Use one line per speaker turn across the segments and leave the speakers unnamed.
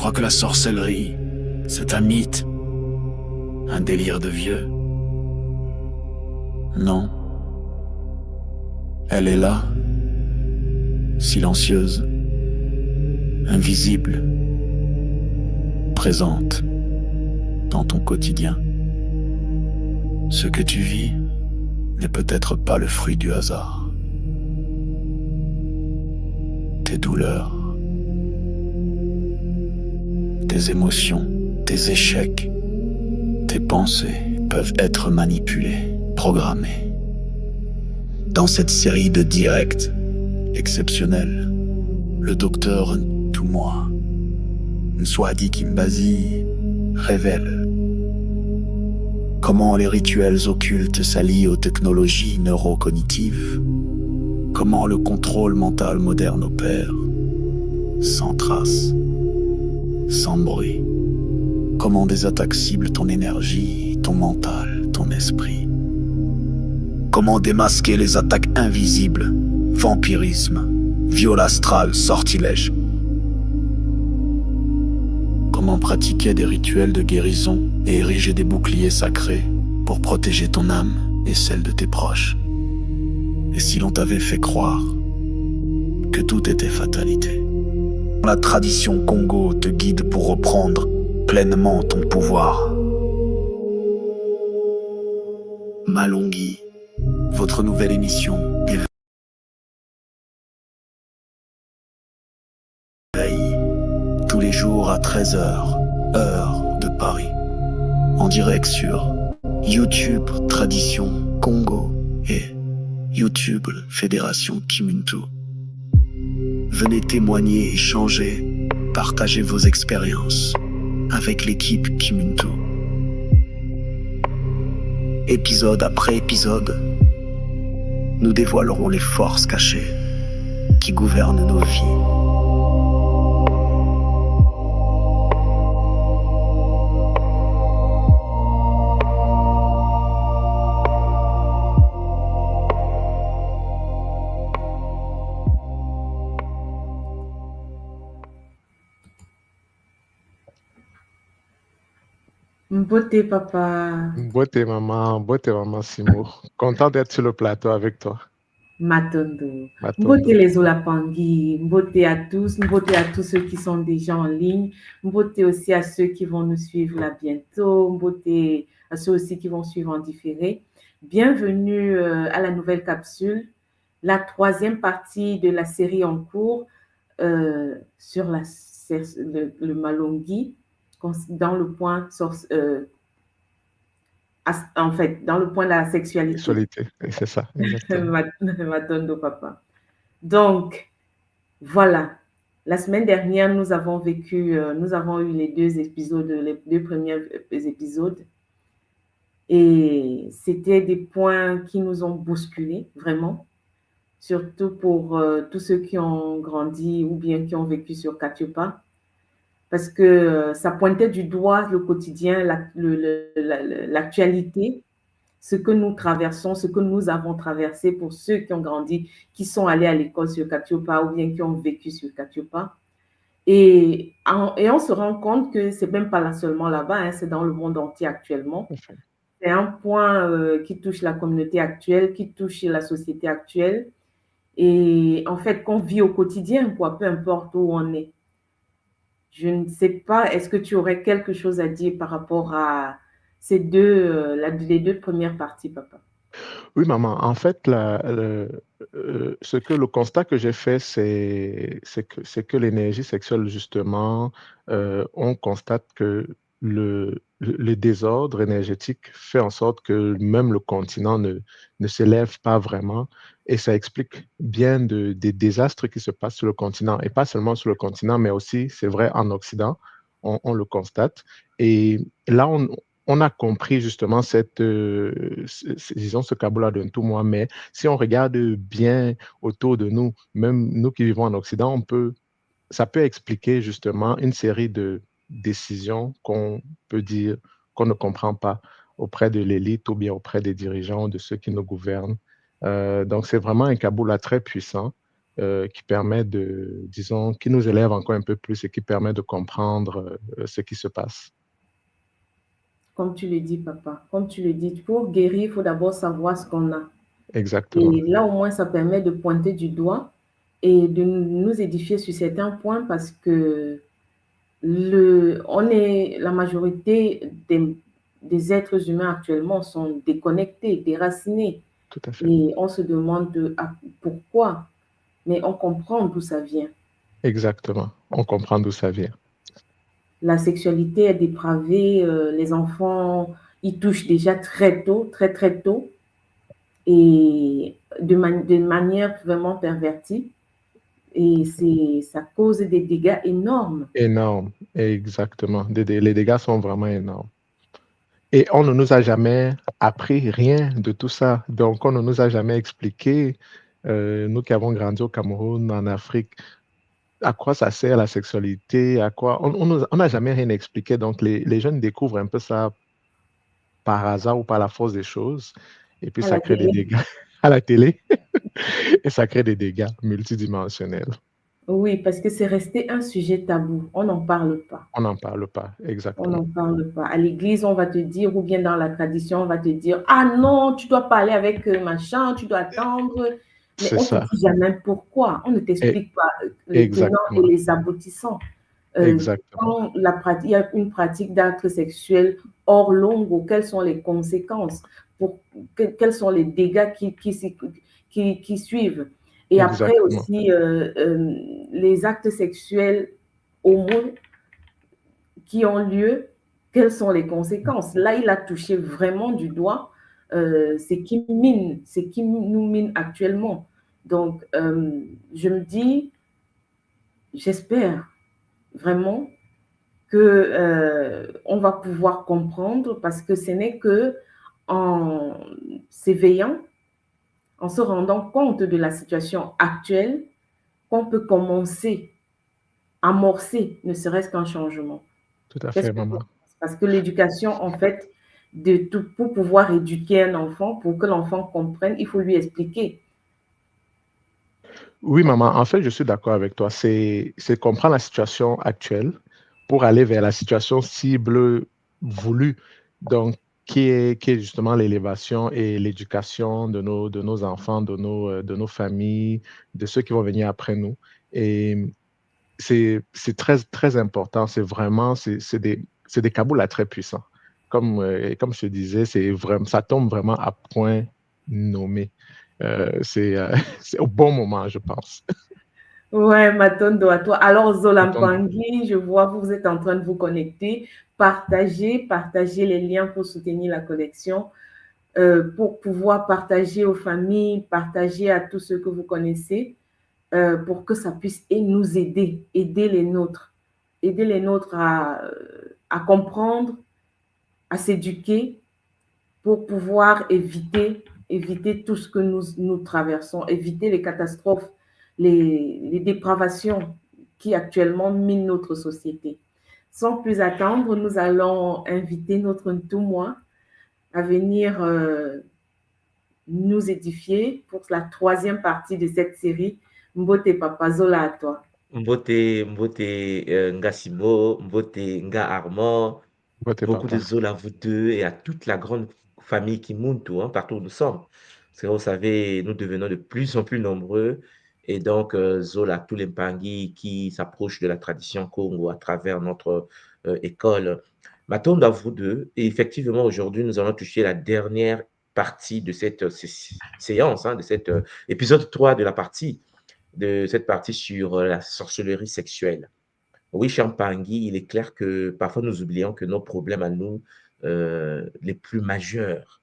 crois que la sorcellerie, c'est un mythe, un délire de vieux? Non. Elle est là, silencieuse, invisible, présente dans ton quotidien. Ce que tu vis n'est peut-être pas le fruit du hasard. Tes douleurs, tes émotions, tes échecs, tes pensées peuvent être manipulées, programmées. Dans cette série de directs exceptionnels, le docteur Ntumwa Nswadi Kimbazi révèle comment les rituels occultes s'allient aux technologies neurocognitives, comment le contrôle mental moderne opère, sans trace, sans bruit, comment des attaques ciblent ton énergie, ton mental, ton esprit, comment démasquer les attaques invisibles, vampirisme, viol astral, sortilège, comment pratiquer des rituels de guérison et ériger des boucliers sacrés pour protéger ton âme et celle de tes proches. Et si l'on t'avait fait croire que tout était fatalité? La tradition Congo te guide pour reprendre pleinement ton pouvoir. Malongi, votre nouvelle émission éveille tous les jours à 13h, heure de Paris, en direct sur YouTube Tradition Congo et YouTube Fédération Kimuntu. Venez témoigner, échanger, partager vos expériences avec l'équipe Kimuntu. Épisode après épisode, nous dévoilerons les forces cachées qui gouvernent nos vies.
Beauté, papa.
Beauté maman Simo. Content d'être sur le plateau avec toi.
Matondo.
Matondo.
Beauté les Olapangui. Beauté à tous. Beauté à tous ceux qui sont déjà en ligne. Beauté aussi à ceux qui vont nous suivre là bientôt. Beauté à ceux aussi qui vont suivre en différé. Bienvenue à la nouvelle capsule, la 3e partie de la série en cours sur le Malongi dans le point en fait, dans le point de la sexualité.
Sexualité, c'est ça, exactement.
Matondo, papa. Donc, voilà. La semaine dernière, nous avons eu les 2 épisodes, les 2 premiers épisodes. Et c'était des points qui nous ont bousculés, vraiment. Surtout pour tous ceux qui ont grandi ou bien qui ont vécu sur Katiopa. Parce que ça pointait du doigt le quotidien, l'actualité, ce que nous traversons, ce que nous avons traversé pour ceux qui ont grandi, qui sont allés à l'école sur Katiopa ou bien qui ont vécu sur Katiopa. Et on se rend compte que c'est même pas là seulement là-bas, hein, c'est dans le monde entier actuellement.
Okay.
C'est un point qui touche la communauté actuelle, qui touche la société actuelle. Et en fait, qu'on vit au quotidien, quoi, peu importe où on est. Je ne sais pas, est-ce que tu aurais quelque chose à dire par rapport à les 2 premières parties, papa?
Oui, maman. En fait, le constat que j'ai fait, c'est que l'énergie sexuelle, justement, on constate que le désordre énergétique fait en sorte que même le continent ne s'élève pas vraiment. Et ça explique bien des désastres qui se passent sur le continent. Et pas seulement sur le continent, mais aussi, c'est vrai, en Occident, on le constate. Et là, on a compris justement disons ce Kabbalah d'un tout moi, mais si on regarde bien autour de nous, même nous qui vivons en Occident, ça peut expliquer justement une série de décisions qu'on peut dire qu'on ne comprend pas auprès de l'élite ou bien auprès des dirigeants, de ceux qui nous gouvernent. Donc c'est vraiment un Kabbalah très puissant qui permet disons, qui nous élève encore un peu plus et qui permet de comprendre ce qui se passe.
Comme tu le dis, papa, comme tu le dis, pour guérir, il faut d'abord savoir ce qu'on a.
Exactement,
Et là, au moins, ça permet de pointer du doigt et de nous édifier sur certains points parce que la majorité des êtres humains actuellement sont déconnectés, déracinés.
tout à fait.
Et on se demande pourquoi, mais on comprend d'où ça vient.
Exactement. On comprend d'où ça vient.
La sexualité est dépravée, les enfants y touchent déjà très tôt, très très tôt, et de manière vraiment pervertie. Et ça cause des dégâts énormes.
Énorme, exactement. Les dégâts sont vraiment énormes. Et on ne nous a jamais appris rien de tout ça. Donc, on ne nous a jamais expliqué, nous qui avons grandi au Cameroun, en Afrique, à quoi ça sert la sexualité, à quoi... On n'a jamais rien expliqué. Donc, les jeunes découvrent un peu ça par hasard ou par la force des choses. Et puis,
À
ça
la
crée des
télé.
dégâts à la télé. Et ça crée des dégâts multidimensionnels.
Oui, parce que c'est resté un sujet tabou. On n'en parle pas.
On n'en parle pas,
On
exactement.
n'en parle pas. À l'église, on va te dire, ou bien dans la tradition, on va te dire, ah non, tu dois parler avec machin, tu dois attendre. Mais
C'est
on ne te
ça.
dit jamais pourquoi. On ne
Et,
t'explique pas les tenants et
exactement.
les aboutissants.
Exactement.
Quand il y a une pratique d'acte sexuel hors longue, quelles sont les conséquences, quels sont les dégâts qui suivent. Et après
Exactement.
aussi, les actes sexuels homo qui ont lieu, quelles sont les conséquences. Là, il a touché vraiment du doigt ce qui nous mine actuellement. Donc, je me dis, j'espère vraiment que on va pouvoir comprendre parce que ce n'est que en s'éveillant, en se rendant compte de la situation actuelle, qu'on peut commencer, amorcer, ne serait-ce qu'un changement.
Tout à
Qu'est-ce
fait,
que tu
maman.
penses? Parce que l'éducation, en fait, pour pouvoir éduquer un enfant, pour que l'enfant comprenne, il faut lui expliquer.
Oui, maman, en fait, je suis d'accord avec toi. C'est comprendre la situation actuelle pour aller vers la situation cible voulue, donc qui est justement l'élévation et l'éducation de nos enfants, de nos familles, de ceux qui vont venir après nous. Et c'est très, très important. C'est vraiment, c'est des Kaboul très puissants. Comme je te disais, ça tombe vraiment à point nommé. C'est au bon moment, je pense.
Ouais, Matondo, à toi. Alors,
Attends.
Zolampangui, je vois, vous êtes en train de vous connecter. Partagez les liens pour soutenir la connexion, pour pouvoir partager aux familles, partager à tous ceux que vous connaissez, pour que ça puisse nous aider les nôtres à comprendre, à s'éduquer pour pouvoir éviter tout ce que nous traversons, éviter les catastrophes, les dépravations qui actuellement minent notre société. Sans plus attendre, nous allons inviter notre Ntoumouin à venir nous édifier pour la troisième partie de cette série. Mbote Papa Zola à toi.
Mbote Ngasimo, Mbote Nga Armand,
Voté
beaucoup de
papa.
zola à vous deux et à toute la grande famille qui monte hein, partout où nous sommes. Parce que vous savez, nous devenons de plus en plus nombreux et donc zola tous les Mpangui qui s'approchent de la tradition Congo à travers notre école. M'attendre à vous deux et effectivement aujourd'hui nous allons toucher la dernière partie de cette séance, hein, de cet épisode 3 de cette partie sur la sorcellerie sexuelle. Oui, Champangui, il est clair que parfois nous oublions que nos problèmes à nous, les plus majeurs,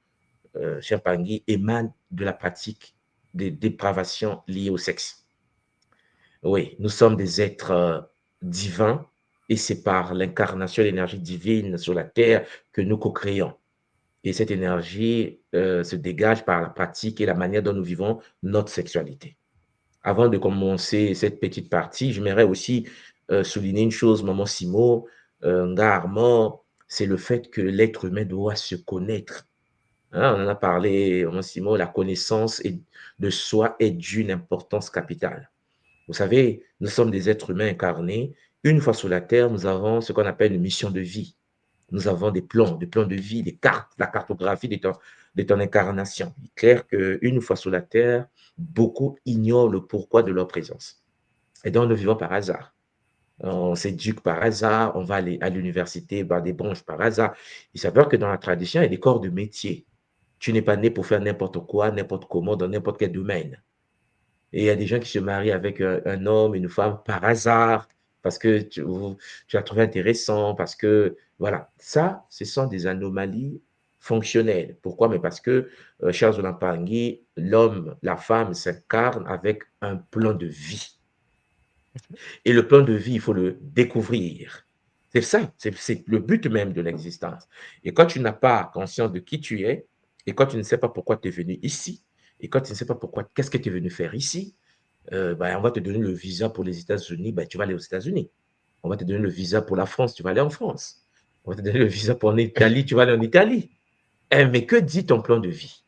Champangui, émanent de la pratique des dépravations liées au sexe. Oui, nous sommes des êtres divins et c'est par l'incarnation de l'énergie divine sur la terre que nous co-créons. Et cette énergie se dégage par la pratique et la manière dont nous vivons notre sexualité. Avant de commencer cette petite partie, j'aimerais aussi souligner une chose, Maman Simo, Nga Armand, c'est le fait que l'être humain doit se connaître. Hein, on en a parlé, Maman Simo, la connaissance de soi est d'une importance capitale. Vous savez, nous sommes des êtres humains incarnés. Une fois sur la terre, nous avons ce qu'on appelle une mission de vie. Nous avons des plans de vie, des cartes, la cartographie de ton incarnation. Il est clair qu'une fois sur la terre, beaucoup ignorent le pourquoi de leur présence. Et donc, nous vivons par hasard. On s'éduque par hasard, on va aller à l'université, des branches par hasard. Il s'avère que dans la tradition, il y a des corps de métier. Tu n'es pas né pour faire n'importe quoi, n'importe comment, dans n'importe quel domaine. Et il y a des gens qui se marient avec un homme, une femme par hasard, parce que tu as trouvé intéressant, parce que, voilà. Ça, ce sont des anomalies fonctionnelles. Pourquoi? Mais parce que, Charles Olampangi, l'homme, la femme s'incarne avec un plan de vie. Et le plan de vie, il faut le découvrir. C'est ça, c'est le but même de l'existence. Et quand tu n'as pas conscience de qui tu es, et quand tu ne sais pas pourquoi tu es venu ici, et quand tu ne sais pas pourquoi, qu'est-ce que tu es venu faire ici, on va te donner le visa pour les États-Unis, tu vas aller aux États-Unis. On va te donner le visa pour la France, tu vas aller en France. On va te donner le visa pour l'Italie, tu vas aller en Italie. Mais que dit ton plan de vie?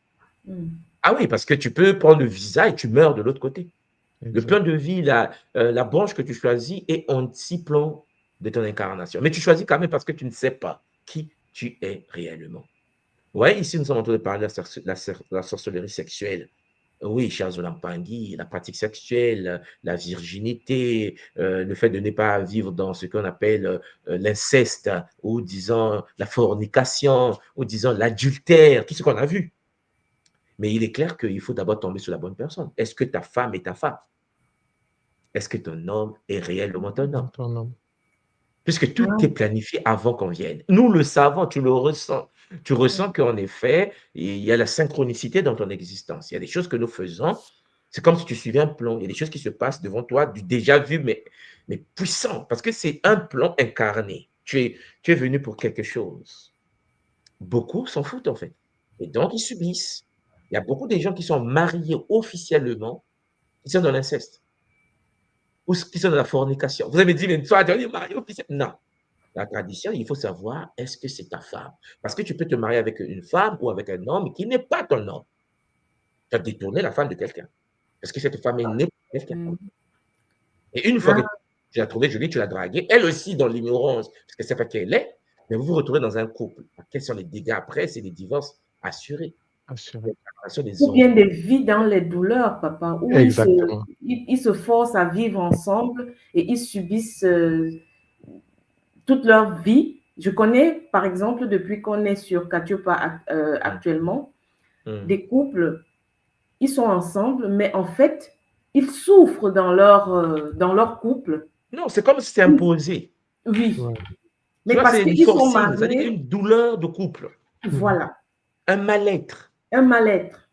Ah oui, parce que tu peux prendre le visa et tu meurs de l'autre côté. Le plan de vie, la branche que tu choisis est anti-plan de ton incarnation. Mais tu choisis quand même parce que tu ne sais pas qui tu es réellement. Oui, ici, nous sommes en train de parler de la sorcellerie sexuelle. Oui, Charles Olampangi, la pratique sexuelle, la virginité, le fait de ne pas vivre dans ce qu'on appelle l'inceste, ou disons la fornication, ou disons l'adultère, tout ce qu'on a vu. Mais il est clair qu'il faut d'abord tomber sur la bonne personne. Est-ce que ta femme est ta femme? Est-ce que ton homme est réellement ton homme? Puisque tout est planifié avant qu'on vienne. Nous le savons, tu le ressens. Tu ressens qu'en effet, il y a la synchronicité dans ton existence. Il y a des choses que nous faisons. C'est comme si tu suivais un plan. Il y a des choses qui se passent devant toi, du déjà vu, mais puissant. Parce que c'est un plan incarné. Tu es venu pour quelque chose. Beaucoup s'en foutent, en fait. Et donc, ils subissent. Il y a beaucoup de gens qui sont mariés officiellement, qui sont dans l'inceste, ou qui sont dans la fornication. Vous avez dit, mais toi, tu es marié officiellement. Non. La tradition, il faut savoir, est-ce que c'est ta femme? Parce que tu peux te marier avec une femme ou avec un homme qui n'est pas ton homme. Tu as détourné la femme de quelqu'un. Parce que cette femme est née pour quelqu'un. Et une fois que tu l'as trouvée jolie, tu l'as draguée, elle aussi dans l'ignorance, parce que c'est pas qu'elle est, mais vous vous retrouvez dans un couple. Quels sont les dégâts après? C'est des divorces assurés.
Ou bien des vies dans les douleurs, papa, où ils se forcent à vivre ensemble et ils subissent toute leur vie. Je connais, par exemple, depuis qu'on est sur Katiopa actuellement, des couples, ils sont ensemble, mais en fait, ils souffrent dans leur couple.
Non, c'est comme si c'est imposé.
Oui.
Ouais. Mais parce qu'ils sont mariés. C'est-à-dire une douleur de couple.
Voilà.
Un mal-être.
Un mal-être.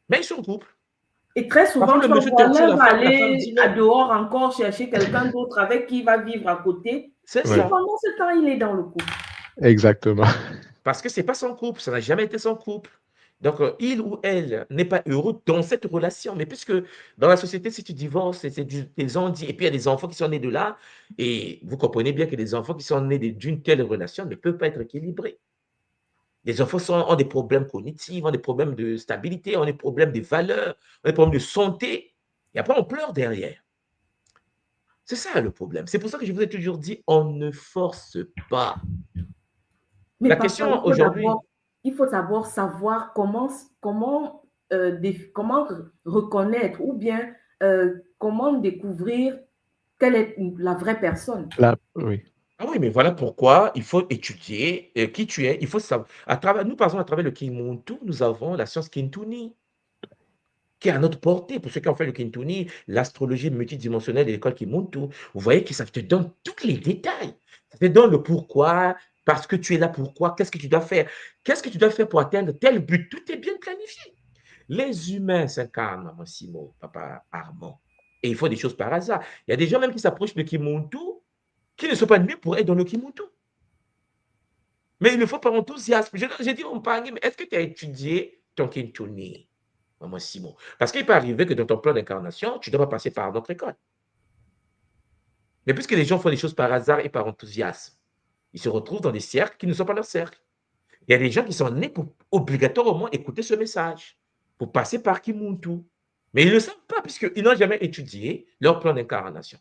Mais ils sont en couple.
Et très souvent, tu vas aller dehors encore chercher quelqu'un d'autre avec qui il va vivre à côté.
C'est ça.
Pendant ce temps, il est dans le couple.
Exactement.
Parce que ce n'est pas son couple, ça n'a jamais été son couple. Donc, il ou elle n'est pas heureux dans cette relation. Mais puisque dans la société, si tu divorces, c'est des on-dit. Et puis, il y a des enfants qui sont nés de là. Et vous comprenez bien que les enfants qui sont nés d'une telle relation ne peuvent pas être équilibrés. Les enfants ont des problèmes cognitifs, ont des problèmes de stabilité, ont des problèmes de valeurs, ont des problèmes de santé. Et après, on pleure derrière. C'est ça le problème. C'est pour ça que je vous ai toujours dit, on ne force pas.
Mais la question aujourd'hui... Il faut d'abord savoir comment reconnaître ou bien comment découvrir quelle est la vraie personne.
Oui.
Ah oui, mais voilà pourquoi il faut étudier qui tu es. Il faut savoir. Nous, par exemple, à travers le Kimuntu, nous avons la science Kintuni, qui est à notre portée. Pour ceux qui ont fait le Kintuni, l'astrologie multidimensionnelle de l'école Kimuntu, vous voyez que ça te donne tous les détails. Ça te donne le pourquoi, parce que tu es là, pourquoi, qu'est-ce que tu dois faire? Qu'est-ce que tu dois faire pour atteindre tel but? Tout est bien planifié. Les humains s'incarnent, Maman Simo, Papa Armand. Et ils font des choses par hasard. Il y a des gens même qui s'approchent de Kimuntu, qui ne sont pas nés pour être dans le Kimuntu. Mais il ne faut pas enthousiasme. J'ai dit, mais est-ce que tu as étudié ton Kintuni, Maman Simon? Parce qu'il peut arriver que dans ton plan d'incarnation, tu ne dois pas passer par notre école. Mais puisque les gens font des choses par hasard et par enthousiasme, ils se retrouvent dans des cercles qui ne sont pas leurs cercles. Il y a des gens qui sont nés pour obligatoirement écouter ce message, pour passer par Kimuntu. Mais ils ne le savent pas. pas, puisqu'ils n'ont jamais étudié leur plan d'incarnation.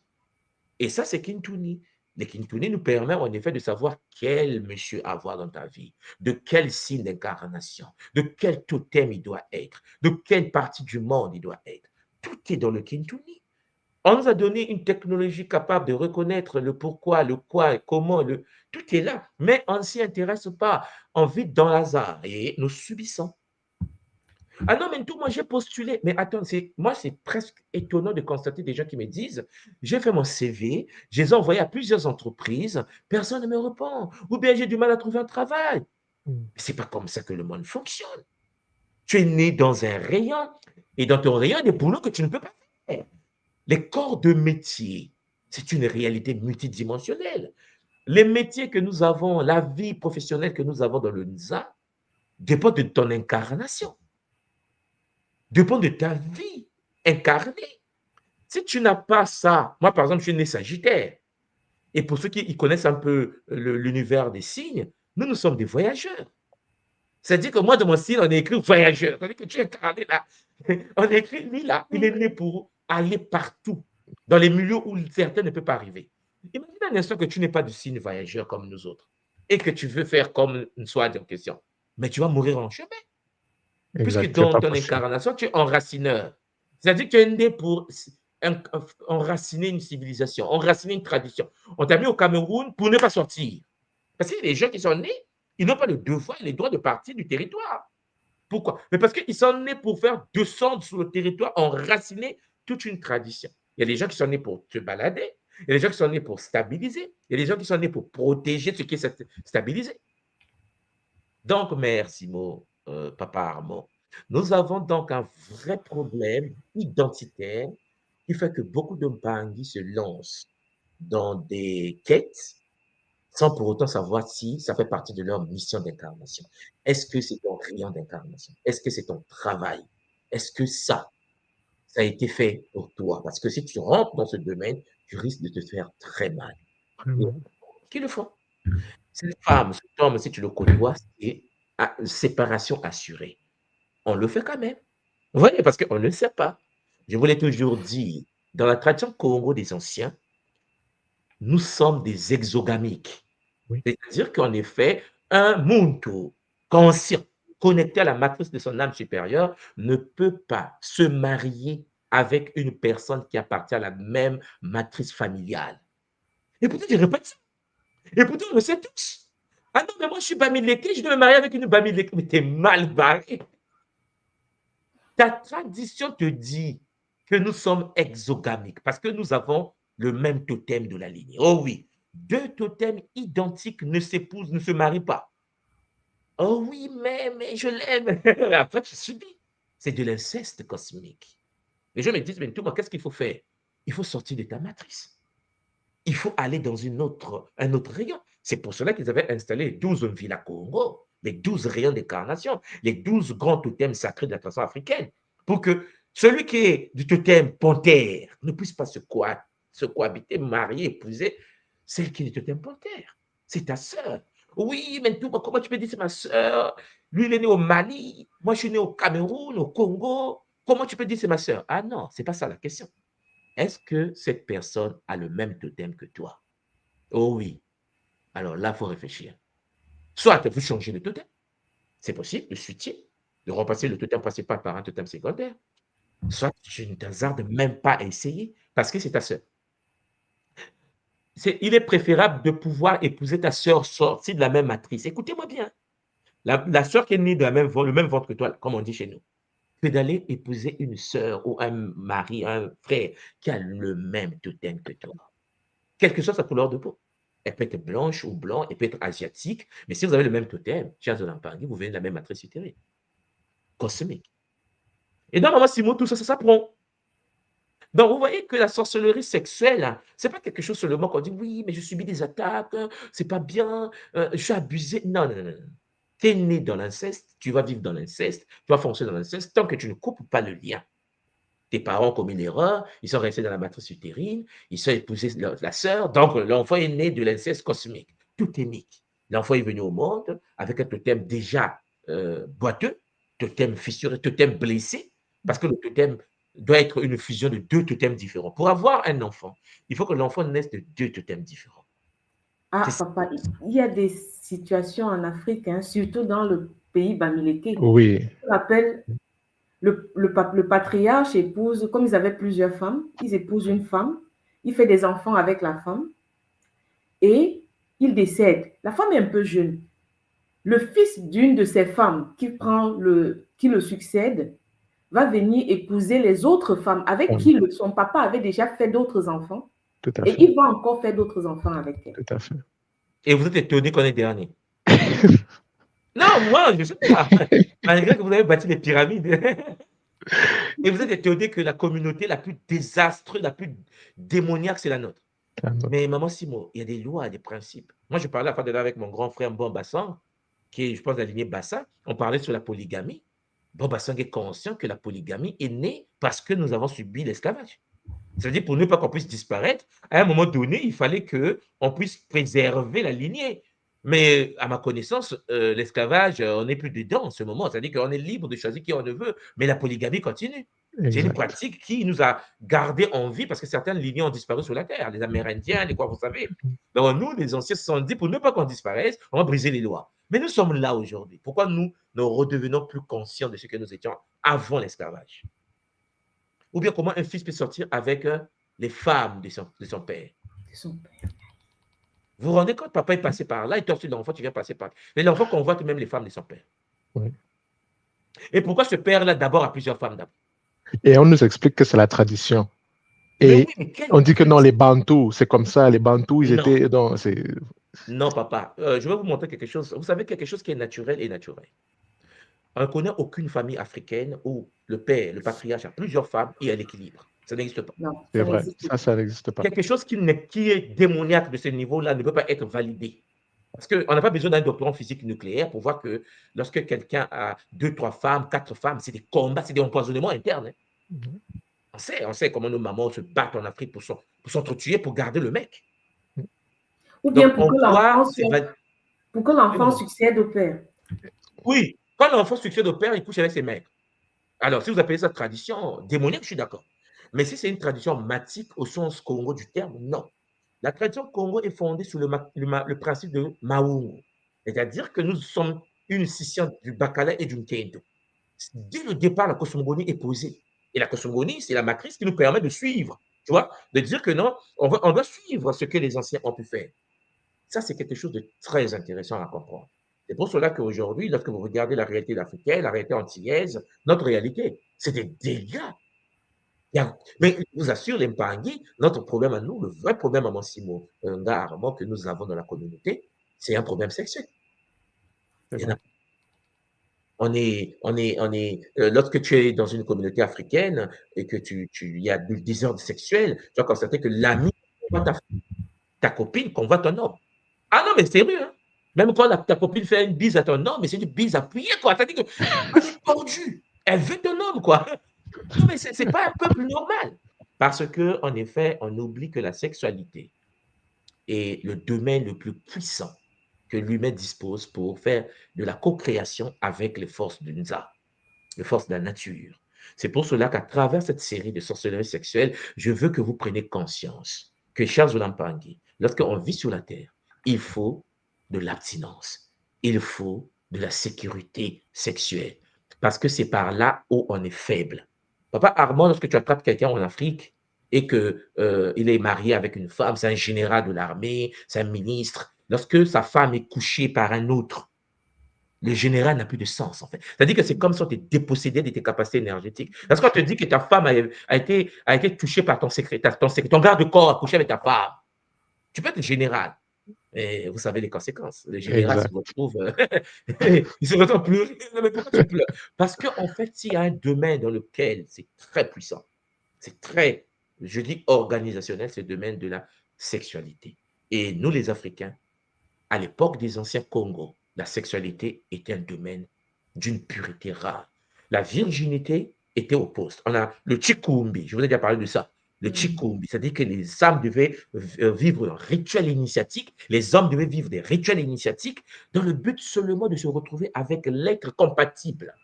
Et ça, c'est Kintuni. Les Kintuni nous permet en effet de savoir quel monsieur avoir dans ta vie, de quel signe d'incarnation, de quel totem il doit être, de quelle partie du monde il doit être. Tout est dans le Kintuni. On nous a donné une technologie capable de reconnaître le pourquoi, le quoi, comment, tout est là. Mais on ne s'y intéresse pas. On vit dans l'hasard et nous subissons. Ah non, mais tout, moi j'ai postulé. Mais attends, moi c'est presque étonnant de constater des gens qui me disent, j'ai fait mon CV, je les ai envoyés à plusieurs entreprises, personne ne me répond. Ou bien j'ai du mal à trouver un travail. C'est pas comme ça que le monde fonctionne. Tu es né dans un rayon et dans ton rayon, il y a des boulots que tu ne peux pas faire. Les corps de métier, c'est une réalité multidimensionnelle. Les métiers que nous avons, la vie professionnelle que nous avons dans le NSA, dépend de ton incarnation, dépend de ta vie incarnée. Si tu n'as pas ça, moi par exemple, je suis né Sagittaire, et pour ceux qui connaissent un peu l'univers des signes, nous sommes des voyageurs. C'est-à-dire que moi, dans mon signe, on a écrit voyageur. C'est-à-dire que tu es incarné là. On a écrit lui là, il est né pour aller partout, dans les milieux où certains ne peuvent pas arriver. Imagine un instant que tu n'es pas du signe voyageur comme nous autres et que tu veux faire comme une soie en question. Mais tu vas mourir en chemin. Puisque
Exact, c'est
dans
pas
ton
possible.
incarnation, tu es enracineur. C'est-à-dire que tu es né pour enraciner une civilisation, enraciner une tradition. On t'a mis au Cameroun pour ne pas sortir. Parce que les gens qui sont nés, ils n'ont pas le devoir et le droit de partir du territoire. Pourquoi? Mais parce qu'ils sont nés pour faire descendre sur le territoire, enraciner toute une tradition. Il y a des gens qui sont nés pour se balader, il y a des gens qui sont nés pour stabiliser, il y a des gens qui sont nés pour protéger ce qui est stabilisé. Donc, mère Simo, papa Armand, nous avons donc un vrai problème identitaire qui fait que beaucoup de Mpangi se lancent dans des quêtes sans pour autant savoir si ça fait partie de leur mission d'incarnation. Est-ce que c'est ton rayon d'incarnation? Est-ce que c'est ton travail? Est-ce que ça a été fait pour toi? Parce que si tu rentres dans ce domaine, tu risques de te faire très mal. Qui le font? Cette femme, cet homme, si tu le côtoies, c'est séparation assurée. On le fait quand même. Vous voyez, parce qu'on ne sait pas. Je vous l'ai toujours dit, dans la tradition Congo des anciens, nous sommes des exogamiques.
Oui.
C'est-à-dire qu'en effet, un muntu conscient, connecté à la matrice de son âme supérieure, ne peut pas se marier avec une personne qui appartient à la même matrice familiale. Et pourtant, je répète ça. Et pourtant, on le sait tous. Ah non, mais moi, je suis Bamileke, je dois me marier avec une Bamileke. Mais t'es mal barré. Ta tradition te dit que nous sommes exogamiques parce que nous avons le même totem de la lignée. Oh oui, deux totems identiques ne s'épousent, ne se marient pas. Oh oui, mais je l'aime. Après, tu subis. C'est de l'inceste cosmique. Les gens me disent, mais tout, qu'est-ce qu'il faut faire? Il faut sortir de ta matrice. Il faut aller dans un autre rayon. C'est pour cela qu'ils avaient installé 12 villas Congo, les 12 rayons d'incarnation, les 12 grands totems sacrés de la tradition africaine, pour que celui qui est du totem panthère ne puisse pas se cohabiter, marier, épouser celle qui est du totem panthère. C'est ta sœur. Oui, mais tout, comment tu peux dire c'est ma sœur? Lui, il est né au Mali, moi je suis né au Cameroun, au Congo. Comment tu peux dire c'est ma sœur? Ah non, c'est pas ça la question. Est-ce que cette personne a le même totem que toi? Oh oui. Alors là, il faut réfléchir. Soit vous changez de totem. C'est possible, de switcher, de remplacer le totem principal par un totem secondaire. Soit je ne t'hasarde même pas à essayer parce que c'est ta sœur. Il est préférable de pouvoir épouser ta sœur sortie de la même matrice. Écoutez-moi bien. La sœur qui est née de le même ventre que toi, comme on dit chez nous, que d'aller épouser une sœur ou un mari, un frère qui a le même totem que toi. Quelle que soit sa couleur de peau. Elle peut être blanche ou blanc, elle peut être asiatique, mais si vous avez le même totem, chers Olampangui, vous venez de la même matrice utérine. Cosmique. Et dans Maman Simon, tout ça, ça s'apprend. Donc, vous voyez que la sorcellerie sexuelle, ce n'est pas quelque chose seulement qu'on dit, oui, mais je subis des attaques, c'est pas bien, je suis abusé. Non, non, non, non. Tu es né dans l'inceste, tu vas vivre dans l'inceste, tu vas fonctionner dans l'inceste tant que tu ne coupes pas le lien. Tes parents ont commis l'erreur, ils sont restés dans la matrice utérine, ils sont épousés la sœur, donc l'enfant est né de l'inceste cosmique. Tout est unique. L'enfant est venu au monde avec un totem déjà boiteux, totem fissuré, totem blessé, parce que le totem doit être une fusion de deux totems différents. Pour avoir un enfant, il faut que l'enfant naisse de deux totems différents.
Ah, papa, il y a des situations en Afrique, hein, surtout dans le pays Bamileke.
Oui.
On appelle le patriarche épouse, comme ils avaient plusieurs femmes, ils épousent une femme, il fait des enfants avec la femme et il décède. La femme est un peu jeune. Le fils d'une de ces femmes qui le succède va venir épouser les autres femmes avec qui son papa avait déjà fait d'autres enfants.
Tout à
Et
fait.
il va encore faire d'autres enfants avec elle.
Tout à fait.
Et vous êtes étonné qu'on est dernier. Non, moi, je ne sais pas. Malgré que vous avez bâti les pyramides. Et vous êtes étonné que la communauté la plus désastreuse, la plus démoniaque, c'est la nôtre. Mais maman Simo, il y a des lois, des principes. Moi, je parlais avec mon grand frère Bon Bassan, qui est, je pense, de la lignée Bassa. On parlait sur la polygamie. Bon Bassan est conscient que la polygamie est née parce que nous avons subi l'esclavage. C'est-à-dire, pour ne pas qu'on puisse disparaître, à un moment donné, il fallait qu'on puisse préserver la lignée. Mais à ma connaissance, l'esclavage, on n'est plus dedans en ce moment. C'est-à-dire qu'on est libre de choisir qui on ne veut, mais la polygamie continue. C'est une pratique qui nous a gardés en vie parce que certaines lignées ont disparu sur la terre. Les Amérindiens, les quoi, vous savez. Donc nous, les anciens se sont dit, pour ne pas qu'on disparaisse, on va briser les lois. Mais nous sommes là aujourd'hui. Pourquoi nous redevenons plus conscients de ce que nous étions avant l'esclavage? Ou bien comment un fils peut sortir avec les femmes de son père. Vous vous rendez compte, papa est passé par là, et toi aussi, l'enfant, tu viens passer par là. Mais l'enfant convoite même les femmes de son père.
Oui.
Et pourquoi ce père-là d'abord a plusieurs femmes d'abord?
Et on nous explique que c'est la tradition. Et on dit que non, les Bantous, c'est comme ça, les Bantous, ils étaient dans...
Non, papa, je vais vous montrer quelque chose. Vous savez, quelque chose qui est naturel et naturel. On ne connaît aucune famille africaine où le père, le patriarche a plusieurs femmes et à l'équilibre. Ça n'existe pas.
C'est vrai, ça n'existe pas.
Quelque chose qui est démoniaque de ce niveau-là ne peut pas être validé. Parce qu'on n'a pas besoin d'un doctorant physique nucléaire pour voir que lorsque quelqu'un a 2, 3 femmes, 4 femmes, c'est des combats, c'est des empoisonnements internes. On sait comment nos mamans se battent en Afrique pour s'entretuer, pour garder le mec.
Ou bien pour que l'enfant succède au père.
Oui, quand l'enfant succède au père, il couche avec ses mères. Alors, si vous appelez ça tradition démoniaque, je suis d'accord. Mais si c'est une tradition matique au sens Congo du terme, non. La tradition Congo est fondée sur le principe de Maungu, c'est-à-dire que nous sommes une scission du Bakala et du Nkendo. Dès le départ, la cosmogonie est posée. Et la cosmogonie, c'est la matrice qui nous permet de suivre, tu vois, de dire que non, on doit suivre ce que les anciens ont pu faire. Ça, c'est quelque chose de très intéressant à comprendre. C'est pour cela qu'aujourd'hui, lorsque vous regardez la réalité africaine, la réalité antillaise, notre réalité, c'est des dégâts. Mais je vous assure, les Mpangi, notre problème à nous, le vrai problème à Massimo Ngaramo que nous avons dans la communauté, c'est un problème sexuel. Lorsque tu es dans une communauté africaine et que il y a du désordre sexuel, tu vas constater que l'ami convoite ta copine convoite ton homme. Ah non, mais c'est sérieux, hein? Même quand ta copine fait une bise à ton homme, mais c'est une bise appuyée, quoi. C'est-à-dire que elle est tordue. Elle veut ton homme, quoi. Non, mais c'est pas un peuple normal. Parce qu'en effet, on oublie que la sexualité est le domaine le plus puissant que l'humain dispose pour faire de la co-création avec les forces du Nza, les forces de la nature. C'est pour cela qu'à travers cette série de sorcellerie sexuelle, je veux que vous preniez conscience que, chers Olampangi, lorsqu'on vit sur la terre, il faut de l'abstinence, il faut de la sécurité sexuelle, parce que c'est par là où on est faible. Papa Armand, lorsque tu attrapes quelqu'un en Afrique et qu'il est marié avec une femme, c'est un général de l'armée, c'est un ministre, lorsque sa femme est couchée par un autre, le général n'a plus de sens, en fait. C'est-à-dire que c'est comme si on t'est dépossédé de tes capacités énergétiques. Parce qu'on te dit que ta femme a été touchée par ton secrétaire, ton garde-corps a couché avec ta femme. Tu peux être général. Et vous savez les conséquences. Le général se retrouve, il se retrouve pleurer. Non, mais pourquoi tu pleures? Parce qu'en fait, s'il y a un domaine dans lequel c'est très puissant, c'est très, je dis organisationnel, c'est le domaine de la sexualité. Et nous, les Africains, à l'époque des anciens Congo, la sexualité était un domaine d'une pureté rare. La virginité était au poste. On a le Chikumbi, je vous ai déjà parlé de ça. Le Chikumbi, c'est-à-dire que les âmes devaient vivre un rituel initiatique, les hommes devaient vivre des rituels initiatiques dans le but seulement de se retrouver avec l'être compatible.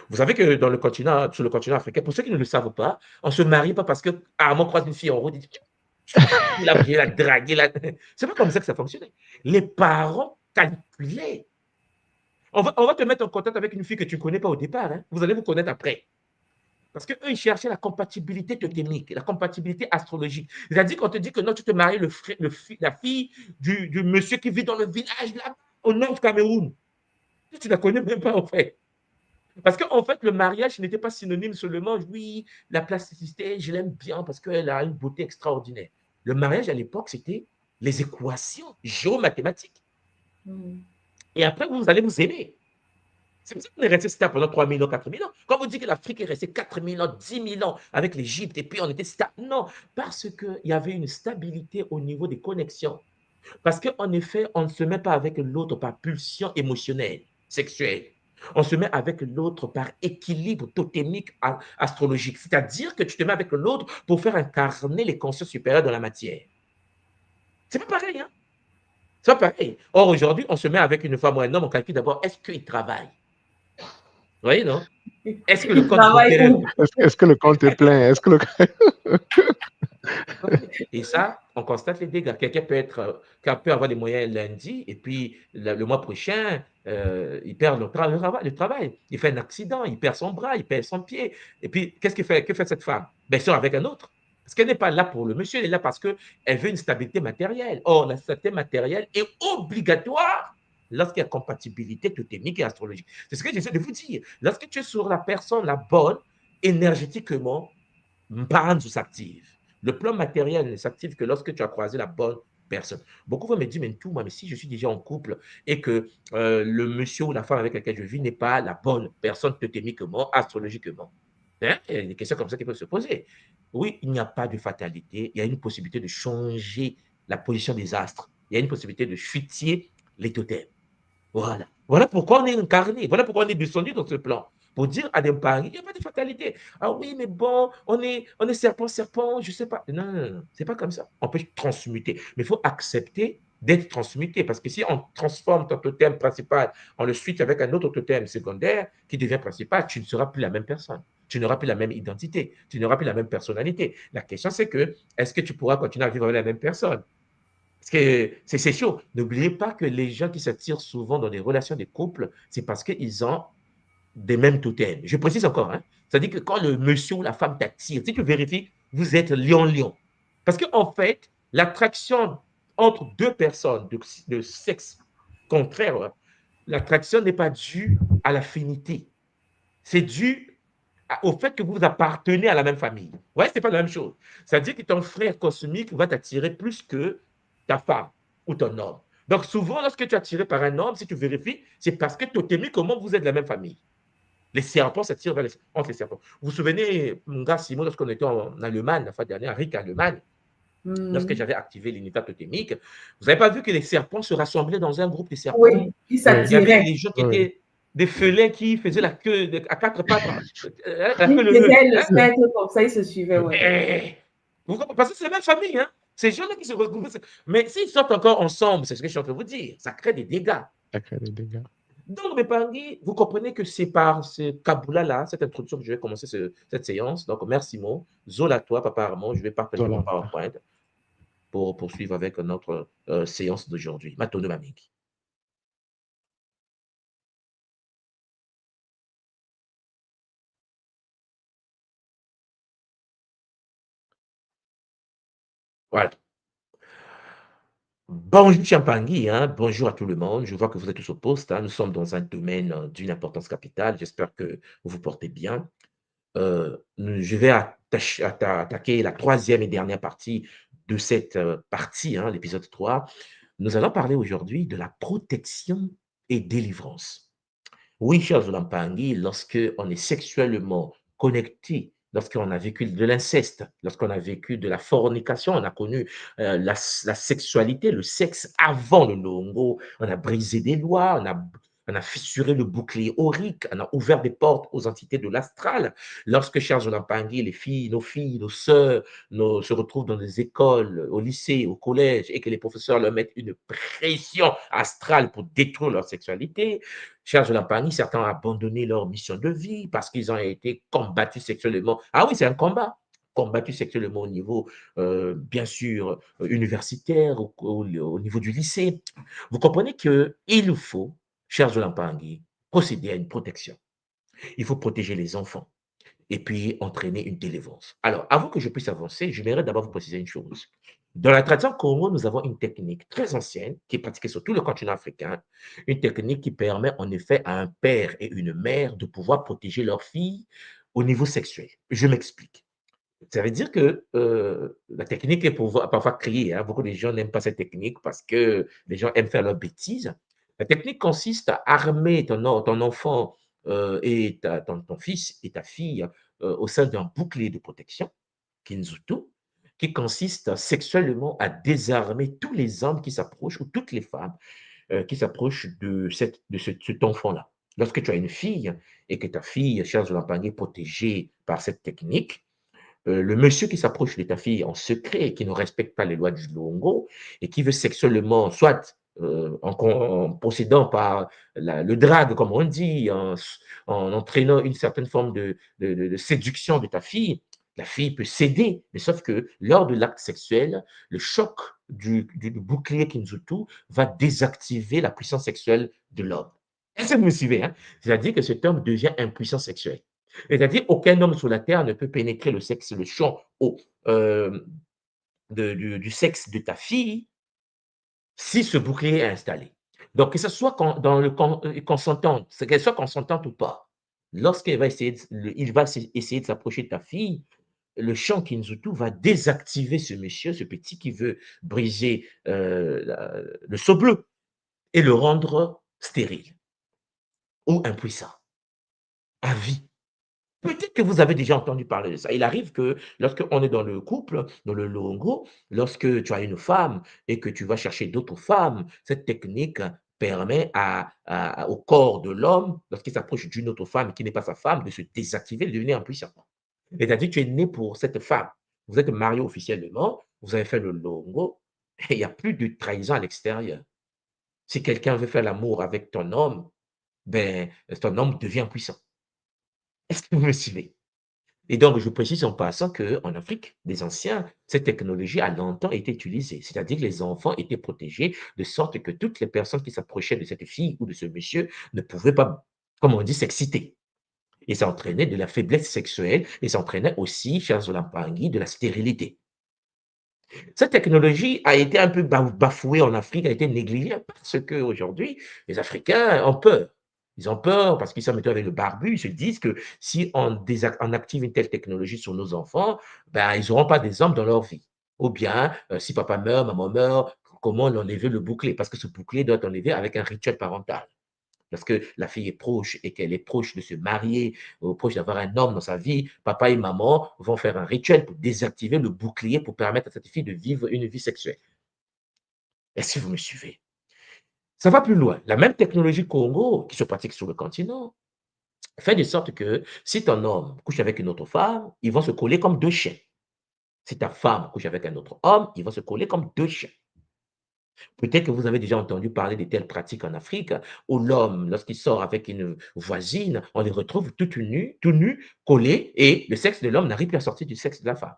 Vous savez que sur le continent africain, pour ceux qui ne le savent pas, on ne se marie pas parce que Armand croise une fille en route, il dit il a bien la dragué. C'est pas comme ça que ça fonctionnait. Les parents calculaient. On va te mettre en contact avec une fille que tu ne connais pas au départ. Hein. Vous allez vous connaître après. Parce qu'eux, ils cherchaient la compatibilité totémique, la compatibilité astrologique. C'est-à-dire qu'on te dit que non, tu te maries la fille du monsieur qui vit dans le village là, au nord du Cameroun. Tu ne la connais même pas, en fait. Parce qu'en fait, le mariage n'était pas synonyme seulement, oui, la plasticité, je l'aime bien parce qu'elle a une beauté extraordinaire. Le mariage, à l'époque, c'était les équations géomathématiques. Et après, vous allez vous aimer. C'est pour ça qu'on est resté stable pendant 3 000 ans, 4 000 ans. Quand vous dites que l'Afrique est restée 4 000 ans, 10 000 ans avec l'Égypte et puis on était stable, non, parce qu'il y avait une stabilité au niveau des connexions. Parce qu'en effet, on ne se met pas avec l'autre par pulsion émotionnelle, sexuelle. On se met avec l'autre par équilibre totémique astrologique. C'est-à-dire que tu te mets avec l'autre pour faire incarner les consciences supérieures dans la matière. C'est pas pareil, hein? C'est pas pareil. Or, aujourd'hui, on se met avec une femme ou un homme, on calcule d'abord, est-ce qu'il travaille? Vous voyez, non? Est-ce que le compte bancaire
Est-ce que le compte est plein? Est-ce que le...
Et ça, on constate les dégâts. Quelqu'un peut avoir les moyens lundi, et puis le mois prochain, il perd le travail. Il fait un accident, il perd son bras, il perd son pied. Et puis, qu'est-ce qu'il fait? Que fait cette femme? Ben, elle sort avec un autre. Parce qu'elle n'est pas là pour le monsieur, elle est là parce qu'elle veut une stabilité matérielle. Or, la stabilité matérielle est obligatoire lorsqu'il y a compatibilité totémique et astrologique. C'est ce que j'essaie de vous dire. Lorsque tu es sur la personne la bonne, énergétiquement, Mpanzu s'active. Le plan matériel ne s'active que lorsque tu as croisé la bonne personne. Beaucoup vont me dire, mais tout, moi, mais si je suis déjà en couple et que le monsieur ou la femme avec laquelle je vis n'est pas la bonne personne totémiquement, astrologiquement. Hein? Il y a des questions comme ça qui peuvent se poser. Oui, il n'y a pas de fatalité. Il y a une possibilité de changer la position des astres. Il y a une possibilité de chuter les totems. Voilà. Voilà pourquoi on est incarné. Voilà pourquoi on est descendu dans ce plan. Pour dire à des paris, il n'y a pas de fatalité. Ah oui, mais bon, on est serpent, je ne sais pas. Non, non, non, c'est pas comme ça. On peut transmuter. Mais il faut accepter d'être transmuté. Parce que si on transforme ton totem principal, on le switch avec un autre totem secondaire qui devient principal, tu ne seras plus la même personne. Tu n'auras plus la même identité. Tu n'auras plus la même personnalité. La question, c'est que, est-ce que tu pourras continuer à vivre avec la même personne? Parce que c'est chaud. N'oubliez pas que les gens qui s'attirent souvent dans des relations de couple, c'est parce qu'ils ont des mêmes totems. Je précise encore, hein. C'est-à-dire que quand le monsieur ou la femme t'attire, si tu vérifies, vous êtes lion-lion. Parce qu'en fait, l'attraction entre deux personnes de sexe contraire, l'attraction n'est pas due à l'affinité. C'est dû au fait que vous appartenez à la même famille. Ouais, c'est pas la même chose. C'est-à-dire que ton frère cosmique va t'attirer plus que ta femme ou ton homme. Donc, souvent, lorsque tu es attiré par un homme, si tu vérifies, c'est parce que totémiquement, vous êtes de la même famille. Les serpents s'attirent entre les serpents. Vous vous souvenez, mon gars Simon, lorsqu'on était en Allemagne, la fois dernière, Rick, Allemagne, lorsque j'avais activé l'unité totémique, vous n'avez pas vu que les serpents se rassemblaient dans un groupe de serpents?
Oui, ils s'attiraient.
Il y avait les gens qui étaient des félins qui faisaient la queue à quatre pattes.
La queue le cercle comme ça, ils se suivaient. Ouais.
Parce que c'est la même famille. Hein? Ces gens-là qui se retrouvent. Mais s'ils sortent encore ensemble, c'est ce que je suis en train de vous dire, ça crée des dégâts.
Ça crée des dégâts.
Donc, mes parents, vous comprenez que c'est par ce Kabbalah-là, cette introduction que je vais commencer cette séance. Donc, merci, Mo. Zola, toi, papa Armand, je vais partager mon PowerPoint pour poursuivre avec notre séance d'aujourd'hui. Matono Mamiki. Voilà. Bonjour Champangui, hein? Bonjour à tout le monde. Je vois que vous êtes tous au poste. Hein? Nous sommes dans un domaine d'une importance capitale. J'espère que vous vous portez bien. Je vais attaquer la troisième et dernière partie de cette partie, hein, l'épisode 3. Nous allons parler aujourd'hui de la protection et délivrance. Oui, cher Zolampangui, lorsque on est sexuellement connecté, lorsqu'on a vécu de l'inceste, lorsqu'on a vécu de la fornication, on a connu la sexualité, le sexe avant le longo, on a brisé des lois, On a fissuré le bouclier aurique, on a ouvert des portes aux entités de l'astral. Lorsque, chers Jonampangui, les filles, nos sœurs se retrouvent dans des écoles, au lycée, au collège, et que les professeurs leur mettent une pression astrale pour détruire leur sexualité, chers Jonampangui, certains ont abandonné leur mission de vie parce qu'ils ont été combattus sexuellement. Ah oui, c'est un combat. Combattus sexuellement au niveau, bien sûr, universitaire, au niveau du lycée. Vous comprenez qu'il faut, chers Jonampangui, procéder à une protection. Il faut protéger les enfants et puis entraîner une délivrance. Alors, avant que je puisse avancer, je voudrais d'abord vous préciser une chose. Dans la tradition Congo, nous avons une technique très ancienne qui est pratiquée sur tout le continent africain, une technique qui permet en effet à un père et une mère de pouvoir protéger leur fille au niveau sexuel. Je m'explique. Ça veut dire que la technique est parfois criée. Hein. Beaucoup de gens n'aiment pas cette technique parce que les gens aiment faire leurs bêtises. La technique consiste à armer ton enfant et ton fils et ta fille au sein d'un bouclier de protection, Kinzutu, qui consiste sexuellement à désarmer tous les hommes qui s'approchent ou toutes les femmes qui s'approchent de cet enfant-là. Lorsque tu as une fille et que ta fille cherche de la est protégée par cette technique, le monsieur qui s'approche de ta fille en secret, qui ne respecte pas les lois du Longo et qui veut sexuellement, soit en procédant par le drag, comme on dit, en entraînant une certaine forme de séduction de ta fille, la fille peut céder, mais sauf que lors de l'acte sexuel, le choc du bouclier Kinzutu va désactiver la puissance sexuelle de l'homme. Est-ce que vous me suivez? Hein? C'est-à-dire que cet homme devient impuissant sexuel. C'est-à-dire aucun homme sur la terre ne peut pénétrer le sexe, le champ du sexe de ta fille si ce bouclier est installé. Donc, que ce soit dans le consentante, qu'elle soit consentante ou pas, lorsqu'il va essayer, il va essayer de s'approcher de ta fille, le champ Kinzutu va désactiver ce monsieur, ce petit qui veut briser le seau bleu et le rendre stérile ou impuissant à vie. Peut-être que vous avez déjà entendu parler de ça. Il arrive que lorsqu'on est dans le couple, dans le longo, lorsque tu as une femme et que tu vas chercher d'autres femmes, cette technique permet au corps de l'homme, lorsqu'il s'approche d'une autre femme qui n'est pas sa femme, de se désactiver, de devenir impuissant. C'est-à-dire que tu es né pour cette femme. Vous êtes marié officiellement, vous avez fait le longo, et il n'y a plus de trahison à l'extérieur. Si quelqu'un veut faire l'amour avec ton homme, ben, ton homme devient puissant. Est-ce que vous me suivez? Et donc, je précise en passant qu'en Afrique, des anciens, cette technologie a longtemps été utilisée. C'est-à-dire que les enfants étaient protégés de sorte que toutes les personnes qui s'approchaient de cette fille ou de ce monsieur ne pouvaient pas, comme on dit, s'exciter. Et ça entraînait de la faiblesse sexuelle et ça entraînait aussi, chers Olampangui, de la stérilité. Cette technologie a été un peu bafouée en Afrique, a été négligée parce qu'aujourd'hui, les Africains ont peur. Ils ont peur parce qu'ils sont metteurs avec le barbu. Ils se disent que si on active une telle technologie sur nos enfants, ben, ils n'auront pas des hommes dans leur vie. Ou bien, si papa meurt, maman meurt, comment l'enlever le bouclier? Parce que ce bouclier doit être enlevé avec un rituel parental. Lorsque la fille est proche et qu'elle est proche de se marier, ou proche d'avoir un homme dans sa vie, papa et maman vont faire un rituel pour désactiver le bouclier pour permettre à cette fille de vivre une vie sexuelle. Est-ce que vous me suivez? Ça va plus loin. La même technologie Congo qui se pratique sur le continent fait de sorte que si ton homme couche avec une autre femme, ils vont se coller comme deux chiens. Si ta femme couche avec un autre homme, ils vont se coller comme deux chiens. Peut-être que vous avez déjà entendu parler de telles pratiques en Afrique où l'homme, lorsqu'il sort avec une voisine, on les retrouve tout nus, collés, et le sexe de l'homme n'arrive plus à sortir du sexe de la femme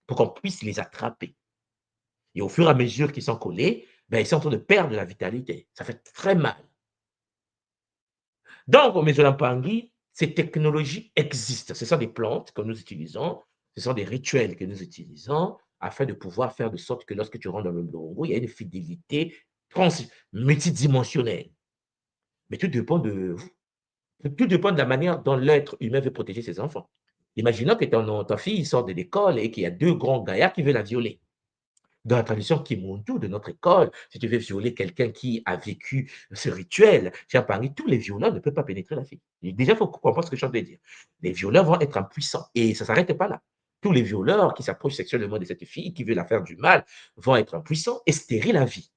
pour qu'on puisse les attraper. Et au fur et à mesure qu'ils sont collés, ben, ils sont en train de perdre de la vitalité. Ça fait très mal. Donc, au Mésolampangi, ces technologies existent. Ce sont des plantes que nous utilisons, ce sont des rituels que nous utilisons afin de pouvoir faire de sorte que lorsque tu rentres dans le Longo, il y a une fidélité multidimensionnelle. Mais tout dépend de vous. Tout dépend de la manière dont l'être humain veut protéger ses enfants. Imaginons que ta fille sort de l'école et qu'il y a deux grands gaillards qui veulent la violer. Dans la tradition Kimuntu de notre école, si tu veux violer quelqu'un qui a vécu ce rituel, j'ai parlé, tous les violeurs ne peuvent pas pénétrer la fille. Déjà, il faut comprendre ce que je suis en train de dire. Les violeurs vont être impuissants et ça ne s'arrête pas là. Tous les violeurs qui s'approchent sexuellement de cette fille, qui veulent la faire du mal, vont être impuissants et stériles à vie.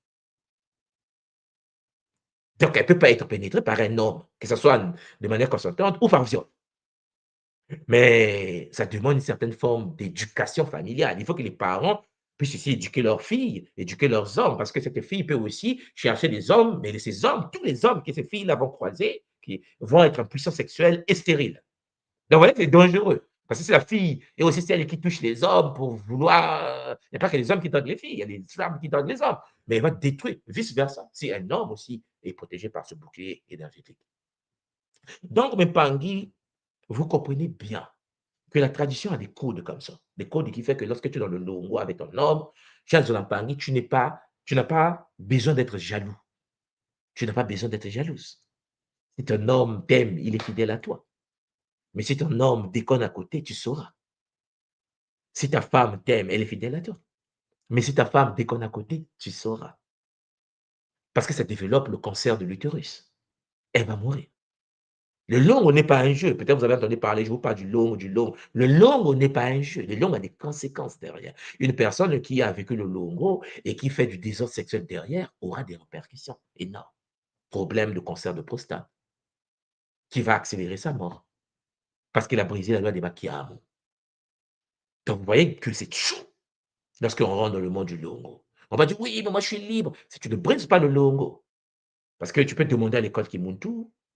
Donc, elle ne peut pas être pénétrée par un homme, que ce soit de manière consentante ou par viol. Mais ça demande une certaine forme d'éducation familiale. Il faut que les parents puissent aussi éduquer leurs filles, éduquer leurs hommes, parce que cette fille peut aussi chercher des hommes, mais ces hommes, tous les hommes que ces filles-là vont croiser, qui vont être en puissance sexuelle et stérile. Donc, voilà, c'est dangereux. Parce que c'est la fille et aussi celle qui touche les hommes pour vouloir. Il n'y a pas que les hommes qui donnent les filles, il y a les femmes qui donnent les hommes. Mais elle va détruire, vice-versa. Si un homme aussi est protégé par ce bouclier énergétique. Donc, mes pangis, vous comprenez bien que la tradition a des codes comme ça. Des codes qui fait que lorsque tu es dans le longo avec ton homme, Charles Zolampangui, tu n'as pas besoin d'être jaloux. Tu n'as pas besoin d'être jalouse. Si ton homme t'aime, il est fidèle à toi. Mais si ton homme déconne à côté, tu sauras. Si ta femme t'aime, elle est fidèle à toi. Mais si ta femme déconne à côté, tu sauras. Parce que ça développe le cancer de l'utérus. Elle va mourir. Le longo n'est pas un jeu. Peut-être vous avez entendu parler, je vous parle du longo, du longo. Le longo n'est pas un jeu. Le longo a des conséquences derrière. Une personne qui a vécu le longo et qui fait du désordre sexuel derrière aura des répercussions énormes. Problème de cancer de prostate qui va accélérer sa mort parce qu'il a brisé la loi des Machiavelli. Donc, vous voyez que c'est chaud lorsqu'on rentre dans le monde du longo. On va dire, oui, mais moi, je suis libre. Si tu ne brises pas le longo, parce que tu peux demander à l'école Kimuntu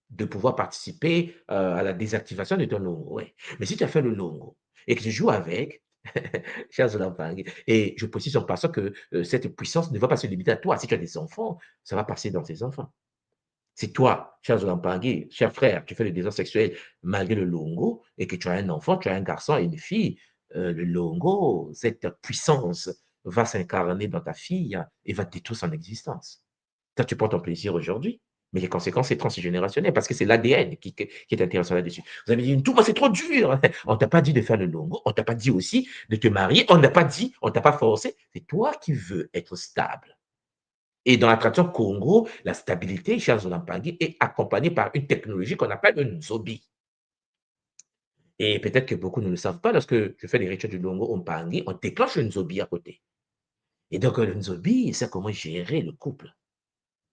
de pouvoir participer à la désactivation de ton longo. Ouais. Mais si tu as fait le longo et que tu joues avec, cher Zolampang, et je précise en passant que cette puissance ne va pas se limiter à toi. Si tu as des enfants, ça va passer dans tes enfants. Si toi, cher Zolampangui, cher frère, tu fais le désordre sexuel malgré le longo et que tu as un enfant, tu as un garçon et une fille, le longo, cette puissance va s'incarner dans ta fille et va détruire son existence. Toi, tu prends ton plaisir aujourd'hui, mais les conséquences, c'est transgénérationnel parce que c'est l'ADN qui est intéressant là-dessus. Vous avez dit, tout, c'est trop dur. On ne t'a pas dit de faire le longo, on ne t'a pas dit aussi de te marier, on n'a pas dit, on ne t'a pas forcé. C'est toi qui veux être stable. Et dans la tradition Congo, la stabilité, chez Zolampangui, est accompagnée par une technologie qu'on appelle une Nzobi. Et peut-être que beaucoup ne le savent pas, lorsque je fais les rituels du Longo Ompangi, on déclenche une Nzobi à côté. Et donc, le Nzobi, c'est comment gérer le couple.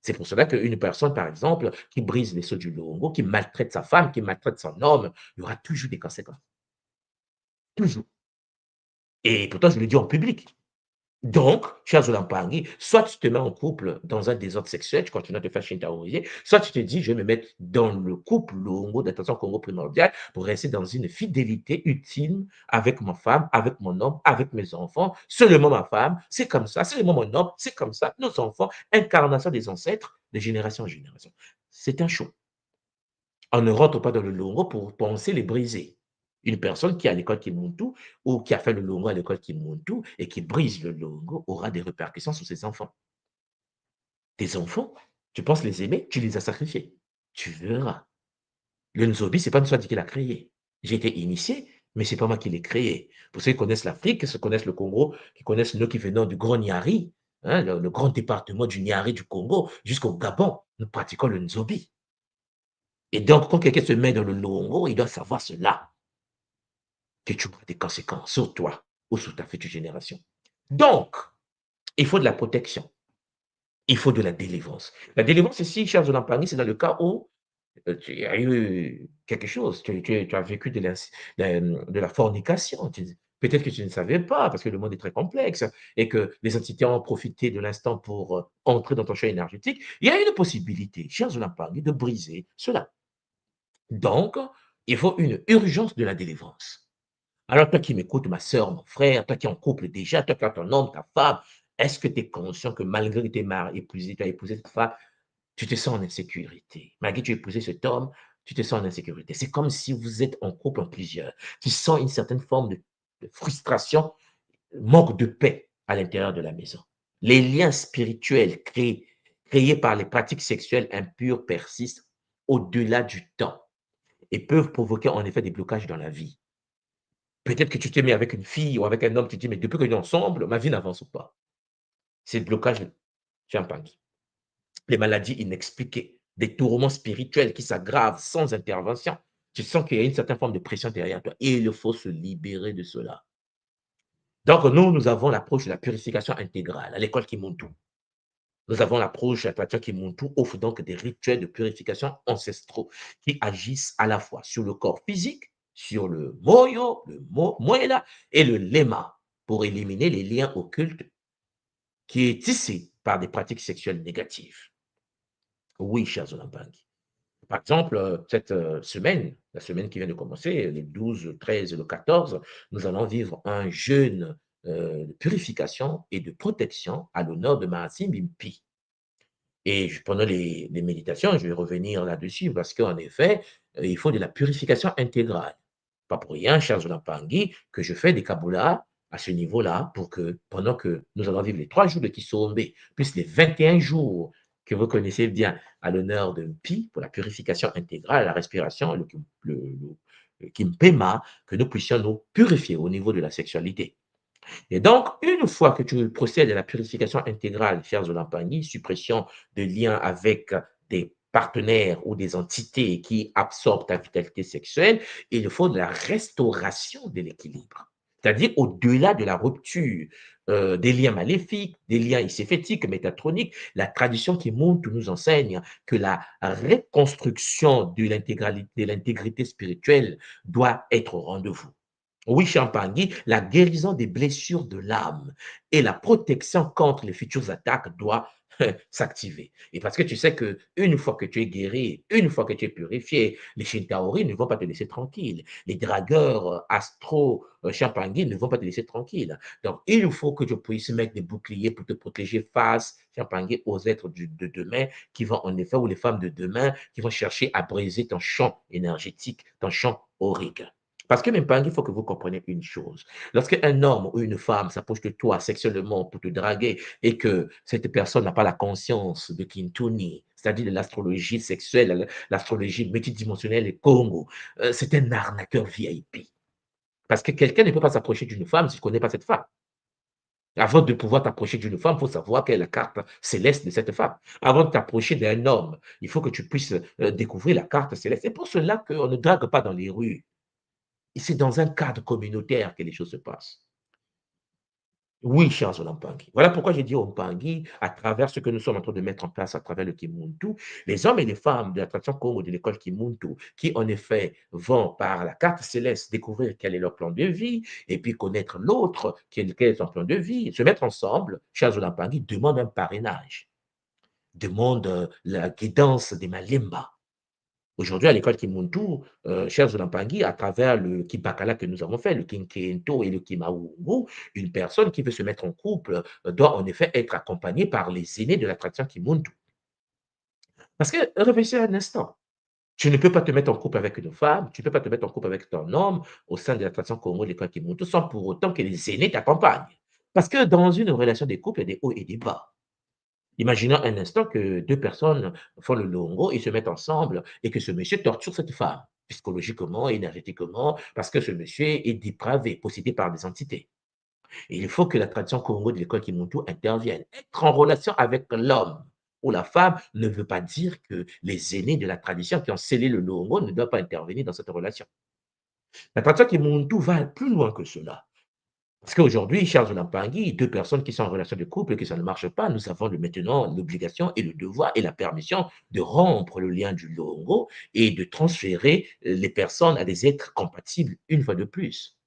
C'est pour cela qu'une personne, par exemple, qui brise les sceaux du Longo, qui maltraite sa femme, qui maltraite son homme, il y aura toujours des conséquences. Toujours. Et pourtant, je le dis en public. Donc, cher Zolampangui, soit tu te mets en couple dans un désordre sexuel, tu continues à te faire terroriser, soit tu te dis, je vais me mettre dans le couple longo, d'attention Congo primordial, pour rester dans une fidélité ultime avec ma femme, avec mon homme, avec mes enfants, seulement ma femme, c'est comme ça, seulement mon homme, c'est comme ça, nos enfants, incarnation des ancêtres, de génération en génération. C'est un show. On ne rentre pas dans le longo pour penser les briser. Une personne qui est à l'école Kimuntu ou qui a fait le longo à l'école Kimuntu et qui brise le longo aura des répercussions sur ses enfants. Tes enfants, tu penses les aimer, tu les as sacrifiés. Tu verras. Le Nzobi, ce n'est pas Nswadi qui l'a créé. J'ai été initié, mais ce n'est pas moi qui l'ai créé. Pour ceux qui connaissent l'Afrique, ceux qui connaissent le Congo, qui connaissent nous qui venons du Grand Niari, hein, le grand département du Niari du Congo, jusqu'au Gabon, nous pratiquons le Nzobi. Et donc, quand quelqu'un se met dans le longo, il doit savoir cela, que tu auras des conséquences sur toi ou sur ta future génération. Donc, il faut de la protection. Il faut de la délivrance. La délivrance ici, cher Zolampangui, c'est dans le cas où tu as eu quelque chose, tu as vécu de la fornication. Peut-être que tu ne savais pas, parce que le monde est très complexe, et que les entités ont profité de l'instant pour entrer dans ton champ énergétique. Il y a une possibilité, cher Zolampangui, de briser cela. Donc, il faut une urgence de la délivrance. Alors, toi qui m'écoutes, ma soeur, mon frère, toi qui es en couple déjà, toi qui as ton homme, ta femme, est-ce que tu es conscient que malgré que tu as épousé cette femme, tu te sens en insécurité? Malgré que tu as épousé cet homme, tu te sens en insécurité. C'est comme si vous êtes en couple en plusieurs. Tu sens une certaine forme de frustration, manque de paix à l'intérieur de la maison. Les liens spirituels créés par les pratiques sexuelles impures persistent au-delà du temps et peuvent provoquer en effet des blocages dans la vie. Peut-être que tu te mets avec une fille ou avec un homme, tu te dis, mais depuis que nous sommes ensemble, ma vie n'avance pas. C'est le blocage champagne. Les maladies inexpliquées, des tourments spirituels qui s'aggravent sans intervention. Tu sens qu'il y a une certaine forme de pression derrière toi et il faut se libérer de cela. Donc, nous avons l'approche de la purification intégrale à l'école Kimuntu. Nous avons l'approche, la tradition Kimuntu offre donc des rituels de purification ancestraux qui agissent à la fois sur le corps physique, sur le moyo, moela et le lema pour éliminer les liens occultes qui est tissé par des pratiques sexuelles négatives. Oui, chers Olambangi. Par exemple, cette semaine, la semaine qui vient de commencer, les 12, le 13 et le 14, nous allons vivre un jeûne de purification et de protection à l'honneur de Mahasim Bimpi. Et pendant les méditations, je vais revenir là-dessus parce qu'en effet, il faut de la purification intégrale. Pas pour rien, chers Olampangi, que je fais des Kabbalah à ce niveau-là pour que, pendant que nous allons vivre les 3 jours de Kisombe, plus les 21 jours que vous connaissez bien à l'honneur de Mpi pour la purification intégrale, la respiration, le Kimpema, que nous puissions nous purifier au niveau de la sexualité. Et donc, une fois que tu procèdes à la purification intégrale, chers Olampagni, suppression de liens avec des partenaires ou des entités qui absorbent ta vitalité sexuelle, il faut de la restauration de l'équilibre. C'est-à-dire au-delà de la rupture des liens maléfiques, des liens iséphétiques, métatroniques, la tradition qui monte nous enseigne que la reconstruction de l'intégrité spirituelle doit être au rendez-vous. Oui, Champagny, la guérison des blessures de l'âme et la protection contre les futures attaques doit s'activer. Et parce que tu sais que une fois que tu es guéri, une fois que tu es purifié, les Shintaori ne vont pas te laisser tranquille. Les dragueurs astro Champagny ne vont pas te laisser tranquille. Donc, il faut que tu puisses mettre des boucliers pour te protéger face, Champagny, aux êtres de demain qui vont en effet, ou les femmes de demain qui vont chercher à briser ton champ énergétique, ton champ aurique. Parce que même pas, il faut que vous compreniez une chose. Lorsqu'un homme ou une femme s'approche de toi sexuellement pour te draguer et que cette personne n'a pas la conscience de Kintuni, c'est-à-dire de l'astrologie sexuelle, l'astrologie multidimensionnelle et Congo, c'est un arnaqueur VIP. Parce que quelqu'un ne peut pas s'approcher d'une femme s'il ne connaît pas cette femme. Avant de pouvoir t'approcher d'une femme, il faut savoir quelle est la carte céleste de cette femme. Avant de t'approcher d'un homme, il faut que tu puisses découvrir la carte céleste. C'est pour cela qu'on ne drague pas dans les rues. Et c'est dans un cadre communautaire que les choses se passent. Oui, chers Olampangi. Voilà pourquoi j'ai dit Olampangi, à travers ce que nous sommes en train de mettre en place à travers le Kimuntu, les hommes et les femmes de l'attraction Congo de l'école Kimuntu, qui en effet vont par la carte céleste découvrir quel est leur plan de vie, et puis connaître l'autre, quel est son plan de vie, se mettre ensemble, chers Olampangi, demandent un parrainage, demandent la guidance des Malemba. Aujourd'hui, à l'école Kimuntu, chers Olampangui, à travers le Kibakala que nous avons fait, le Kinkento et le Kimaungu, une personne qui veut se mettre en couple doit en effet être accompagnée par les aînés de la tradition Kimuntu. Parce que réfléchissez un instant. Tu ne peux pas te mettre en couple avec une femme, tu ne peux pas te mettre en couple avec ton homme au sein de la tradition Congo de l'école Kimuntu sans pour autant que les aînés t'accompagnent. Parce que dans une relation de couple, il y a des hauts et des bas. Imaginons un instant que 2 personnes font le longo et se mettent ensemble et que ce monsieur torture cette femme, psychologiquement, énergétiquement, parce que ce monsieur est dépravé, possédé par des entités. Et il faut que la tradition Congo de l'école Kimuntu intervienne. Être en relation avec l'homme ou la femme ne veut pas dire que les aînés de la tradition qui ont scellé le longo ne doivent pas intervenir dans cette relation. La tradition Kimuntu va plus loin que cela. Parce qu'aujourd'hui, chers Olampangui, 2 personnes qui sont en relation de couple et que ça ne marche pas, nous avons maintenant l'obligation et le devoir et la permission de rompre le lien du longo et de transférer les personnes à des êtres compatibles une fois de plus.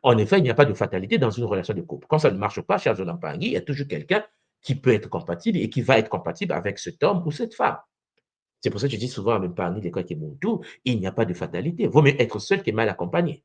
En effet, il n'y a pas de fatalité dans une relation de couple. Quand ça ne marche pas, chers Olampangui, il y a toujours quelqu'un qui peut être compatible et qui va être compatible avec cet homme ou cette femme. C'est pour ça que je dis souvent à mes parmi les cas qui montent tout, il n'y a pas de fatalité. Vaut mieux être seul que mal accompagné.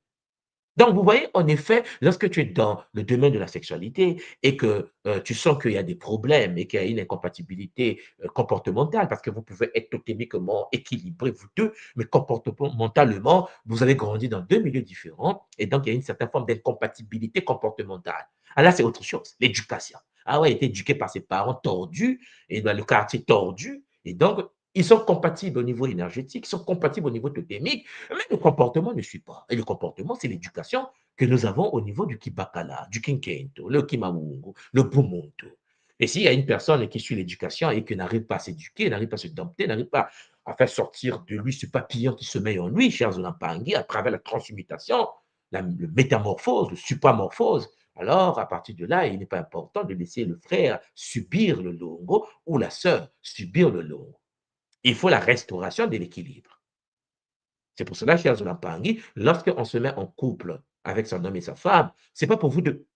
Donc, vous voyez, en effet, lorsque tu es dans le domaine de la sexualité et que tu sens qu'il y a des problèmes et qu'il y a une incompatibilité comportementale, parce que vous pouvez être totémiquement équilibrés, vous deux, mais comportementalement, vous avez grandi dans 2 milieux différents et donc il y a une certaine forme d'incompatibilité comportementale. Ah là, c'est autre chose, l'éducation. Ah ouais, il a été éduqué par ses parents tordus et dans le quartier tordu et donc ils sont compatibles au niveau énergétique, ils sont compatibles au niveau totémique, mais le comportement ne suit pas. Et le comportement, c'est l'éducation que nous avons au niveau du Kibakala, du Kinkento, le Kimawungu, le Bumuntu. Et s'il y a une personne qui suit l'éducation et qui n'arrive pas à s'éduquer, n'arrive pas à se dompter, n'arrive pas à faire sortir de lui ce papillon qui se met en lui, chers Olampangi, à travers la transmutation, la métamorphose, le supramorphose, alors à partir de là, il n'est pas important de laisser le frère subir le longo ou la sœur subir le longo. Il faut la restauration de l'équilibre. C'est pour cela, chers Olampangi, lorsqu'on se met en couple avec son homme et sa femme, c'est pas pour vous deux.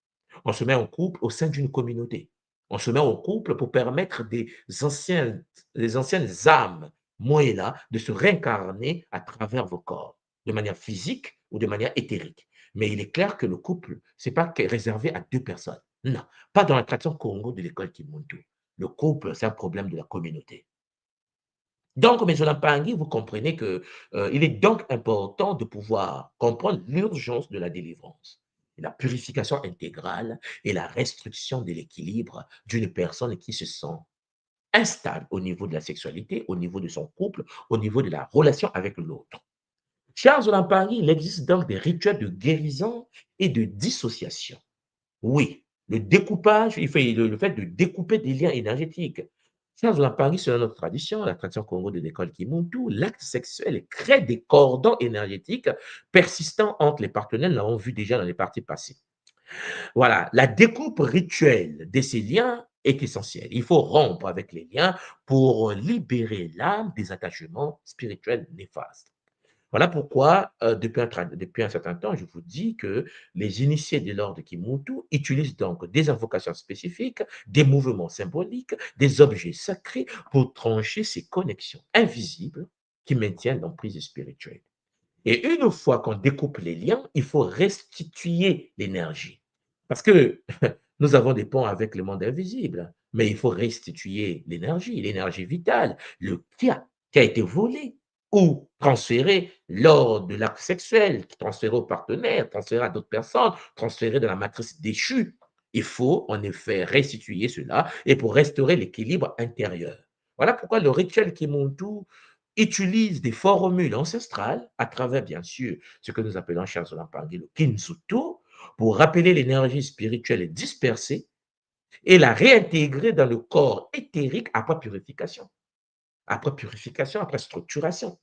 On se met en couple au sein d'une communauté. On se met en couple pour permettre des anciennes âmes moëlas de se réincarner à travers vos corps, de manière physique ou de manière éthérique. Mais il est clair que le couple, c'est pas réservé à deux personnes. Non, pas dans la tradition Congo de l'école Kimuntu. Le couple, c'est un problème de la communauté. Donc, mes Olampangi, vous comprenez que il est donc important de pouvoir comprendre l'urgence de la délivrance, la purification intégrale et la restriction de l'équilibre d'une personne qui se sent instable au niveau de la sexualité, au niveau de son couple, au niveau de la relation avec l'autre. Chers Olampangi, il existe donc des rituels de guérison et de dissociation. Oui, le découpage, il fait le fait de découper des liens énergétiques. Tiens, on a parlé selon notre tradition, la tradition Congo de l'école Kimuntu, l'acte sexuel crée des cordons énergétiques persistants entre les partenaires, nous l'avons vu déjà dans les parties passées. Voilà, la découpe rituelle de ces liens est essentielle. Il faut rompre avec les liens pour libérer l'âme des attachements spirituels néfastes. Voilà pourquoi, depuis un certain temps, je vous dis que les initiés de l'ordre Kimuntu utilisent donc des invocations spécifiques, des mouvements symboliques, des objets sacrés pour trancher ces connexions invisibles qui maintiennent l'emprise spirituelle. Et une fois qu'on découpe les liens, il faut restituer l'énergie. Parce que nous avons des ponts avec le monde invisible, mais il faut restituer l'énergie vitale, le qui a été volé ou transféré lors de l'acte sexuel, transféré au partenaire, transféré à d'autres personnes, transféré dans la matrice déchue. Il faut en effet restituer cela et pour restaurer l'équilibre intérieur. Voilà pourquoi le rituel Kimuntu utilise des formules ancestrales à travers, bien sûr, ce que nous appelons chez Zolampangi le Kinzutu, pour rappeler l'énergie spirituelle dispersée et la réintégrer dans le corps éthérique après purification, après structuration.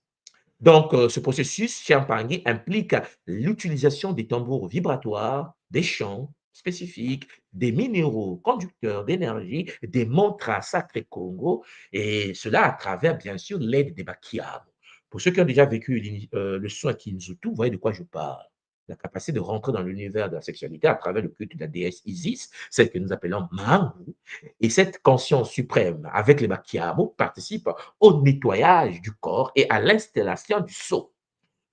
Donc, ce processus Chiampangui implique l'utilisation des tambours vibratoires, des chants spécifiques, des minéraux conducteurs d'énergie, des mantras sacrés Congo, et cela à travers, bien sûr, l'aide des Bakiam. Pour ceux qui ont déjà vécu le soin Kinzutu, vous voyez de quoi je parle. La capacité de rentrer dans l'univers de la sexualité à travers le culte de la déesse Isis, celle que nous appelons Mangu, et cette conscience suprême avec les Bakiamo participe au nettoyage du corps et à l'installation du sceau,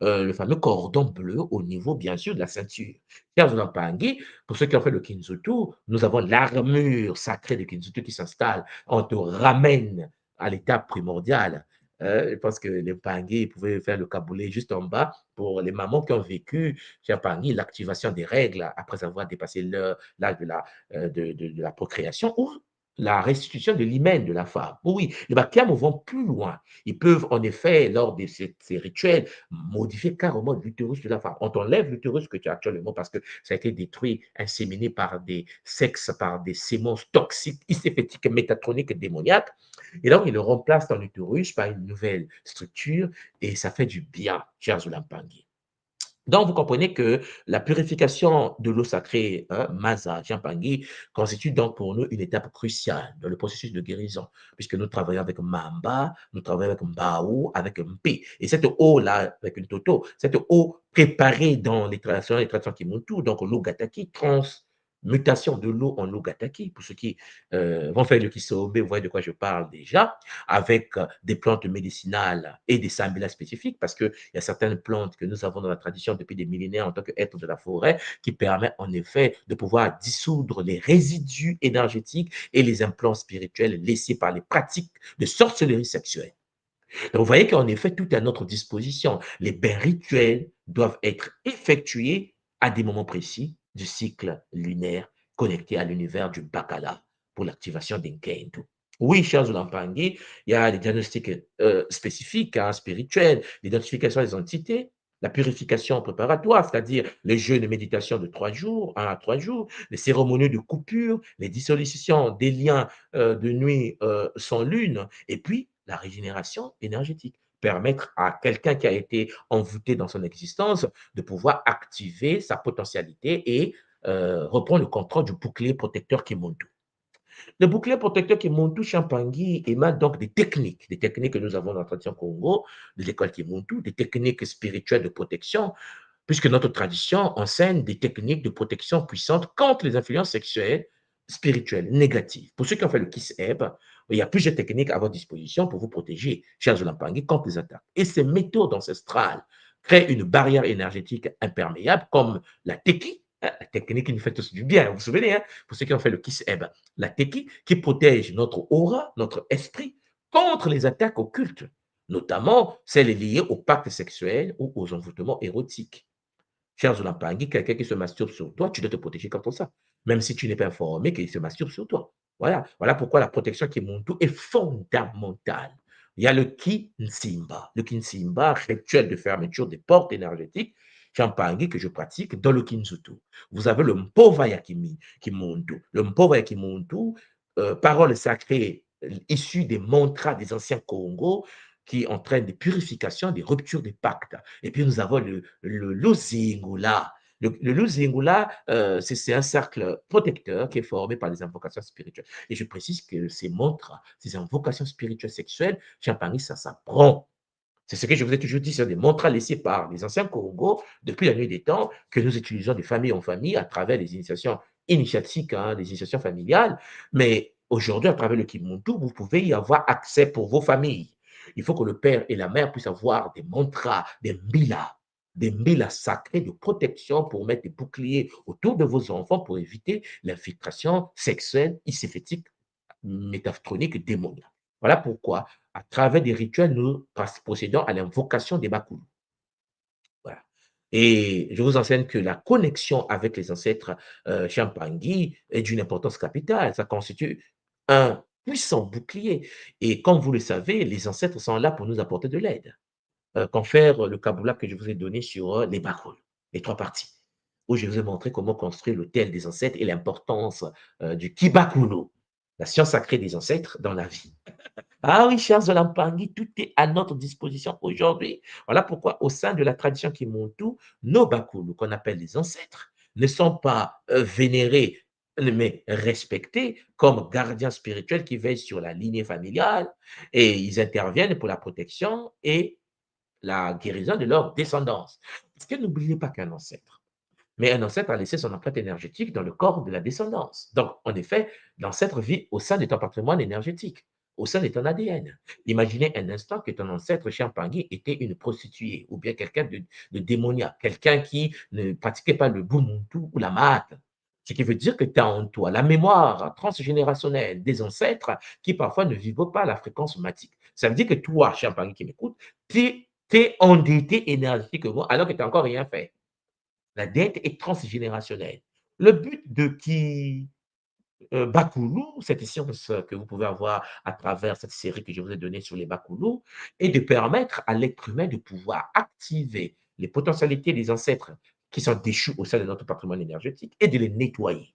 le fameux cordon bleu au niveau, bien sûr, de la ceinture. Chers Olampangi, pour ceux qui ont fait le Kinzutu, nous avons l'armure sacrée du Kinzutu qui s'installe. On te ramène à l'étape primordiale. Je pense que les Pangi pouvaient faire le caboulé juste en bas pour les mamans qui ont vécu, chers Pangi, l'activation des règles après avoir dépassé l'âge de la procréation ou la restitution de l'hymen de la femme. Oui, les Bakiam vont plus loin. Ils peuvent en effet, lors de ces rituels, modifier carrément l'utérus de la femme. On t'enlève l'utérus que tu as actuellement parce que ça a été détruit, inséminé par des sexes, par des sémences toxiques, iséphétiques, métatroniques, démoniaques. Et donc, il le remplace ton utérus par une nouvelle structure et ça fait du bien, chers Zulampangui. Donc, vous comprenez que la purification de l'eau sacrée, Maza, Chiampangui, constitue donc pour nous une étape cruciale dans le processus de guérison, puisque nous travaillons avec Mamba, nous travaillons avec Mbao, avec Mpe. Et cette eau-là, avec une Toto, cette eau préparée dans les traditions Kimuntu, donc l'eau Gataki, transmutation de l'eau en eau Gataki, pour ceux qui vont faire le Kisobe, vous voyez de quoi je parle déjà, avec des plantes médicinales et des sambilas spécifiques, parce qu'il y a certaines plantes que nous avons dans la tradition depuis des millénaires en tant qu'êtres de la forêt, qui permettent en effet de pouvoir dissoudre les résidus énergétiques et les implants spirituels laissés par les pratiques de sorcellerie sexuelle. Donc, vous voyez qu'en effet, tout est à notre disposition. Les bains rituels doivent être effectués à des moments précis du cycle lunaire connecté à l'univers du Bacala pour l'activation d'Inkentu. Oui, chers Olampangi, il y a des diagnostics spécifiques, spirituels, l'identification des entités, la purification préparatoire, c'est-à-dire les jeûnes de méditation de 3 jours, 1 à 3 jours, les cérémonies de coupure, les dissolutions des liens de nuit sans lune, et puis la régénération énergétique. Permettre à quelqu'un qui a été envoûté dans son existence de pouvoir activer sa potentialité et reprend le contrôle du bouclier protecteur Kimuntu. Le bouclier protecteur Kimuntu Champangui émane donc des techniques que nous avons dans la tradition Congo, de l'école Kimuntu, des techniques spirituelles de protection, puisque notre tradition enseigne des techniques de protection puissantes contre les influences sexuelles, spirituelles, négatives. Pour ceux qui ont fait le Kiss Ebb, il y a plusieurs techniques à votre disposition pour vous protéger, chers Olampangi, contre les attaques. Et ces méthodes ancestrales créent une barrière énergétique imperméable, comme la Teki, la technique qui nous fait tous du bien, vous vous souvenez, hein, pour ceux qui ont fait le Kiss Ebb, la Teki qui protège notre aura, notre esprit, contre les attaques occultes, notamment celles liées au pacte sexuel ou aux envoûtements érotiques. Cher Zolampangi, quelqu'un qui se masturbe sur toi, tu dois te protéger contre ça. Même si tu n'es pas informé qu'il se masturbe sur toi. Voilà pourquoi la protection Kimuntu est fondamentale. Il y a le Kinsimba. Le Kinsimba, rituel de fermeture des portes énergétiques, Champangi que je pratique dans le Kinzutu. Vous avez le Mpovaya Kimuntu. Le Mpovaya Kimuntu, parole sacrée issue des mantras des anciens Congo, qui entraîne des purifications, des ruptures des pactes. Et puis nous avons le Luzingula. Le Luzingula, c'est un cercle protecteur qui est formé par les invocations spirituelles. Et je précise que ces mantras, ces invocations spirituelles sexuelles, Champagny, ça s'apprend. C'est ce que je vous ai toujours dit, c'est des mantras laissés par les anciens Congo depuis la nuit des temps, que nous utilisons de famille en famille à travers les initiations initiatiques, hein, des initiations familiales. Mais aujourd'hui, à travers le Kimuntu, vous pouvez y avoir accès pour vos familles. Il faut que le père et la mère puissent avoir des mantras, des mbilas sacrés de protection pour mettre des boucliers autour de vos enfants pour éviter l'infiltration sexuelle, iséphétique, métaphtronique, démoniaque. Voilà pourquoi, à travers des rituels, nous procédons à l'invocation des Bakulu. Voilà. Et je vous enseigne que la connexion avec les ancêtres Champangui est d'une importance capitale. Ça constitue un puissant bouclier. Et comme vous le savez, les ancêtres sont là pour nous apporter de l'aide. Confère le Kabbalah que je vous ai donné sur les Bakulu, les 3 parties, où je vous ai montré comment construire l'autel des ancêtres et l'importance du Kibakulu, la science sacrée des ancêtres dans la vie. Ah oui, chers Olampangi, tout est à notre disposition aujourd'hui. Voilà pourquoi, au sein de la tradition Kimuntu, nos Bakulu, qu'on appelle les ancêtres, ne sont pas vénérés, mais respectés comme gardiens spirituels qui veillent sur la lignée familiale et ils interviennent pour la protection et la guérison de leur descendance. Parce que n'oubliez pas qu'un ancêtre, mais un ancêtre a laissé son empreinte énergétique dans le corps de la descendance. Donc, en effet, l'ancêtre vit au sein de ton patrimoine énergétique, au sein de ton ADN. Imaginez un instant que ton ancêtre Champangui était une prostituée ou bien quelqu'un de démoniaque, quelqu'un qui ne pratiquait pas le Bumuntu ou la Mahat. Ce qui veut dire que tu as en toi la mémoire transgénérationnelle des ancêtres qui parfois ne vivent pas à la fréquence matique. Ça veut dire que toi, Champangui qui m'écoute, tu es endetté énergétiquement alors que tu n'as encore rien fait. La dette est transgénérationnelle. Le but de Bakulu, cette science que vous pouvez avoir à travers cette série que je vous ai donnée sur les Bakulu, est de permettre à l'être humain de pouvoir activer les potentialités des ancêtres qui sont déchus au sein de notre patrimoine énergétique et de les nettoyer.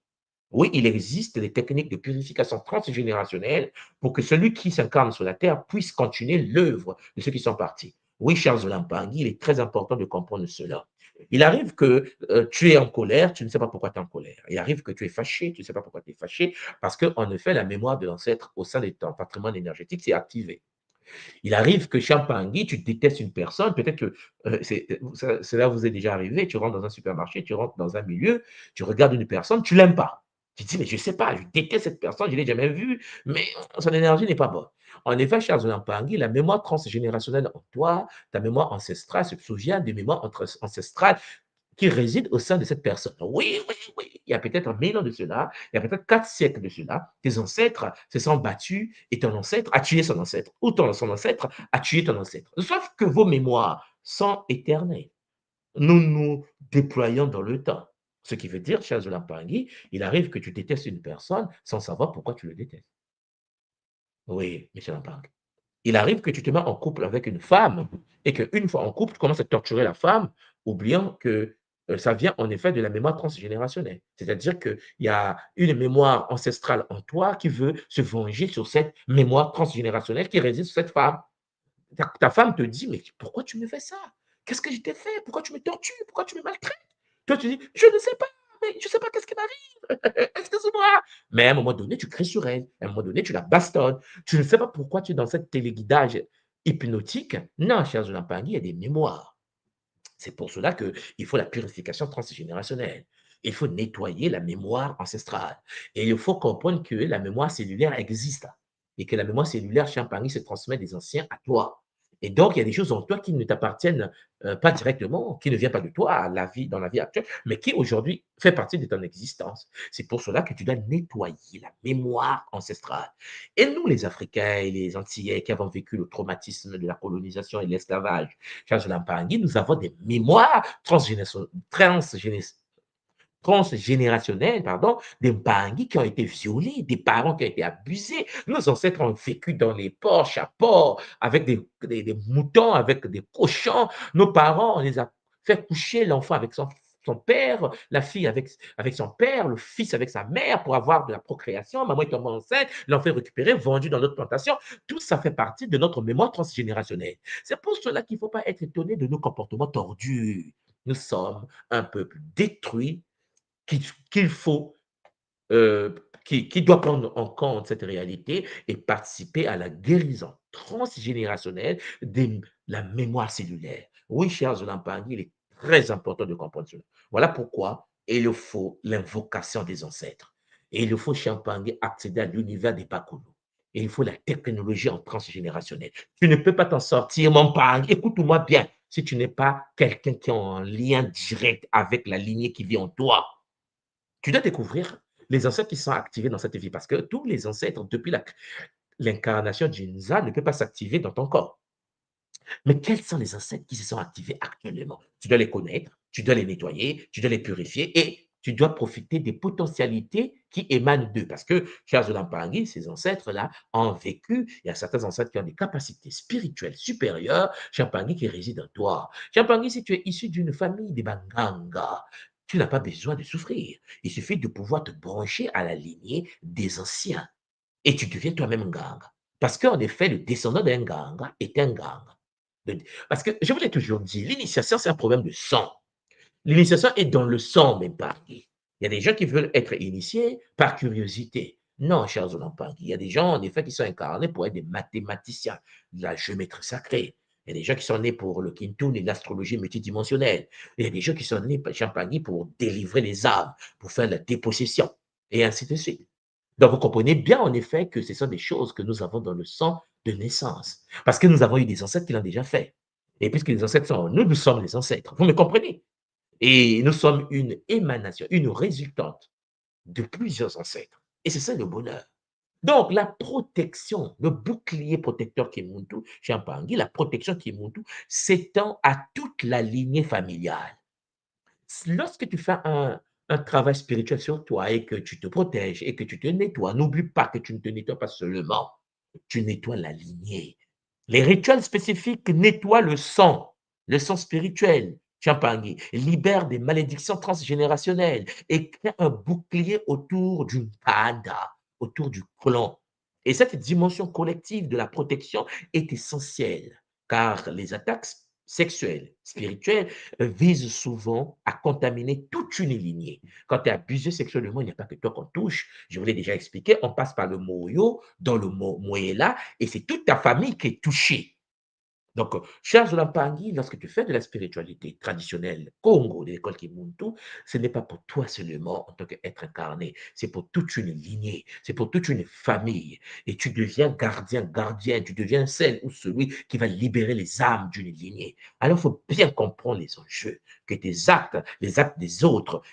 Oui, il existe des techniques de purification transgénérationnelle pour que celui qui s'incarne sur la terre puisse continuer l'œuvre de ceux qui sont partis. Oui, Charles Olampangui, il est très important de comprendre cela. Il arrive que tu es en colère, tu ne sais pas pourquoi tu es en colère. Il arrive que tu es fâché, tu ne sais pas pourquoi tu es fâché, parce qu'en effet, la mémoire de l'ancêtre au sein de ton patrimoine énergétique s'est activée. Il arrive que Champangui, tu détestes une personne, peut-être que cela vous est déjà arrivé, tu rentres dans un supermarché, tu rentres dans un milieu, tu regardes une personne, tu ne l'aimes pas. Tu te dis, mais je ne sais pas, je déteste cette personne, je ne l'ai jamais vue, mais son énergie n'est pas bonne. En effet, cher Zolampangi, la mémoire transgénérationnelle en toi, ta mémoire ancestrale se souvient des mémoires ancestrales qui résident au sein de cette personne. Oui, oui, oui. Il y a peut-être 1000 ans de cela, il y a peut-être 4 siècles de cela, tes ancêtres se sont battus et ton ancêtre a tué son ancêtre, ou son ancêtre a tué ton ancêtre. Sauf que vos mémoires sont éternelles. Nous nous déployons dans le temps. Ce qui veut dire, cher Zolampangi, il arrive que tu détestes une personne sans savoir pourquoi tu le détestes. Oui, Michel Lampang. Il arrive que tu te mets en couple avec une femme et qu'une fois en couple, tu commences à torturer la femme, oubliant que ça vient en effet de la mémoire transgénérationnelle. C'est-à-dire qu'il y a une mémoire ancestrale en toi qui veut se venger sur cette mémoire transgénérationnelle qui réside sur cette femme. Ta femme te dit, mais pourquoi tu me fais ça? Qu'est-ce que je t'ai fait? Pourquoi tu me tortures? Pourquoi tu me maltraites? Toi, tu dis, je ne sais pas. mais je ne sais pas qu'est-ce qui m'arrive. Excuse-moi. Mais à un moment donné, tu cries sur elle. À un moment donné, tu la bastonnes. Tu ne sais pas pourquoi tu es dans cette téléguidage hypnotique. Non, cher Jonathan, il y a des mémoires. C'est pour cela qu'il faut la purification transgénérationnelle. Il faut nettoyer la mémoire ancestrale. Et il faut comprendre que la mémoire cellulaire existe et que la mémoire cellulaire champagne se transmet des anciens à toi. Et donc, il y a des choses en toi qui ne t'appartiennent pas directement, qui ne viennent pas de toi à la vie, dans la vie actuelle, mais qui aujourd'hui fait partie de ton existence. C'est pour cela que tu dois nettoyer la mémoire ancestrale. Et nous, les Africains et les Antillais qui avons vécu le traumatisme de la colonisation et de l'esclavage, Charles Lampangui, nous avons des mémoires transgénérationnelles, pardon, des Mpangui qui ont été violés, des parents qui ont été abusés. Nos ancêtres ont vécu dans les porches à porc, avec des moutons, avec des cochons. Nos parents, on les a fait coucher l'enfant avec son père, la fille avec son père, le fils avec sa mère pour avoir de la procréation. Maman est tombée enceinte, l'enfant est récupéré, vendu dans notre plantation. Tout ça fait partie de notre mémoire transgénérationnelle. C'est pour cela qu'il ne faut pas être étonné de nos comportements tordus. Nous sommes un peuple détruit qu'il faut, qui doit prendre en compte cette réalité et participer à la guérison transgénérationnelle de la mémoire cellulaire. Oui, cher Zolampangui, il est très important de comprendre cela. Voilà pourquoi il faut l'invocation des ancêtres. Et il faut, Champangui, accéder à l'univers des Pakoulou. Et il faut la technologie en transgénérationnelle. Tu ne peux pas t'en sortir, mon père. Écoute-moi bien. Si tu n'es pas quelqu'un qui est en lien direct avec la lignée qui vit en toi, tu dois découvrir les ancêtres qui sont activés dans cette vie parce que tous les ancêtres, depuis l'incarnation d'Inza, ne peuvent pas s'activer dans ton corps. Mais quels sont les ancêtres qui se sont activés actuellement? Tu dois les connaître, tu dois les nettoyer, tu dois les purifier et tu dois profiter des potentialités qui émanent d'eux. Parce que, cher Zolampangui, ces ancêtres-là ont vécu. Il y a certains ancêtres qui ont des capacités spirituelles supérieures. Champangui qui réside en toi. Champangui, si tu es issu d'une famille des Banganga, tu n'as pas besoin de souffrir. Il suffit de pouvoir te brancher à la lignée des anciens. Et tu deviens toi-même un Nganga. Parce qu'en effet, le descendant d'un Nganga est un Nganga. Parce que je vous l'ai toujours dit, l'initiation, c'est un problème de sang. L'initiation est dans le sang, même pas. Il y a des gens qui veulent être initiés par curiosité. Non, chers enfants, il y a des gens, en effet, qui sont incarnés pour être des mathématiciens, de la géométrie sacrée. Il y a des gens qui sont nés pour le Kintun et l'astrologie multidimensionnelle. Il y a des gens qui sont nés par Champagny pour délivrer les âmes, pour faire la dépossession, et ainsi de suite. Donc, vous comprenez bien, en effet, que ce sont des choses que nous avons dans le sang de naissance. Parce que nous avons eu des ancêtres qui l'ont déjà fait. Et puisque les ancêtres sont en nous, nous sommes les ancêtres. Vous me comprenez? Et nous sommes une émanation, une résultante de plusieurs ancêtres. Et c'est ça le bonheur. Donc, la protection, le bouclier protecteur Kimuntu, Champangui, la protection Kimuntu s'étend à toute la lignée familiale. Lorsque tu fais un travail spirituel sur toi et que tu te protèges et que tu te nettoies, n'oublie pas que tu ne te nettoies pas seulement, tu nettoies la lignée. Les rituels spécifiques nettoient le sang spirituel. Champagny libère des malédictions transgénérationnelles et crée un bouclier autour d'une panda, autour du clan. Et cette dimension collective de la protection est essentielle car les attaques sexuelles, spirituelles visent souvent à contaminer toute une lignée. Quand tu es abusé sexuellement, il n'y a pas que toi qu'on touche. Je vous l'ai déjà expliqué, on passe par le moyo, dans le moyela, et c'est toute ta famille qui est touchée. Donc, cher Zolampangui, lorsque tu fais de la spiritualité traditionnelle Congo, de l'école Kimuntu, ce n'est pas pour toi seulement en tant qu'être incarné, c'est pour toute une lignée, c'est pour toute une famille. Et tu deviens gardien, gardienne, tu deviens celle ou celui qui va libérer les âmes d'une lignée. Alors, il faut bien comprendre les enjeux, que tes actes, les actes des autres,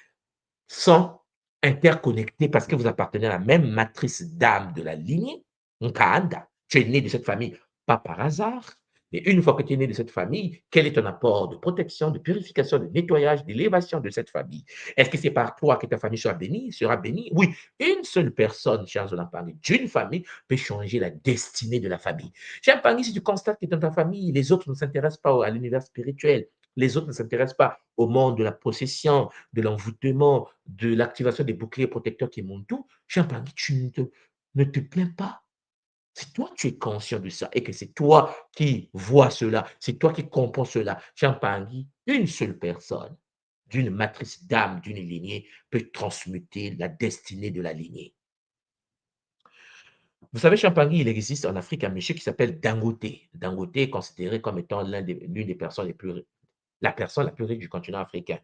sont interconnectés parce que vous appartenez à la même matrice d'âme de la lignée. Nkanda, tu es né de cette famille, pas par hasard. Mais une fois que tu es né de cette famille, quel est ton apport de protection, de purification, de nettoyage, d'élévation de cette famille? Est-ce que c'est par toi que ta famille sera bénie? Sera bénie? Oui, une seule personne, cher Zolampangui, d'une famille peut changer la destinée de la famille. Cher Pangui, si tu constates que dans ta famille, les autres ne s'intéressent pas à l'univers spirituel, les autres ne s'intéressent pas au monde de la possession, de l'envoûtement, de l'activation des boucliers protecteurs qui montent tout, Champagny, ne te plains pas. C'est toi qui es conscient de ça et que c'est toi qui vois cela, c'est toi qui comprends cela. Champagny, une seule personne d'une matrice d'âme, d'une lignée, peut transmuter la destinée de la lignée. Vous savez, Champagny, il existe en Afrique un monsieur qui s'appelle Dangote. Dangote est considéré comme étant l'une des personnes la personne la plus riche du continent africain.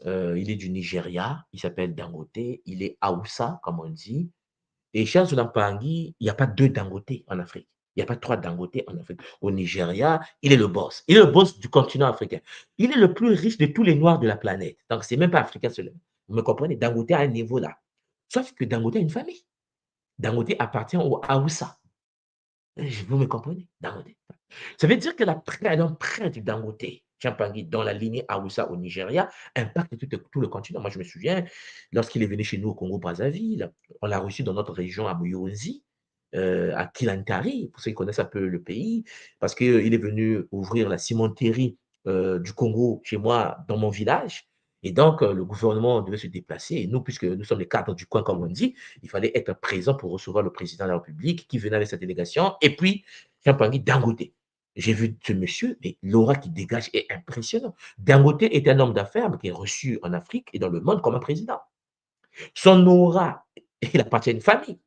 Il est du Nigeria, il s'appelle Dangote, il est Haoussa, comme on dit. Et Charles Lampangi, il n'y a pas deux Dangote en Afrique. Il n'y a pas trois Dangote en Afrique. Au Nigeria, il est le boss. Il est le boss du continent africain. Il est le plus riche de tous les Noirs de la planète. Donc, ce n'est même pas africain seulement. Vous me comprenez? Dangote a un niveau là. Sauf que Dangote a une famille. Dangote appartient au Haoussa. Vous me comprenez? Dangote. Ça veut dire que l'empreinte du Dangote, Champagny, dans la lignée Haoussa au Nigeria, impacte tout le continent. Moi, je me souviens, lorsqu'il est venu chez nous au Congo-Brazzaville, on l'a reçu dans notre région à Muyonzi, à Kilantari, pour ceux qui connaissent un peu le pays, parce qu'il est venu ouvrir la cimenterie du Congo chez moi, dans mon village. Et donc, le gouvernement devait se déplacer. Et nous, puisque nous sommes les cadres du coin, comme on dit, il fallait être présent pour recevoir le président de la République qui venait avec sa délégation. Et puis, Champagny, Dangote. J'ai vu ce monsieur, mais l'aura qui dégage est impressionnant. Dangote est un homme d'affaires qui est reçu en Afrique et dans le monde comme un président. Son aura, il appartient à une famille.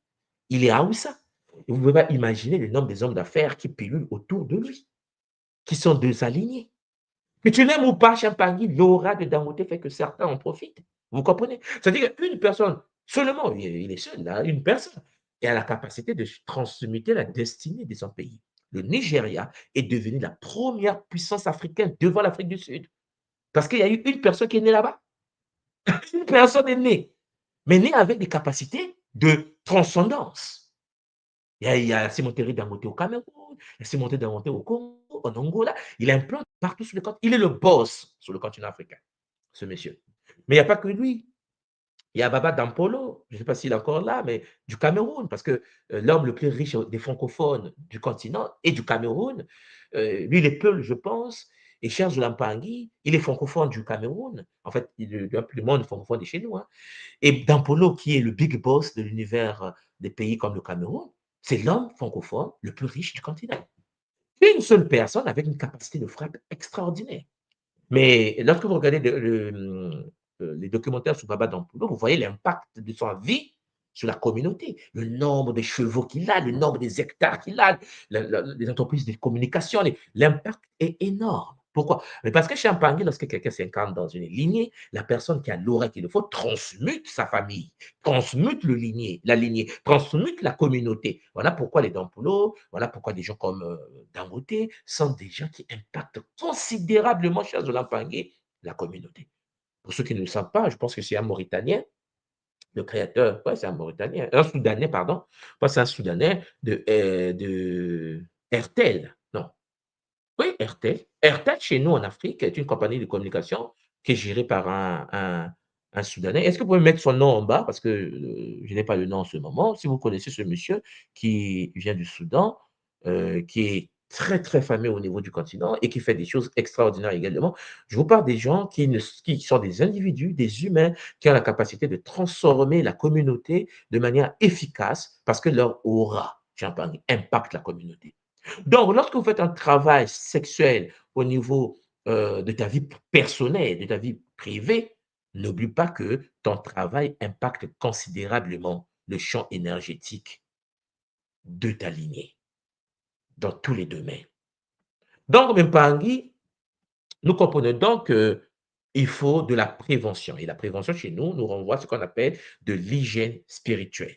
Il est Haoussa. Et vous ne pouvez pas imaginer le nombre des hommes d'affaires qui pilulent autour de lui, qui sont désalignés. Que tu l'aimes ou pas, Champagny, l'aura de Dangote fait que certains en profitent. Vous comprenez? C'est-à-dire qu'une personne, seulement, il est seul, là, une personne, et a la capacité de transmuter la destinée de son pays. Le Nigeria est devenu la première puissance africaine devant l'Afrique du Sud. Parce qu'il y a eu une personne qui est née là-bas. Une personne est née, mais née avec des capacités de transcendance. Il y a Cimenterie Dangote au Cameroun, il y a Cimenterie Dangote au Congo, en Angola. Il implante partout sur le continent. Il est le boss sur le continent africain, ce monsieur. Mais il n'y a pas que lui. Il y a Baba Dampolo, je ne sais pas s'il est encore là, mais du Cameroun, parce que l'homme le plus riche des francophones du continent et du Cameroun, lui, il est Peul, je pense, et Serge Lampangi, il est francophone du Cameroun. En fait, le monde francophone est chez nous. Hein. Et Dampolo, qui est le big boss de l'univers des pays comme le Cameroun, c'est l'homme francophone le plus riche du continent. Une seule personne avec une capacité de frappe extraordinaire. Mais lorsque vous regardez les documentaires sur Baba Dampolo, vous voyez l'impact de sa vie sur la communauté, le nombre de chevaux qu'il a, le nombre des hectares qu'il a, les entreprises de communication, l'impact est énorme. Pourquoi? Mais parce que Champagny, lorsque quelqu'un s'incarne dans une lignée, la personne qui a l'oreille qu'il faut transmute sa famille, transmute la lignée, transmute la communauté. Voilà pourquoi les Dampolo, voilà pourquoi des gens comme Dangote sont des gens qui impactent considérablement, cher Zolampangué, la communauté. Pour ceux qui ne le savent pas, je pense que c'est un Mauritanien, le créateur, ouais, c'est un Mauritanien, un Soudanais, pardon, c'est un Soudanais de RTL, non, oui, RTL. RTL, chez nous en Afrique, est une compagnie de communication qui est gérée par un Soudanais. Est-ce que vous pouvez mettre son nom en bas? Parce que je n'ai pas le nom en ce moment. Si vous connaissez ce monsieur qui vient du Soudan, qui est très, très fameux au niveau du continent et qui fait des choses extraordinaires également. Je vous parle des gens qui sont des individus, des humains, qui ont la capacité de transformer la communauté de manière efficace parce que leur aura, Champagne, impacte la communauté. Donc, lorsque vous faites un travail sexuel au niveau de ta vie personnelle, de ta vie privée, n'oublie pas que ton travail impacte considérablement le champ énergétique de ta lignée, dans tous les domaines. Donc, Mpangi, nous comprenons donc qu'il faut de la prévention. Et la prévention chez nous nous renvoie à ce qu'on appelle de l'hygiène spirituelle.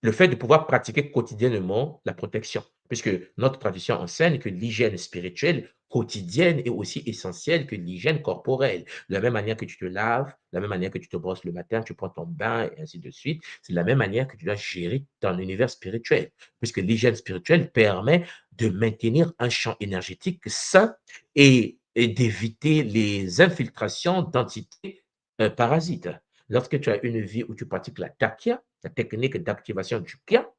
Le fait de pouvoir pratiquer quotidiennement la protection, puisque notre tradition enseigne que l'hygiène spirituelle quotidienne est aussi essentielle que l'hygiène corporelle. De la même manière que tu te laves, de la même manière que tu te brosses le matin, tu prends ton bain et ainsi de suite, c'est de la même manière que tu dois gérer ton univers spirituel, puisque l'hygiène spirituelle permet de maintenir un champ énergétique sain et d'éviter les infiltrations d'entités parasites. Lorsque tu as une vie où tu pratiques la takia, la technique d'activation du kia,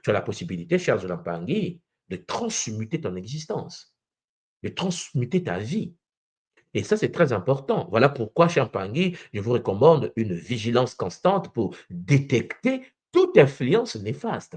tu as la possibilité, cher Zolampangi, de transmuter ton existence, de transmuter ta vie. Et ça, c'est très important. Voilà pourquoi, cher Pangui, je vous recommande une vigilance constante pour détecter toute influence néfaste.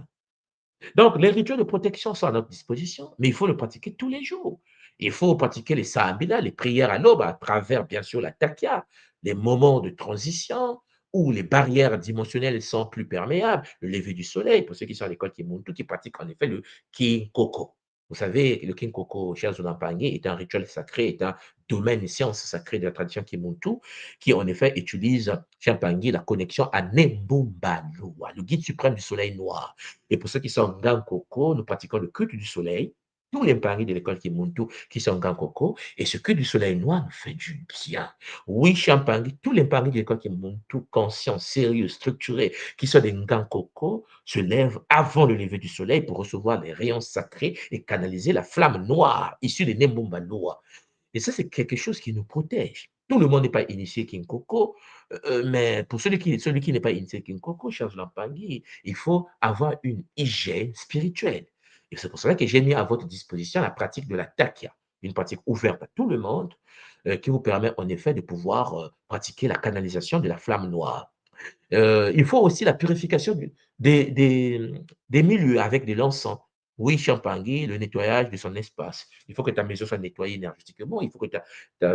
Donc, les rituels de protection sont à notre disposition, mais il faut le pratiquer tous les jours. Il faut pratiquer les sambila, les prières à l'aube, à travers, bien sûr, la takia, les moments de transition où les barrières dimensionnelles sont plus perméables, le lever du soleil, pour ceux qui sont à l'école Kimuntu, qui pratiquent en effet le Kinkoko. Vous savez, le Kinkoko, cher Zolampangi, est un rituel sacré, est un domaine et science sacrée de la tradition Kimuntu, qui en effet utilise, cher Pangi, la connexion à Nembumbalua, le guide suprême du soleil noir. Et pour ceux qui sont en Gankoko, nous pratiquons le culte du soleil, tous les paris de l'école Kimuntu qui sont en Gankoko, et ce culte du soleil noir nous fait du bien. Oui, Champangui, tous les paris de l'école Kimuntu, conscients, sérieux, structurés, qui sont des Gankoko, se lèvent avant le lever du soleil pour recevoir les rayons sacrés et canaliser la flamme noire issue des Nembumbalua. Et ça, c'est quelque chose qui nous protège. Tout le monde n'est pas initié Kinkoko, mais pour celui qui n'est pas initié Kinkoko, cher Lampangui, il faut avoir une hygiène spirituelle. Et c'est pour cela que j'ai mis à votre disposition la pratique de la takia, une pratique ouverte à tout le monde, qui vous permet en effet de pouvoir pratiquer la canalisation de la flamme noire. Il faut aussi la purification des, des, des milieux avec de l'encens. Oui, Champangui, le nettoyage de son espace. Il faut que ta maison soit nettoyée énergétiquement. Il faut que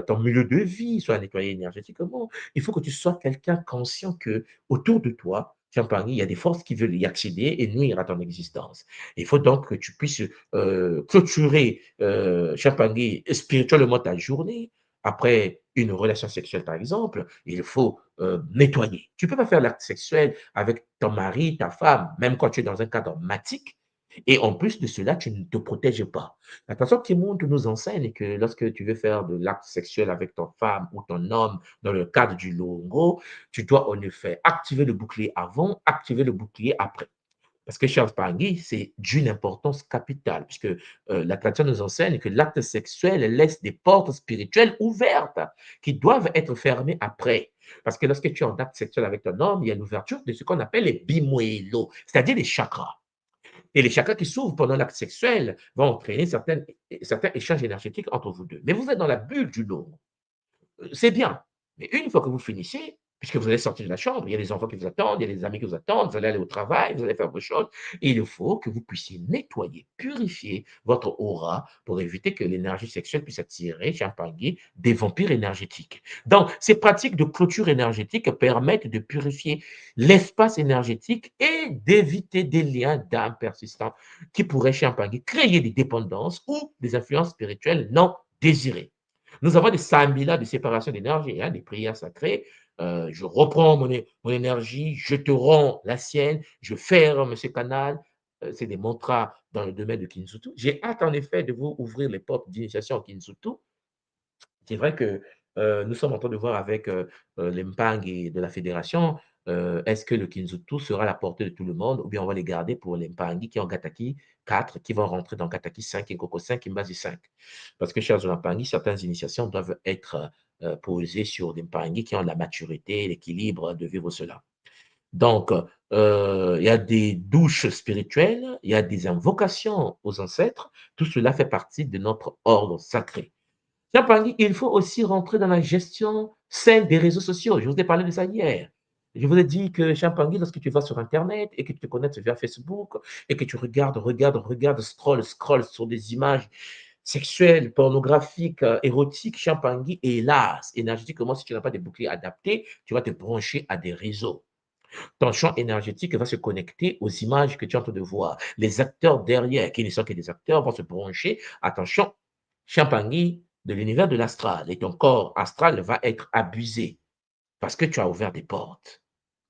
ton milieu de vie soit nettoyé énergétiquement. Il faut que tu sois quelqu'un conscient que autour de toi, Champangui, il y a des forces qui veulent y accéder et nuire à ton existence. Il faut donc que tu puisses clôturer, Champangui, spirituellement ta journée. Après une relation sexuelle, par exemple, il faut nettoyer. Tu ne peux pas faire l'acte sexuel avec ton mari, ta femme, même quand tu es dans un cadre matique. Et en plus de cela, tu ne te protèges pas. La façon qui montre nous enseigne que lorsque tu veux faire de l'acte sexuel avec ton femme ou ton homme dans le cadre du longo, tu dois en effet activer le bouclier avant, activer le bouclier après. Parce que Charles Pangui, c'est d'une importance capitale, puisque la tradition nous enseigne que l'acte sexuel laisse des portes spirituelles ouvertes qui doivent être fermées après. Parce que lorsque tu es en acte sexuel avec ton homme, il y a l'ouverture de ce qu'on appelle les bimuelo, c'est-à-dire les chakras. Et les chakras qui s'ouvrent pendant l'acte sexuel vont entraîner certains échanges énergétiques entre vous deux. Mais vous êtes dans la bulle du lot. C'est bien. Mais une fois que vous finissez, puisque vous allez sortir de la chambre, il y a des enfants qui vous attendent, il y a des amis qui vous attendent, vous allez aller au travail, vous allez faire vos choses. Et il faut que vous puissiez nettoyer, purifier votre aura pour éviter que l'énergie sexuelle puisse attirer, champagne, des vampires énergétiques. Donc, ces pratiques de clôture énergétique permettent de purifier l'espace énergétique et d'éviter des liens d'âme persistants qui pourraient, champagne, créer des dépendances ou des influences spirituelles non désirées. Nous avons des sambila de séparation d'énergie, hein, des prières sacrées. Je reprends mon énergie, je te rends la sienne, je ferme ce canal. C'est des mantras dans le domaine de Kinsutu. J'ai hâte en effet de vous ouvrir les portes d'initiation au Kinsutu. C'est vrai que nous sommes en train de voir avec les Mpang et de la fédération, est-ce que le Kinzutu sera à la portée de tout le monde ou bien on va les garder pour les Mpangi qui ont Gataki 4, qui vont rentrer dans Gataki 5 et Koko 5 et Mbazi 5. Parce que, chers Mpangi, certaines initiations doivent être posées sur des Mpangi qui ont la maturité, l'équilibre de vivre cela. Donc, il y a des douches spirituelles, il y a des invocations aux ancêtres, tout cela fait partie de notre ordre sacré. Champagny, il faut aussi rentrer dans la gestion saine des réseaux sociaux. Je vous ai parlé de ça hier. Je vous ai dit que Champagny, lorsque tu vas sur Internet et que tu te connectes via Facebook et que tu regardes, scroll sur des images sexuelles, pornographiques, érotiques, Champagny, hélas, énergétiquement, si tu n'as pas de bouclier adapté, tu vas te brancher à des réseaux. Ton champ énergétique va se connecter aux images que tu es en train de voir. Les acteurs derrière, qui ne sont que des acteurs, vont se brancher à ton champ Champagny de l'univers de l'astral. Et ton corps astral va être abusé parce que tu as ouvert des portes.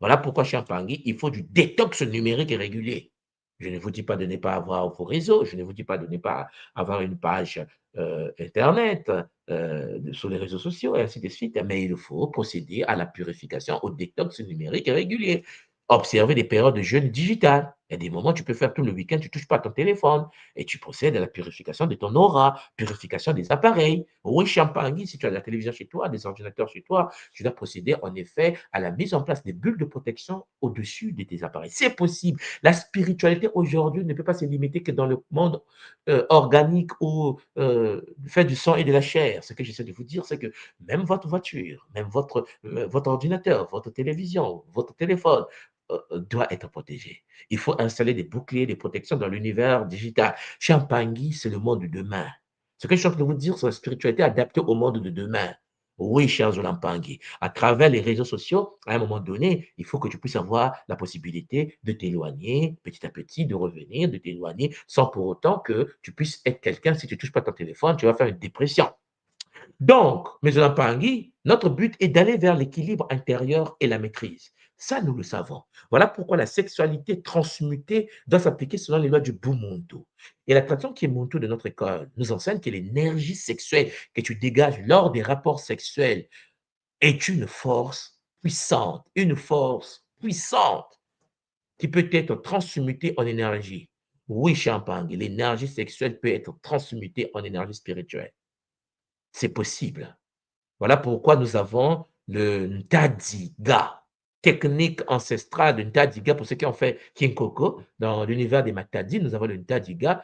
Voilà pourquoi Champagny, il faut du détox numérique et régulier. Je ne vous dis pas de ne pas avoir vos réseaux, je ne vous dis pas de ne pas avoir une page Internet sur les réseaux sociaux et ainsi de suite, mais il faut procéder à la purification, au détox numérique et régulier. Observer des périodes de jeûne digital. Il y a des moments, tu peux faire tout le week-end, tu ne touches pas à ton téléphone et tu procèdes à la purification de ton aura, purification des appareils. Oui, Champagny, si tu as de la télévision chez toi, des ordinateurs chez toi, tu dois procéder en effet à la mise en place des bulles de protection au-dessus de tes appareils. C'est possible. La spiritualité aujourd'hui ne peut pas se limiter que dans le monde organique ou fait du sang et de la chair. Ce que j'essaie de vous dire, c'est que même votre voiture, même votre ordinateur, votre télévision, votre téléphone, doit être protégé. Il faut installer des boucliers de protection dans l'univers digital. Champagny, c'est le monde de demain. Ce que je suis en train de vous dire sur la spiritualité adaptée au monde de demain. Oui, cher Zolampangui, à travers les réseaux sociaux, à un moment donné, il faut que tu puisses avoir la possibilité de t'éloigner petit à petit, de revenir, de t'éloigner, sans pour autant que tu puisses être quelqu'un, si tu ne touches pas ton téléphone, tu vas faire une dépression. Donc, mes Pangui, notre but est d'aller vers l'équilibre intérieur et la maîtrise. Ça, nous le savons. Voilà pourquoi la sexualité transmutée doit s'appliquer selon les lois du Bumuntu. Et la tradition qui est Muntu de notre école nous enseigne que l'énergie sexuelle que tu dégages lors des rapports sexuels est une force puissante qui peut être transmutée en énergie. Oui, Champagne, l'énergie sexuelle peut être transmutée en énergie spirituelle. C'est possible. Voilà pourquoi nous avons le Ntadiga, technique ancestrale de Ntadiga. Pour ceux qui ont fait Kinkoko, dans l'univers des Matadi, nous avons le Ntadiga,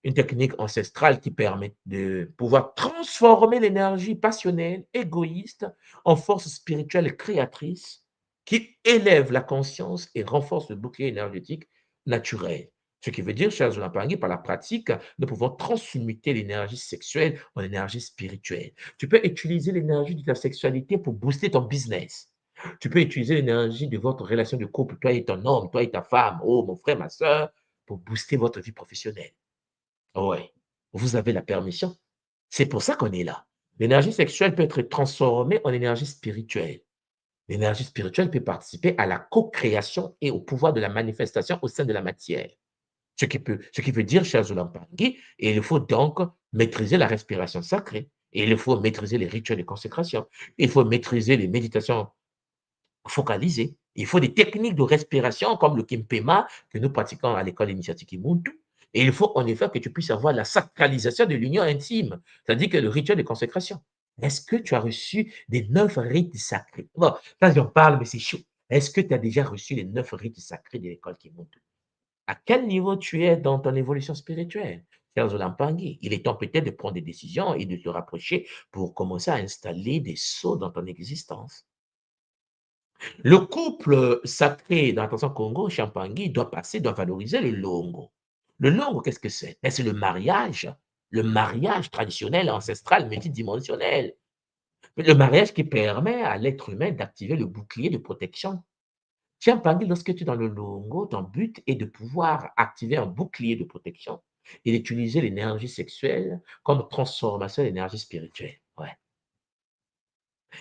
une technique ancestrale qui permet de pouvoir transformer l'énergie passionnelle, égoïste, en force spirituelle et créatrice qui élève la conscience et renforce le bouclier énergétique naturel. Ce qui veut dire, chers Zolapangui, par la pratique, nous pouvons transmuter l'énergie sexuelle en énergie spirituelle. Tu peux utiliser l'énergie de ta sexualité pour booster ton business. Tu peux utiliser l'énergie de votre relation de couple, toi et ton homme, toi et ta femme, oh mon frère, ma soeur, pour booster votre vie professionnelle. Oui, vous avez la permission. C'est pour ça qu'on est là. L'énergie sexuelle peut être transformée en énergie spirituelle. L'énergie spirituelle peut participer à la co-création et au pouvoir de la manifestation au sein de la matière. Ce qui veut dire, chers Zolampangui, il faut donc maîtriser la respiration sacrée. Et il faut maîtriser les rituels de consécration. Il faut maîtriser les méditations focalisées. Il faut des techniques de respiration comme le Kimpema que nous pratiquons à l'école initiatique Ubuntu. Et il faut en effet que tu puisses avoir la sacralisation de l'union intime, c'est-à-dire que le rituel de consécration. Est-ce que tu as reçu des 9 rites sacrés? Bon, là j'en parle, mais c'est chaud. Est-ce que tu as déjà reçu les 9 rites sacrés de l'école Ubuntu? À quel niveau tu es dans ton évolution spirituelle? Cher Zolampangui, il est temps peut-être de prendre des décisions et de te rapprocher pour commencer à installer des sceaux dans ton existence. Le couple sacré dans la tradition Congo, Champangui, doit valoriser le longo. Le longo, qu'est-ce que c'est? C'est le mariage traditionnel, ancestral, multidimensionnel. Le mariage qui permet à l'être humain d'activer le bouclier de protection. Champangui, lorsque tu es dans le longo, ton but est de pouvoir activer un bouclier de protection et d'utiliser l'énergie sexuelle comme transformation d'énergie spirituelle. Ouais.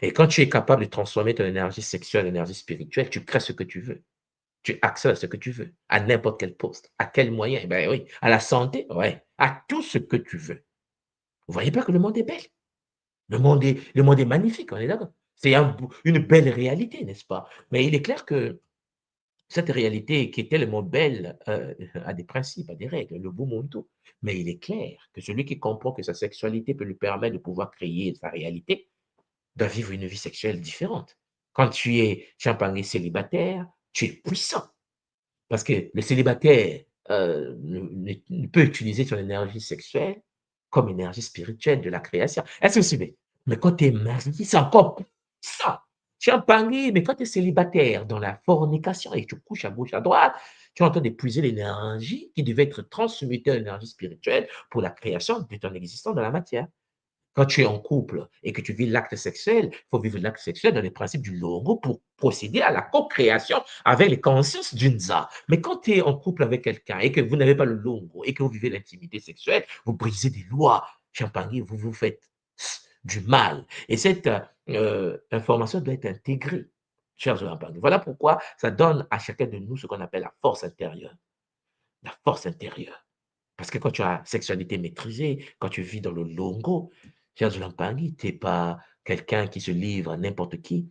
Et quand tu es capable de transformer ton énergie sexuelle en énergie spirituelle, tu crées ce que tu veux. Tu accèdes à ce que tu veux, à n'importe quel poste, à quel moyen. Ben oui, à la santé, ouais, à tout ce que tu veux. Vous voyez pas que le monde est belle? Le monde est magnifique, on est d'accord? C'est une belle réalité, n'est-ce pas? Mais il est clair que cette réalité qui est tellement belle a des principes, a des règles, le beau monde tout. Mais il est clair que celui qui comprend que sa sexualité peut lui permettre de pouvoir créer sa réalité, doit vivre une vie sexuelle différente. Quand tu es champagné célibataire, tu es puissant. Parce que le célibataire ne peut utiliser son énergie sexuelle comme énergie spirituelle de la création. Est-ce que c'est bien? Mais quand tu es marié, c'est encore plus ça. Champagné, mais quand tu es célibataire dans la fornication et que tu couches à gauche, à droite, tu es en train d'épuiser l'énergie qui devait être transmutée en énergie spirituelle pour la création de ton existence dans la matière. Quand tu es en couple et que tu vis l'acte sexuel, il faut vivre l'acte sexuel dans les principes du logo pour procéder à la co-création avec les consciences d'Unza. Mais quand tu es en couple avec quelqu'un et que vous n'avez pas le logo et que vous vivez l'intimité sexuelle, vous brisez des lois. Champagne, vous vous faites du mal. Et cette information doit être intégrée, chers Champagne. Voilà pourquoi ça donne à chacun de nous ce qu'on appelle la force intérieure. La force intérieure. Parce que quand tu as sexualité maîtrisée, quand tu vis dans le longo, Cher Pangui, tu n'es pas quelqu'un qui se livre à n'importe qui.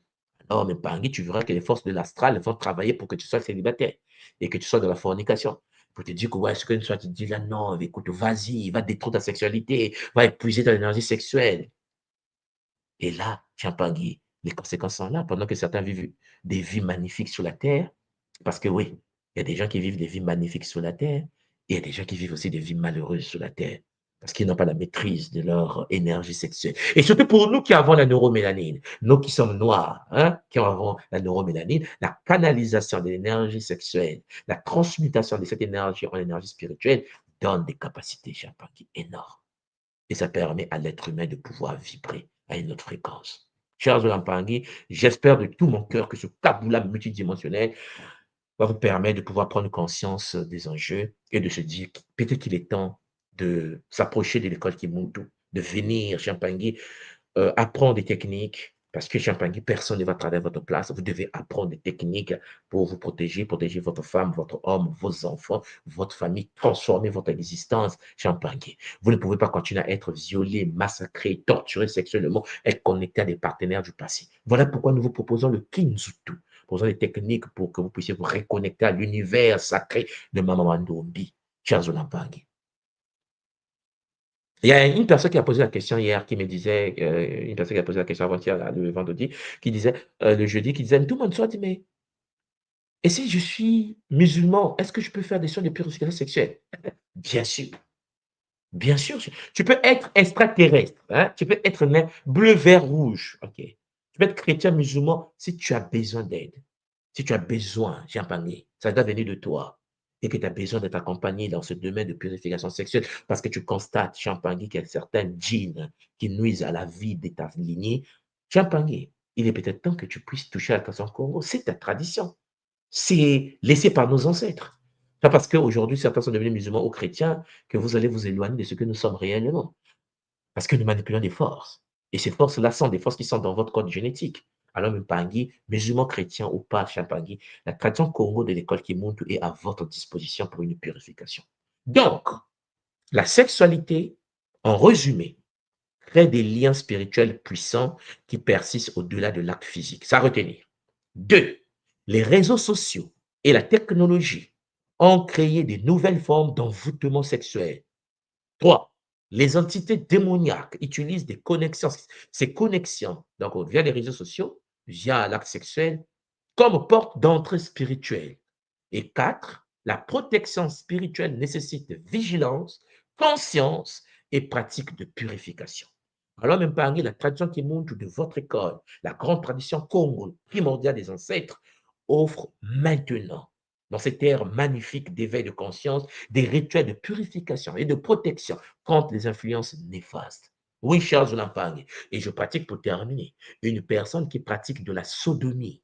Non, mais Pangui, tu verras que les forces de l'astral vont travailler pour que tu sois célibataire et que tu sois dans la fornication. Pour te dire que, ouais, ce que tu dis là, non, écoute, vas-y, va détruire ta sexualité, va épuiser ton énergie sexuelle. Et là, Pangui, les conséquences sont là, pendant que certains vivent des vies magnifiques sur la terre. Parce que oui, il y a des gens qui vivent des vies magnifiques sur la terre, et il y a des gens qui vivent aussi des vies malheureuses sur la terre, parce qu'ils n'ont pas la maîtrise de leur énergie sexuelle. Et surtout pour nous qui avons la neuromélanine, nous qui sommes noirs, hein, qui avons la neuromélanine, la canalisation de l'énergie sexuelle, la transmutation de cette énergie en énergie spirituelle donne des capacités, Champagne, énormes. et ça permet à l'être humain de pouvoir vibrer à une autre fréquence. Chers Olampangi, j'espère de tout mon cœur que ce kaboula multidimensionnel va vous permettre de pouvoir prendre conscience des enjeux et de se dire peut-être qu'il est temps de s'approcher de l'école Kimuntu, de venir, Champangui, apprendre des techniques, parce que Champangui, personne ne va travailler à votre place. Vous devez apprendre des techniques pour vous protéger, protéger votre femme, votre homme, vos enfants, votre famille, transformer votre existence, Champangui. Vous ne pouvez pas continuer à être violé, massacré, torturé sexuellement, être connecté à des partenaires du passé. Voilà pourquoi nous vous proposons le Kinzutu. Posons des techniques pour que vous puissiez vous reconnecter à l'univers sacré de Mama Mandombi, chers Olampangi. Il y a une personne qui a posé la question hier qui me disait, une personne qui a posé la question avant-hier, le vendredi, qui disait, le jeudi, qui disait, tout le monde soit dit, mais et si je suis musulman, est-ce que je peux faire des soins de purification sexuelle? Bien sûr. Bien sûr, tu peux être extraterrestre, hein? Tu peux être né bleu, vert, rouge. OK. Tu peux être chrétien, musulman si tu as besoin d'aide. Si tu as besoin, Jean-Panier, ça doit venir de toi et que tu as besoin d'être accompagné dans ce domaine de purification sexuelle parce que tu constates, Jean-Panier, qu'il y a certains djinns qui nuisent à la vie de ta lignée. Jean-Panier, il est peut-être temps que tu puisses toucher à la tradition Congo. C'est ta tradition. C'est laissé par nos ancêtres. Pas parce qu'aujourd'hui, certains sont devenus musulmans ou chrétiens que vous allez vous éloigner de ce que nous sommes réellement. Parce que nous manipulons des forces. Et ces forces-là sont des forces qui sont dans votre code génétique. Alors, Mpangui, musulman, chrétien ou pas, Champangui, la tradition Congo de l'école Kimuntu est à votre disposition pour une purification. Donc, la sexualité, en résumé, crée des liens spirituels puissants qui persistent au-delà de l'acte physique. Ça à retenir. 2. Les réseaux sociaux et la technologie ont créé de nouvelles formes d'envoûtement sexuel. 3. Les entités démoniaques utilisent des connexions, ces connexions, donc via les réseaux sociaux, via l'acte sexuel, comme porte d'entrée spirituelle. Et 4. La protection spirituelle nécessite vigilance, conscience et pratique de purification. Alors, même parmi la tradition qui montre de votre école, la grande tradition Congo, primordiale des ancêtres, offre maintenant, dans cette ère magnifique d'éveil de conscience, des rituels de purification et de protection contre les influences néfastes. Oui, chers Olampangue, et je pratique pour terminer, une personne qui pratique de la sodomie,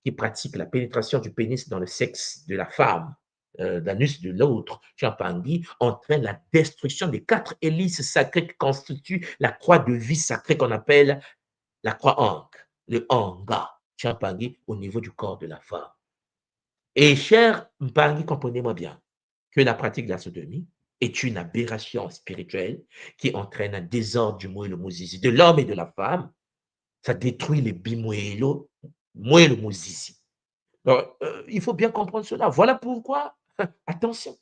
qui pratique la pénétration du pénis dans le sexe de la femme, l'anus de l'autre, Champangui, entraîne la destruction des 4 hélices sacrées qui constituent la croix de vie sacrée qu'on appelle la croix Ankh, le Anga, Champangui, au niveau du corps de la femme. Et cher Mpangui, comprenez-moi bien que la pratique de la sodomie est une aberration spirituelle qui entraîne un désordre du moelle mozizi, de l'homme et de la femme. Ça détruit les bimoelo, moelle mozizi. Alors, il faut bien comprendre cela. Voilà pourquoi, attention,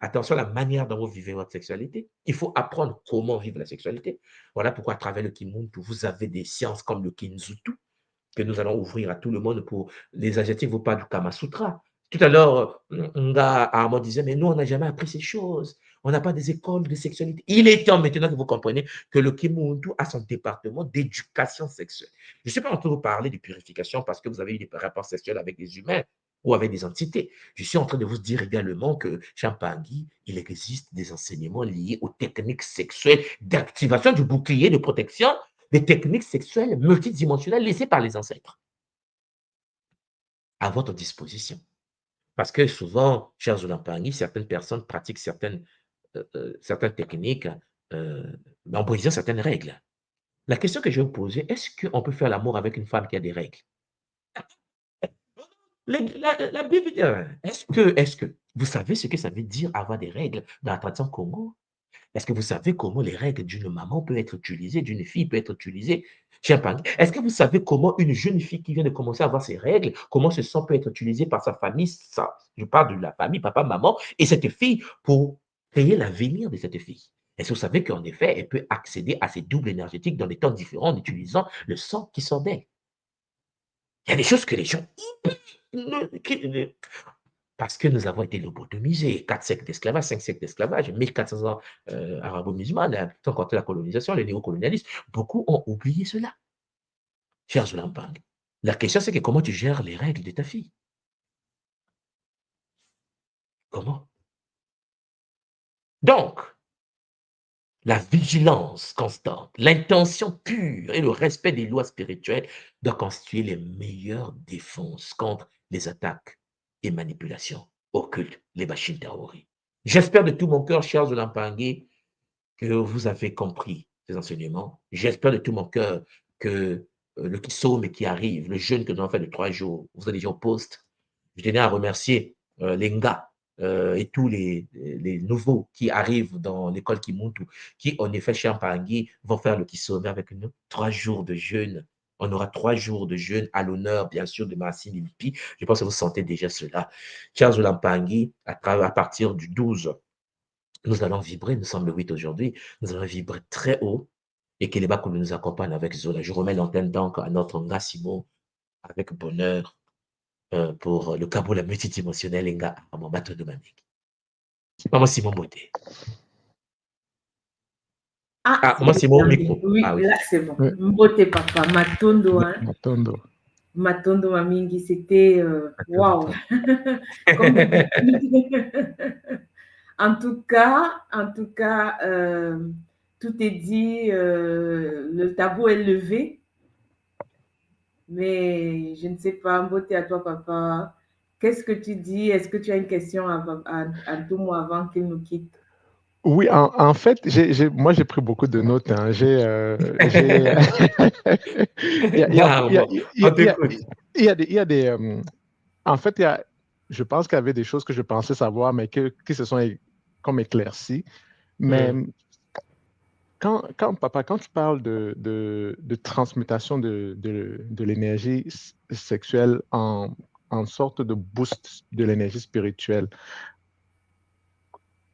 attention à la manière dont vous vivez votre sexualité. Il faut apprendre comment vivre la sexualité. Voilà pourquoi, à travers le Kimuntu, vous avez des sciences comme le Kinzutu, que nous allons ouvrir à tout le monde pour les Asiatiques, vous parlent du Kama Sutra. Tout à l'heure, Nga Armand disait, mais nous, on n'a jamais appris ces choses. On n'a pas des écoles de sexualité. Il est temps maintenant que vous compreniez que le Kimuntu a son département d'éducation sexuelle. Je ne suis pas en train de vous parler de purification parce que vous avez eu des rapports sexuels avec des humains ou avec des entités. Je suis en train de vous dire également que Champangui, il existe des enseignements liés aux techniques sexuelles d'activation du bouclier de protection, des techniques sexuelles multidimensionnelles laissées par les ancêtres à votre disposition. Parce que souvent, chers Olampangi, certaines personnes pratiquent certaines techniques en brisant certaines règles. La question que je vais vous poser, est-ce qu'on peut faire l'amour avec une femme qui a des règles? La Bible dit, est-ce que vous savez ce que ça veut dire avoir des règles dans la tradition Congo? Est-ce que vous savez comment les règles d'une maman peuvent être utilisées, d'une fille peut être utilisée chez un parent? Est-ce que vous savez comment une jeune fille qui vient de commencer à avoir ses règles, comment ce sang peut être utilisé par sa famille, je parle de la famille, papa, maman, et cette fille pour créer l'avenir de cette fille? Est-ce que vous savez qu'en effet, elle peut accéder à ces doubles énergétiques dans des temps différents en utilisant le sang qui sort d'elle? Il y a des choses que les gens parce que nous avons été lobotomisés, 4 siècles d'esclavage, 5 siècles d'esclavage, 1400 ans arabo-musulmans, sans compter la colonisation, le néocolonialisme, beaucoup ont oublié cela. Cher Zulampang, la question c'est que comment tu gères les règles de ta fille? Comment? Donc, la vigilance constante, l'intention pure et le respect des lois spirituelles doivent constituer les meilleures défenses contre les attaques et manipulations occultes, les machines terroristes. J'espère de tout mon cœur, chers Olampangé, que vous avez compris ces enseignements. J'espère de tout mon cœur que le Kissome qui arrive, le jeûne que nous avons fait de 3 jours, vous êtes déjà au poste. Je tenais à remercier Lenga et tous les nouveaux qui arrivent dans l'école Kimuntu, qui, en effet, chez Ampangui, vont faire le Kissome avec nous. 3 jours de jeûne. On aura 3 jours de jeûne à l'honneur, bien sûr, de Marcine Lipi. Je pense que vous sentez déjà cela. Charles Olampangui, à partir du 12, nous allons vibrer, nous sommes le 8 aujourd'hui, nous allons vibrer très haut et que les Bakou nous accompagnent avec Zola. Je remets l'antenne donc à notre Ngassimo avec bonheur pour le Kaboula multidimensionnel Nga à mon bateau de Mamik. Maman Simon Beauté. Maman Simon micro.
Oui,
Ah oui.
là c'est bon.
Oui.
Beauté papa, Matondo, hein.
Matondo.
Matondo Mamingi, c'était waouh. En tout cas, tout est dit, le tabou est levé. Mais je ne sais pas, Beauté à toi, papa. Qu'est-ce que tu dis? Est-ce que tu as une question à tout moi avant qu'il nous quitte?
Oui, en fait, moi j'ai pris beaucoup de notes. Hein. En fait, je pense qu'il y avait des choses que je pensais savoir, mais qui se sont comme éclaircies. Mais quand tu parles de transmutation de l'énergie sexuelle en sorte de boost de l'énergie spirituelle,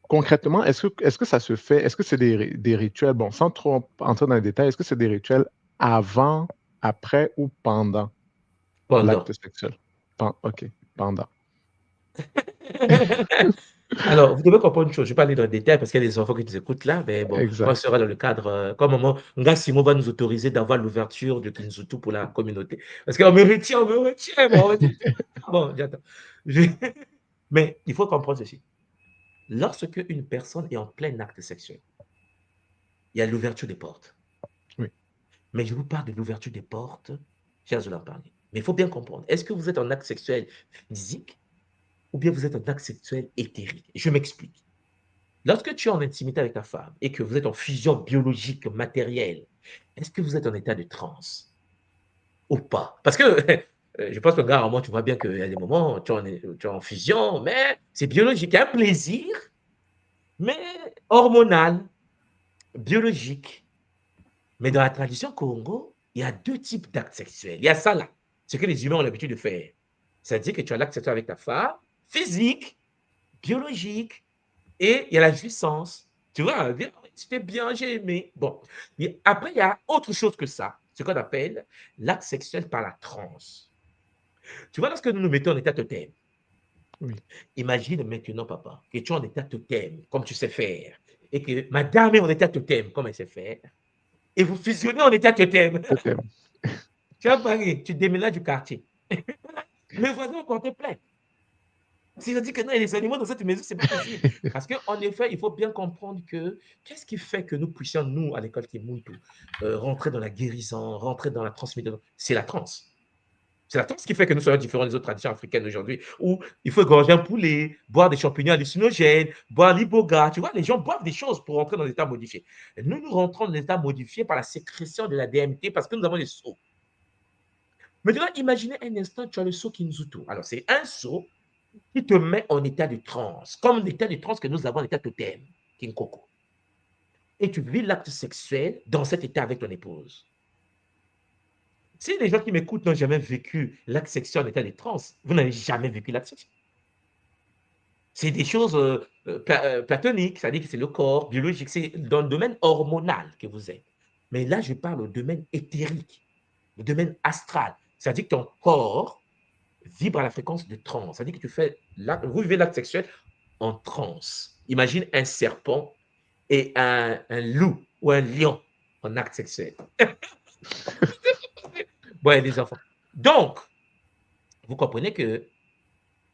concrètement, est-ce que ça se fait? Est-ce que c'est des rituels, bon, sans trop entrer dans les détails, est-ce que c'est des rituels avant, après ou pendant l'acte sexuel? OK, pendant.
Alors, vous devez comprendre une chose, je ne vais pas aller dans les détails parce qu'il y a des enfants qui nous écoutent là, mais bon,
Exact.
on sera dans le cadre, comme Nga Simon va nous autoriser d'avoir l'ouverture de Kinzutu pour la communauté. Parce qu'on me retient, bon, j'attends. Mais il faut comprendre ceci. Lorsque une personne est en plein acte sexuel, il y a l'ouverture des portes.
Oui.
Mais je vous parle de l'ouverture des portes, chers Olampangé. Mais il faut bien comprendre, est-ce que vous êtes en acte sexuel physique ou bien vous êtes en acte sexuel éthérique? Je m'explique. Lorsque tu es en intimité avec ta femme et que vous êtes en fusion biologique, matérielle, est-ce que vous êtes en état de transe ou pas? Parce que je pense que, gars, moi, tu vois bien qu'il y a des moments, tu es en fusion, mais c'est biologique. Il y a un plaisir, mais hormonal, biologique. Mais dans la tradition Congo, il y a 2 types d'actes sexuels. Il y a ça là, ce que les humains ont l'habitude de faire. C'est-à-dire que tu as l'acte sexuel avec ta femme, physique, biologique, et il y a la jouissance. Tu vois, c'était bien, j'ai aimé. Bon. Et après, il y a autre chose que ça, ce qu'on appelle l'acte sexuel par la transe. Tu vois, lorsque nous nous mettons en état totem,
Oui.
Imagine maintenant, papa, que tu es en état totem, comme tu sais faire, et que madame est en état totem, comme elle sait faire, et vous fusionnez en état totem. Tu vas Paris, tu déménages du quartier. Mes voisins vont te plaindre. C'est-à-dire que non, il y a des animaux dans cette maison, c'est pas possible. Parce qu'en effet, il faut bien comprendre que qu'est-ce qui fait que nous puissions, nous, à l'école Kimuntu, rentrer dans la guérison, rentrer dans la transmission? C'est la transe. C'est la transe qui fait que nous soyons différents des autres traditions africaines aujourd'hui, où il faut égorger un poulet, boire des champignons hallucinogènes, boire l'iboga. Tu vois, les gens boivent des choses pour rentrer dans l'état modifié. Et nous rentrons dans l'état modifié par la sécrétion de la DMT parce que nous avons des seaux. Maintenant, imaginez un instant, tu as le seau Kinzutu. Alors, c'est un seau qui te met en état de transe, comme l'état de transe que nous avons en état totem, Kinkoko. Et tu vis l'acte sexuel dans cet état avec ton épouse. Si les gens qui m'écoutent n'ont jamais vécu l'acte sexuel en état de transe, vous n'avez jamais vécu l'acte sexuel. C'est des choses platoniques, c'est-à-dire que c'est le corps biologique, c'est dans le domaine hormonal que vous êtes. Mais là, je parle au domaine éthérique, le domaine astral, c'est-à-dire que ton corps vibre à la fréquence de transe. C'est-à-dire que vous vivez l'acte sexuel en transe. Imagine un serpent et un loup ou un lion en acte sexuel. Bon, les enfants. Donc, vous comprenez que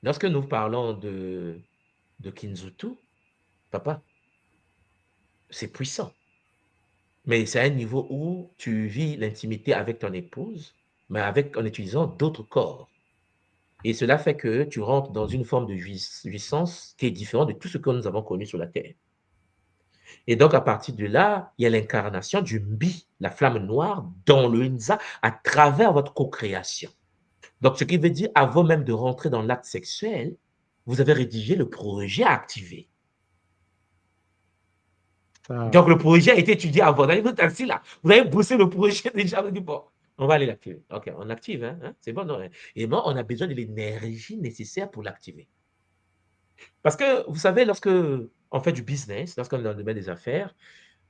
lorsque nous parlons de Kinzutu, papa, c'est puissant. Mais c'est un niveau où tu vis l'intimité avec ton épouse, mais en utilisant d'autres corps. Et cela fait que tu rentres dans une forme de jouissance qui est différente de tout ce que nous avons connu sur la terre. Et donc, à partir de là, il y a l'incarnation du Mbi, la flamme noire, dans le Nza, à travers votre co-création. Donc, ce qui veut dire, avant même de rentrer dans l'acte sexuel, vous avez rédigé le projet à activer. Donc, le projet a été étudié avant. Vous assis là, vous avez bossé le projet déjà. Vous dites, bon, on va aller l'activer. OK, on active, hein, c'est bon. Non, et moi, on a besoin de l'énergie nécessaire pour l'activer. Parce que, vous savez, lorsque on fait du business, lorsqu'on est dans le domaine des affaires,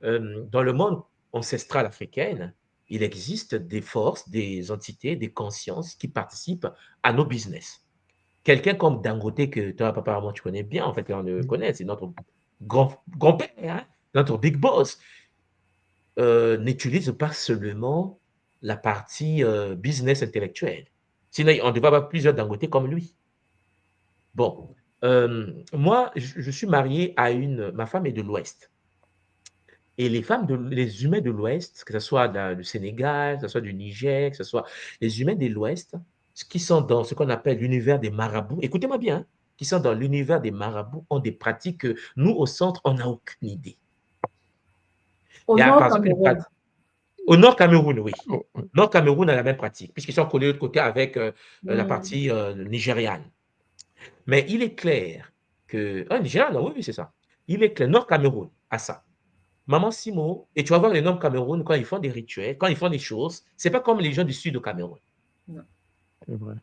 dans le monde ancestral africain, il existe des forces, des entités, des consciences qui participent à nos business. Quelqu'un comme Dangote, que toi, papa, moi, tu connais bien, en fait, on le connaît, c'est notre grand-père, hein, notre big boss, n'utilise pas seulement la partie business intellectuelle. Sinon, on devrait avoir plusieurs Dangote comme lui. Bon, moi, je suis marié à ma femme est de l'Ouest. Et les humains de l'Ouest, que ce soit du Sénégal, que ce soit du Niger, que ce soit les humains de l'Ouest, qui sont dans ce qu'on appelle l'univers des marabouts, écoutez-moi bien, hein, qui sont dans l'univers des marabouts, ont des pratiques que nous, au centre, on n'a aucune idée.
Au
Il y a,
nord
par exemple,
Cameroun.
au Nord Cameroun, oui.
Oh,
Nord Cameroun a la même pratique, puisqu'ils sont collés de l'autre côté avec la partie nigériane. Mais il est clair que. Ah, Nigériane, oui, oui, c'est ça. Il est clair, Nord Cameroun a ça. Maman Simo, et tu vas voir les noms Cameroun, quand ils font des rituels, quand ils font des choses, c'est pas comme les gens du sud du Cameroun.
Non.
c'est vrai.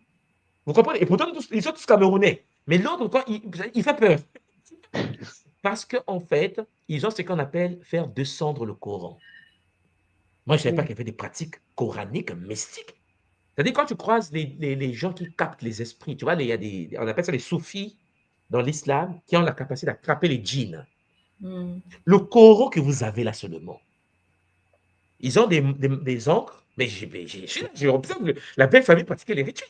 Vous comprenez? Et pourtant, ils sont tous Camerounais. Mais l'autre, quand il fait peur. Parce qu'en fait, ils ont ce qu'on appelle faire descendre le Coran. Moi, je ne savais pas qu'il y avait des pratiques coraniques, mystiques. C'est-à-dire, quand tu croises les gens qui captent les esprits, tu vois, il y a on appelle ça les soufis dans l'islam, qui ont la capacité d'attraper les djinns. Le Coran que vous avez là seulement, ils ont des encres, mais j'ai observé la belle famille pratiquer les rituels.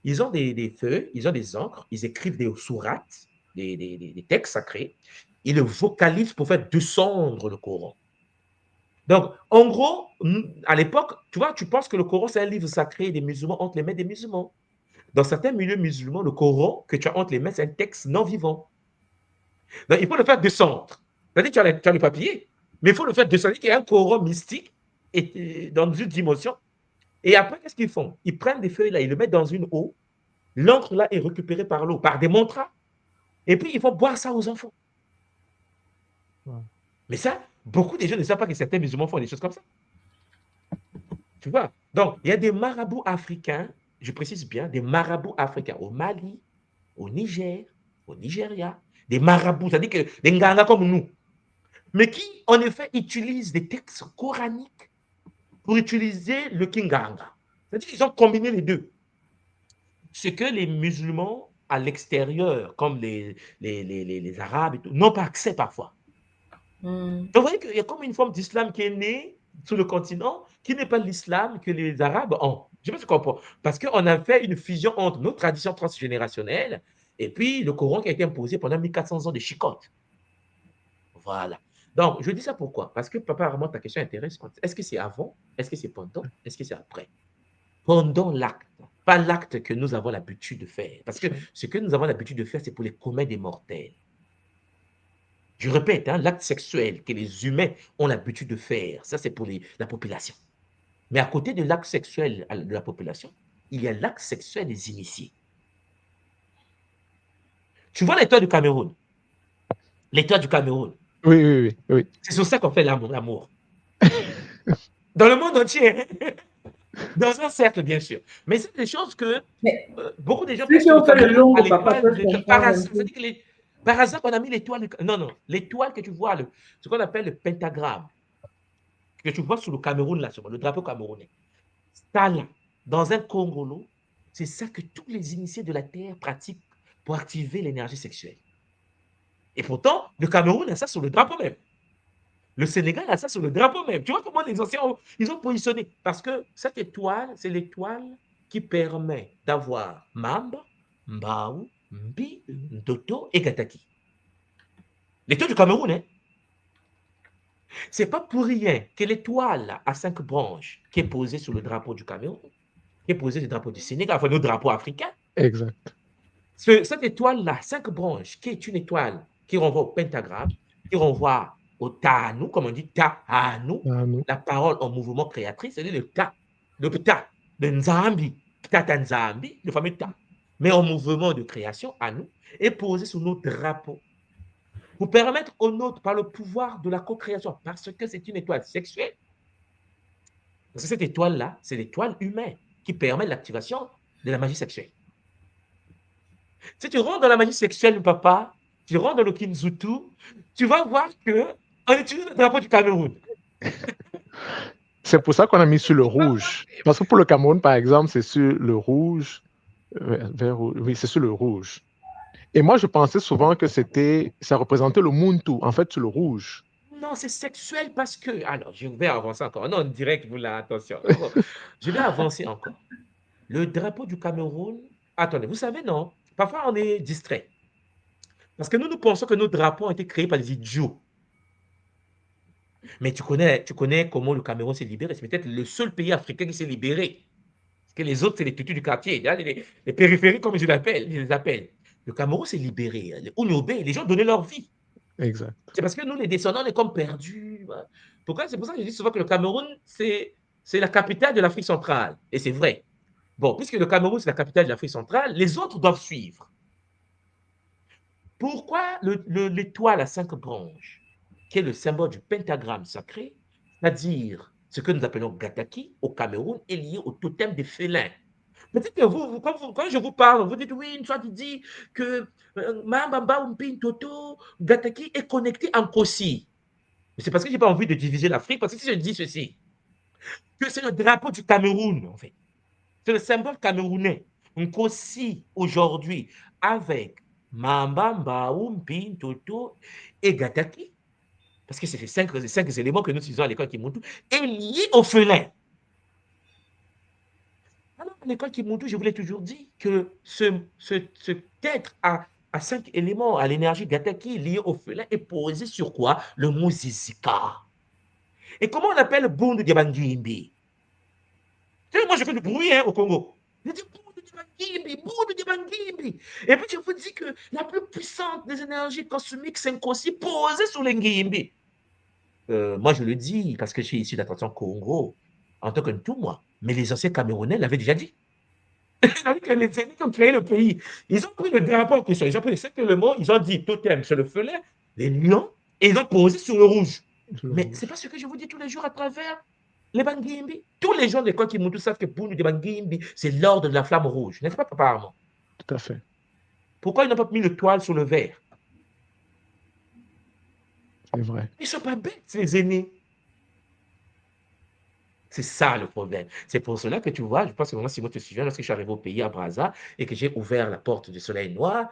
Ils ont des feuilles, ils ont des encres, ils écrivent des sourates, des textes sacrés, ils le vocalisent pour faire descendre le Coran. Donc, en gros, à l'époque, tu vois, tu penses que le Coran, c'est un livre sacré des musulmans entre les mains des musulmans. Dans certains milieux musulmans, le Coran que tu as entre les mains, c'est un texte non vivant. Donc, il faut le faire descendre. C'est-à-dire que tu as le papier, mais il faut le faire descendre. Il y a un Coran mystique dans une dimension. Et après, qu'est-ce qu'ils font? Ils prennent des feuilles là, ils le mettent dans une eau. L'encre là est récupérée par l'eau, par des mantras. Et puis, il faut boire ça aux enfants.
Ouais.
Mais ça, beaucoup de gens ne savent pas que certains musulmans font des choses comme ça. Tu vois? Donc, il y a des marabouts africains, je précise bien, des marabouts africains au Mali, au Niger, au Nigeria, des marabouts, c'est-à-dire que des Nganga comme nous, mais qui, en effet, utilisent des textes coraniques pour utiliser le Kinganga. C'est-à-dire qu'ils ont combiné les deux. Ce que les musulmans à l'extérieur, comme les Arabes, n'ont pas accès parfois. Donc, vous voyez qu'il y a comme une forme d'islam qui est née sur le continent, qui n'est pas l'islam que les Arabes ont. Je ne sais pas si tu comprends. Parce qu'on a fait une fusion entre nos traditions transgénérationnelles et puis le Coran qui a été imposé pendant 1400 ans de chicote. Voilà. Donc, je dis ça pourquoi? Parce que, papa, vraiment, ta question est intéressante. Est-ce que c'est avant? Est-ce que c'est pendant? Est-ce que c'est après? Pendant l'acte. Pas l'acte que nous avons l'habitude de faire. Parce que ce que nous avons l'habitude de faire, c'est pour les communs des mortels. Je répète, hein, l'acte sexuel que les humains ont l'habitude de faire, ça c'est pour la population. Mais à côté de l'acte sexuel de la population, il y a l'acte sexuel des initiés. Tu vois l'étoile du Cameroun? L'étoile du Cameroun.
Oui, oui, oui, oui.
C'est sur ça qu'on fait l'amour. Dans le monde entier. Dans un cercle, bien sûr. Mais c'est des choses que beaucoup de gens
ceux qui ont fait le long, papa, peuvent comprendre
par hasard. C'est-à-dire que par hasard, on a mis l'étoile. Non, non. L'étoile que tu vois, ce qu'on appelle le pentagramme, que tu vois sur le Cameroun, là, sur le drapeau camerounais. Ça, là, dans un Congolo, c'est ça que tous les initiés de la Terre pratiquent pour activer l'énergie sexuelle. Et pourtant, le Cameroun a ça sur le drapeau même. Le Sénégal a ça sur le drapeau même. Tu vois comment les anciens ils ont positionné? Parce que cette étoile, c'est l'étoile qui permet d'avoir Mamba, Mbao, Mbi, Ndoto et Gataki. L'étoile du Cameroun, hein? C'est pas pour rien que l'étoile à 5 branches qui est posée sur le drapeau du Cameroun, qui est posée sur le drapeau du Sénégal, enfin, nos drapeaux africains,
Exact.
cette étoile-là, 5 branches, qui est une étoile qui renvoie au pentagramme, qui renvoie au Taanu, comme on dit Taanu,
Ah, nous.
la parole en mouvement créatrice, c'est-à-dire le ta de Nzambi, Tata Nzambi, le fameux ta, mais en mouvement de création à nous, est posé sur nos drapeaux pour permettre aux nôtres, par le pouvoir de la co-création, parce que c'est une étoile sexuelle, parce que cette étoile-là, c'est l'étoile humaine qui permet l'activation de la magie sexuelle. Si tu rentres dans la magie sexuelle, papa, tu rentres dans le Kinzutu, tu vas voir que on utilise le drapeau du Cameroun.
C'est pour ça qu'on a mis sur le rouge. Parce que pour le Cameroun, par exemple, c'est sur le rouge. Oui, c'est sur le rouge. Et moi, je pensais souvent que ça représentait le Muntu, en fait, sur le rouge.
Non, c'est sexuel parce que. Alors, je vais avancer encore. Non, direct, vous là, attention. Je vais avancer encore. Le drapeau du Cameroun. Attendez, vous savez, non? Parfois, on est distrait. Parce que nous pensons que nos drapeaux ont été créés par des idiots. Mais tu connais comment le Cameroun s'est libéré. C'est peut-être le seul pays africain qui s'est libéré. Parce que les autres, c'est les tutus du quartier. Les périphériques, comme je les appelle. Le Cameroun s'est libéré. Les Ouniobé, les gens donnaient leur vie.
Exact.
C'est parce que nous, les descendants, on est comme perdus. Pourquoi? C'est pour ça que je dis souvent que le Cameroun, c'est la capitale de l'Afrique centrale. Et c'est vrai. Bon, puisque le Cameroun, c'est la capitale de l'Afrique centrale, les autres doivent suivre. Pourquoi l'étoile à 5 branches, qui est le symbole du pentagramme sacré, c'est-à-dire ce que nous appelons Gataki au Cameroun, est lié au totem des félins? Peut-être que quand je vous parle, vous dites oui, une fois tu dis que Mambamba Umpin Toto, Gataki est connecté en Kossi. Mais c'est parce que je n'ai pas envie de diviser l'Afrique, parce que si je dis ceci, que c'est le drapeau du Cameroun, en fait. C'est le symbole camerounais. Nkosi, aujourd'hui, avec Mambamba, Umpin, Toto et Gataki, parce que c'est les cinq éléments que nous utilisons à l'école Kimuntu, est lié au félin. Alors, à l'école Kimuntu, je vous l'ai toujours dit que cet être à 5 éléments, à l'énergie Gataki lié au félin, est posé sur quoi? Le mot Zizika. Et comment on appelle Bundu Diabangimbi? Moi, je fais du bruit au Congo. Je dis Bundu Diabangimbi. Et puis, je vous dis que la plus puissante des énergies cosmiques, c'est aussi posée sur les Ngimbi. Moi, je le dis parce que je suis issu d'attention Congo, en tant que tout, moi. Mais les anciens Camerounais l'avaient déjà dit. Que les ennemis qui ont créé le pays, ils ont pris le drapeau en question, ils ont pris les 5 éléments, ils ont dit totem sur le félin, les lions, et ils ont posé sur le rouge. Mais ce n'est pas ce que je vous dis tous les jours à travers les Bangimbi. Tous les gens de l'école Kimuntu savent que pour nous, les Bangimbi, c'est l'ordre de la flamme rouge. N'est-ce pas, papa Armand?
Tout à fait.
Pourquoi ils n'ont pas mis le toile sur le vert?
C'est vrai.
Ils ne sont pas bêtes, ces aînés. C'est ça le problème. C'est pour cela que tu vois, je pense que moi, si moi te souviens, lorsque je suis arrivé au pays à Brazza et que j'ai ouvert la porte du soleil noir,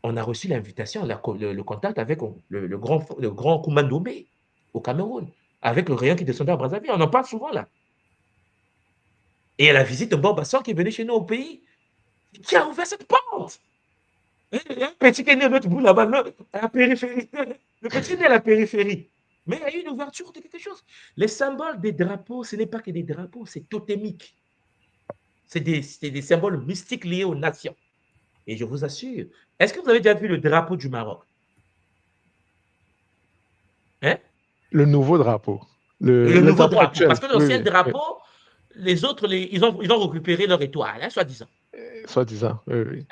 on a reçu l'invitation, le contact avec le grand Koumandoumé au Cameroun, avec le rayon qui descendait à Brazzaville. On en parle souvent là. Et à la visite de Borbasson qui est venu chez nous au pays, qui a ouvert cette porte. Il y a un petit qui est né à l'autre bout là-bas, à la périphérie. Le petit est né à la périphérie. Mais il y a eu une ouverture de quelque chose. Les symboles des drapeaux, ce n'est pas que des drapeaux, c'est totémique. C'est des symboles mystiques liés aux nations. Et je vous assure, est-ce que vous avez déjà vu le drapeau du Maroc? Hein?
Le nouveau drapeau.
Le nouveau drapeau.
actuel.
Parce que l'ancien drapeau, les autres, ils ont récupéré leur étoile, hein, soi-disant.
Soi-disant, oui.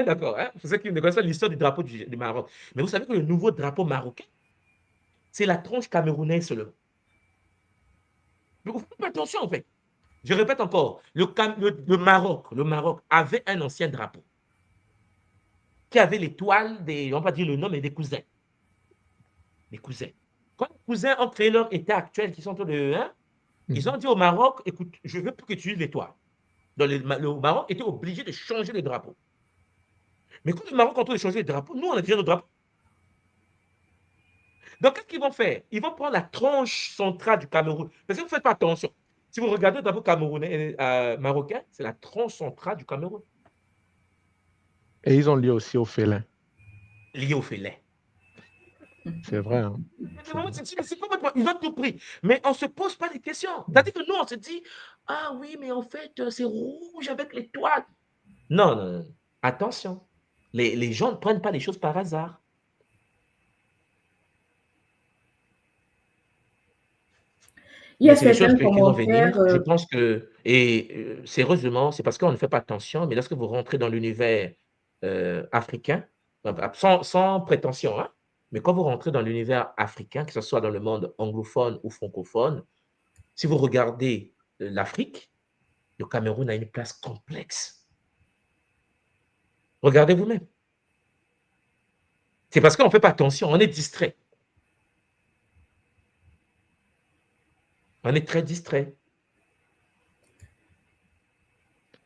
D'accord. Hein? Pour ceux qui ne connaissent pas l'histoire du drapeau du Maroc. Mais vous savez que le nouveau drapeau marocain, c'est la tronche camerounaise seulement. Donc, faites attention, en fait. Je répète encore, le Maroc avait un ancien drapeau qui avait l'étoile des, on va dire le nom, mais des cousins. Des cousins. Quand les cousins ont créé leur état actuel, qui sont autour de 1, ils ont dit au Maroc, écoute, je ne veux plus que tu utilises l'étoile. Donc, le Maroc était obligé de changer le drapeau. Mais quand le Maroc est en train de changer le drapeau, nous, on a déjà notre drapeau. Donc, qu'est-ce qu'ils vont faire? Ils vont prendre la tranche centrale du Cameroun. Parce que vous ne faites pas attention. Si vous regardez le drapeau camerounais, marocain, c'est la tranche centrale du Cameroun.
Et ils ont lié aussi au félin.
Lié au félin.
C'est vrai. Hein.
C'est pas votre... Ils ont tout pris. Mais on ne se pose pas des questions. C'est-à-dire que nous, on se dit, ah oui, mais en fait, c'est rouge avec l'étoile. Non, non, non. Attention. Les gens ne prennent pas les choses par hasard.
Il y a
Mais c'est des choses
certains
qui vont venir.
commentaires.
Je pense que, et sérieusement, c'est parce qu'on ne fait pas attention, mais lorsque vous rentrez dans l'univers africain, sans prétention, hein, mais quand vous rentrez dans l'univers africain, que ce soit dans le monde anglophone ou francophone, si vous regardez l'Afrique, le Cameroun a une place complexe. Regardez vous-même. C'est parce qu'on ne fait pas attention, on est distrait. On est très distrait.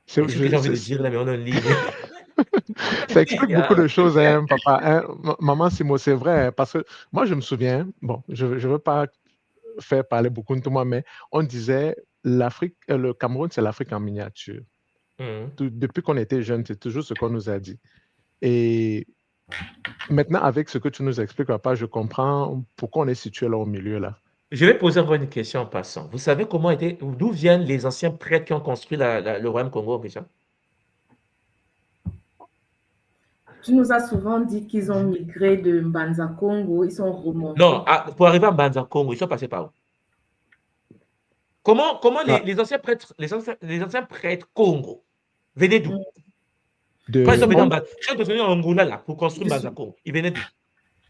C'est ce que j'ai envie de dire là, mais on est en ligne.
Ça explique beaucoup de choses, hein, papa. Hein, maman Simo, c'est vrai, hein, parce que moi, je me souviens, bon, je ne veux pas faire parler beaucoup de moi, mais on disait l'Afrique, le Cameroun, c'est l'Afrique en miniature. Depuis qu'on était jeunes, c'est toujours ce qu'on nous a dit. Et maintenant, avec ce que tu nous expliques, papa, je comprends pourquoi on est situé là au milieu, là.
Je vais poser encore une question en passant. Vous savez d'où viennent les anciens prêtres qui ont construit le royaume Congo, Richard?
Tu nous as souvent dit qu'ils ont migré de Mbanza Congo, ils sont remontés.
Non, pour arriver à Mbanza Congo, ils sont passés par où? Comment les anciens prêtres Congo venaient d'où? Quand ils sont venus en Angola là, pour construire Mbanza Congo, ils venaient d'où?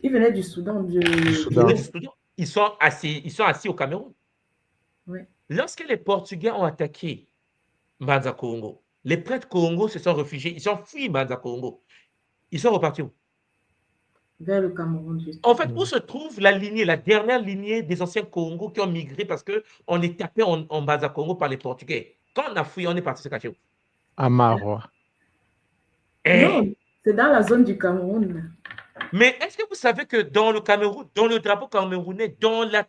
Ils venaient du Soudan.
Ils sont assis au Cameroun.
Oui.
Lorsque les Portugais ont attaqué Mbanza Congo, les prêtres Congo se sont réfugiés, ils sont fuis Mbanza Congo. Ils sont repartis où?
Vers le Cameroun.
En fait, où se trouve la dernière lignée des anciens Congo qui ont migré parce qu'on est tapé en Mbanza Congo par les Portugais? Quand on a fui, on est parti se cacher où?
À Marois.
Non, c'est dans la zone du Cameroun.
Mais est-ce que vous savez que dans le Cameroun, dans le drapeau camerounais, dans la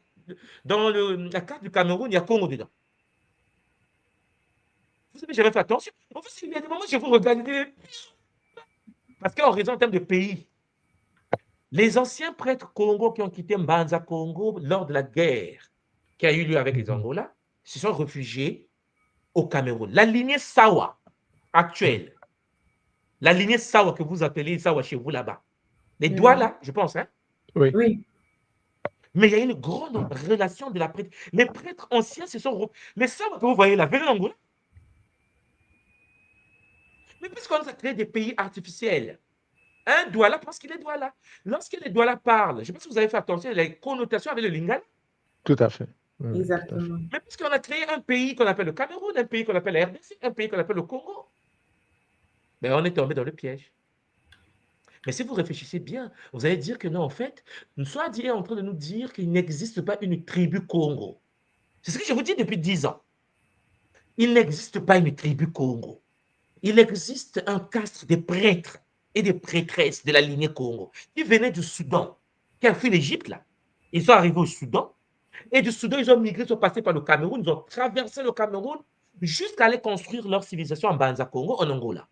carte du Cameroun, il y a Congo dedans? Vous savez, j'avais fait attention. En fait, il y a des moments où je vous regarde. Parce qu'en raison en termes de pays, les anciens prêtres Congo qui ont quitté Mbanza Congo lors de la guerre qui a eu lieu avec les Angola se sont réfugiés au Cameroun. La lignée Sawa actuelle, la lignée Sawa que vous appelez Sawa chez vous là-bas, les Douala, je pense, hein?
Oui.
Mais il y a une grande relation de la prêtre. Les prêtres anciens se sont... Les Sawa que vous voyez là, venez d'Angola. Mais puisqu'on a créé des pays artificiels, un Douala pense qu'il est Douala. Lorsque les Douala parlent, je ne sais pas si vous avez fait attention, les connotations avec le Lingala.
Tout à fait.
Exactement.
Mais puisqu'on a créé un pays qu'on appelle le Cameroun, un pays qu'on appelle la RDC, un pays qu'on appelle le Congo, ben on est tombé dans le piège. Mais si vous réfléchissez bien, vous allez dire que non, en fait, Nswadi est en train de nous dire qu'il n'existe pas une tribu Congo. C'est ce que je vous dis depuis 10 ans. Il n'existe pas une tribu Congo. Il existe un caste de prêtres et de prêtresses de la lignée Congo qui venaient du Soudan, qui a fui l'Égypte là. Ils sont arrivés au Soudan et du Soudan, ils ont migré, ils sont passés par le Cameroun, ils ont traversé le Cameroun jusqu'à aller construire leur civilisation en Mbanza Congo, en Angola.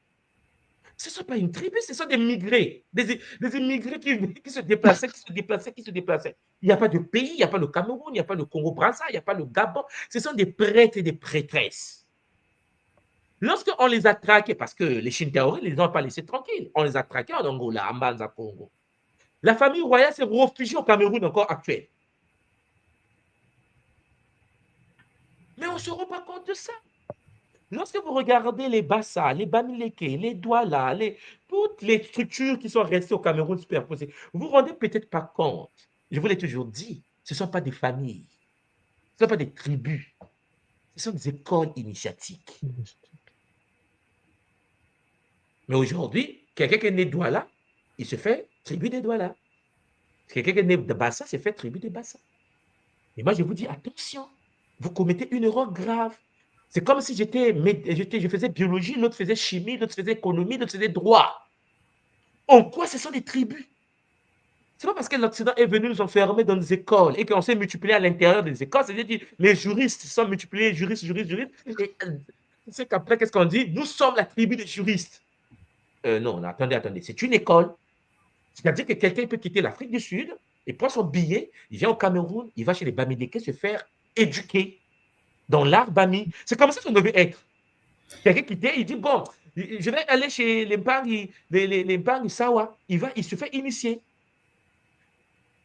Ce ne sont pas une tribu, ce sont des migrés, des immigrés qui se déplaçaient. Il n'y a pas de pays, il n'y a pas le Cameroun, il n'y a pas le Congo-Brazza, il n'y a pas le Gabon. Ce sont des prêtres et des prêtresses. Lorsqu'on les a traqués, parce que les Shintaori ne les ont pas laissés tranquilles, on les a traqués en Angola, en Mbanza Congo. La famille royale s'est réfugiée au Cameroun encore actuel. Mais on ne se rend pas compte de ça. Lorsque vous regardez les Bassa, les Bamileke, les Douala, toutes les structures qui sont restées au Cameroun superposées, vous ne vous rendez peut-être pas compte. Je vous l'ai toujours dit, ce ne sont pas des familles, ce ne sont pas des tribus, ce sont des écoles initiatiques. Mais aujourd'hui, quelqu'un qui est né de Douala, il se fait tribu des Douala. Quelqu'un qui est né de Bassa, se fait tribu des Bassa. Et moi, je vous dis, attention, vous commettez une erreur grave. C'est comme si je faisais biologie, l'autre faisait chimie, l'autre faisait économie, l'autre faisait droit. En quoi ce sont des tribus? Ce n'est pas parce que l'Occident est venu nous enfermer dans des écoles et qu'on s'est multiplié à l'intérieur des écoles, c'est-à-dire que les juristes sont multipliés, juristes. Et c'est qu'après, qu'est-ce qu'on dit? Nous sommes la tribu des juristes. Non, attendez. C'est une école. C'est-à-dire que quelqu'un peut quitter l'Afrique du Sud, Il prend son billet, il vient au Cameroun, il va chez les Bamileke se faire éduquer dans l'art Bami. C'est comme ça qu'on devait être. Quelqu'un qui il dit, bon, je vais aller chez les Mpangi Sawa. Il se fait initier.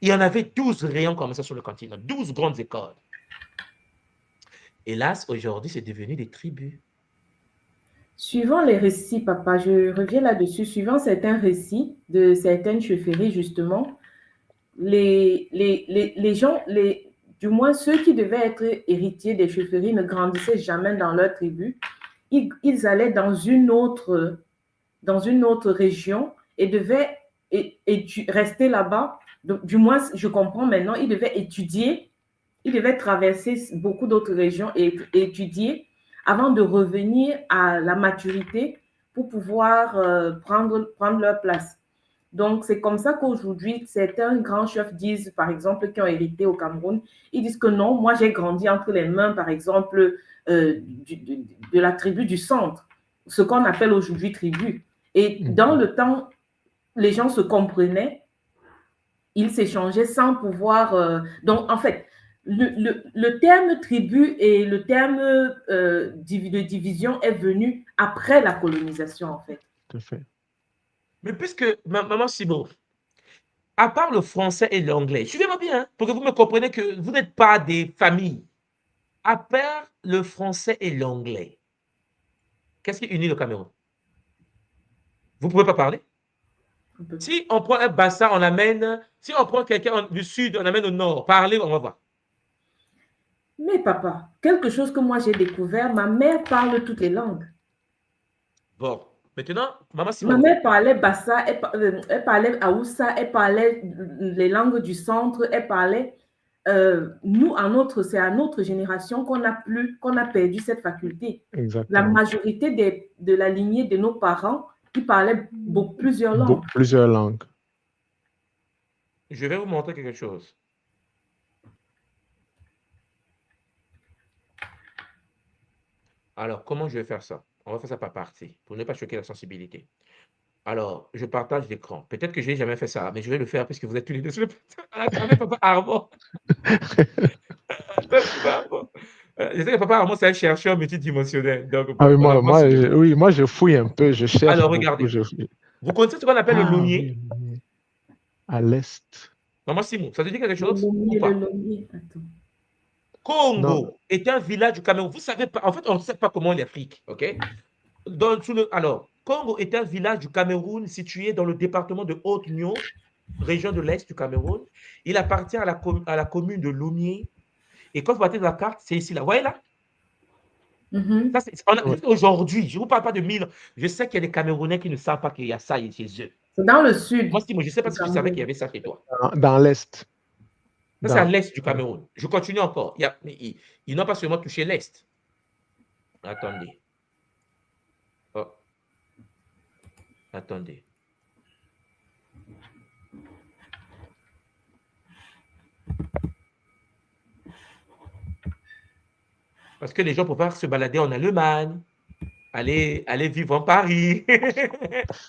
Il y en avait 12 rayons comme ça sur le continent, 12 grandes écoles. Hélas, aujourd'hui, c'est devenu des tribus.
Suivant les récits, papa, je reviens là-dessus, suivant certains récits de certaines chefferies, justement, les gens, du moins ceux qui devaient être héritiers des chefferies ne grandissaient jamais dans leur tribu. Ils allaient dans une autre région et devaient rester là-bas. Du moins, je comprends maintenant, ils devaient étudier, ils devaient traverser beaucoup d'autres régions et étudier avant de revenir à la maturité pour pouvoir prendre leur place. Donc, c'est comme ça qu'aujourd'hui, certains grands chefs disent, par exemple, qui ont hérité au Cameroun, ils disent que non, moi j'ai grandi entre les mains, par exemple, de la tribu du centre, ce qu'on appelle aujourd'hui tribu. Et dans le temps, les gens se comprenaient, ils s'échangeaient sans pouvoir... donc, en fait, le terme tribu et le terme de division est venu après la colonisation, en fait.
Tout à fait.
Mais puisque, maman Simon, à part le français et l'anglais, suivez-moi bien, hein, pour que vous me compreniez que vous n'êtes pas des familles. À part le français et l'anglais, qu'est-ce qui unit le Cameroun? Vous ne pouvez pas parler? Si on prend un bassin, on amène, si on prend quelqu'un du sud, on amène au nord, parlez, on va voir.
Mais papa, quelque chose que moi j'ai découvert, ma mère parle toutes les langues.
Bon, maintenant, maman Simon.
Ma mère parlait Bassa, elle parlait Aoussa, elle parlait les langues du centre, elle parlait... nous, c'est à notre génération qu'on a perdu cette faculté.
Exactement.
La majorité de la lignée de nos parents, ils parlaient plusieurs langues.
Plusieurs langues.
Je vais vous montrer quelque chose. Alors, comment je vais faire ça? On va faire ça par partie, pour ne pas choquer la sensibilité. Alors, je partage l'écran. Peut-être que je n'ai jamais fait ça, mais je vais le faire puisque vous êtes tous les deux sur le plateau. Attendez, papa Armand. Je sais que papa Armand, c'est un chercheur multidimensionnel. Donc,
ah oui, moi, je fouille un peu, je cherche.
Alors, regardez. Vous connaissez ce qu'on appelle le Lommier?
Oui. À l'est.
Maman Simon, ça te dit quelque chose ou pas?
Attends.
Congo est un village du Cameroun. Vous savez pas, en fait, on ne sait pas comment est l'Afrique, ok? Alors, Congo est un village du Cameroun situé dans le département de Haute-Nyon, région de l'Est du Cameroun. Il appartient à la commune de Lommier. Et quand vous partez de la carte, c'est ici, là. Vous voyez là? Aujourd'hui, je ne vous parle pas de 1000 ans. Je sais qu'il y a des Camerounais qui ne savent pas qu'il y a ça chez eux.
C'est dans le sud.
Moi, je ne sais pas si tu savais qu'il y avait ça chez toi.
Dans l'Est.
Ça, c'est à l'Est du Cameroun. Je continue encore. Ils n'ont pas seulement touché l'Est. Attendez. Oh. Attendez. Parce que les gens peuvent se balader en Allemagne, aller vivre en Paris,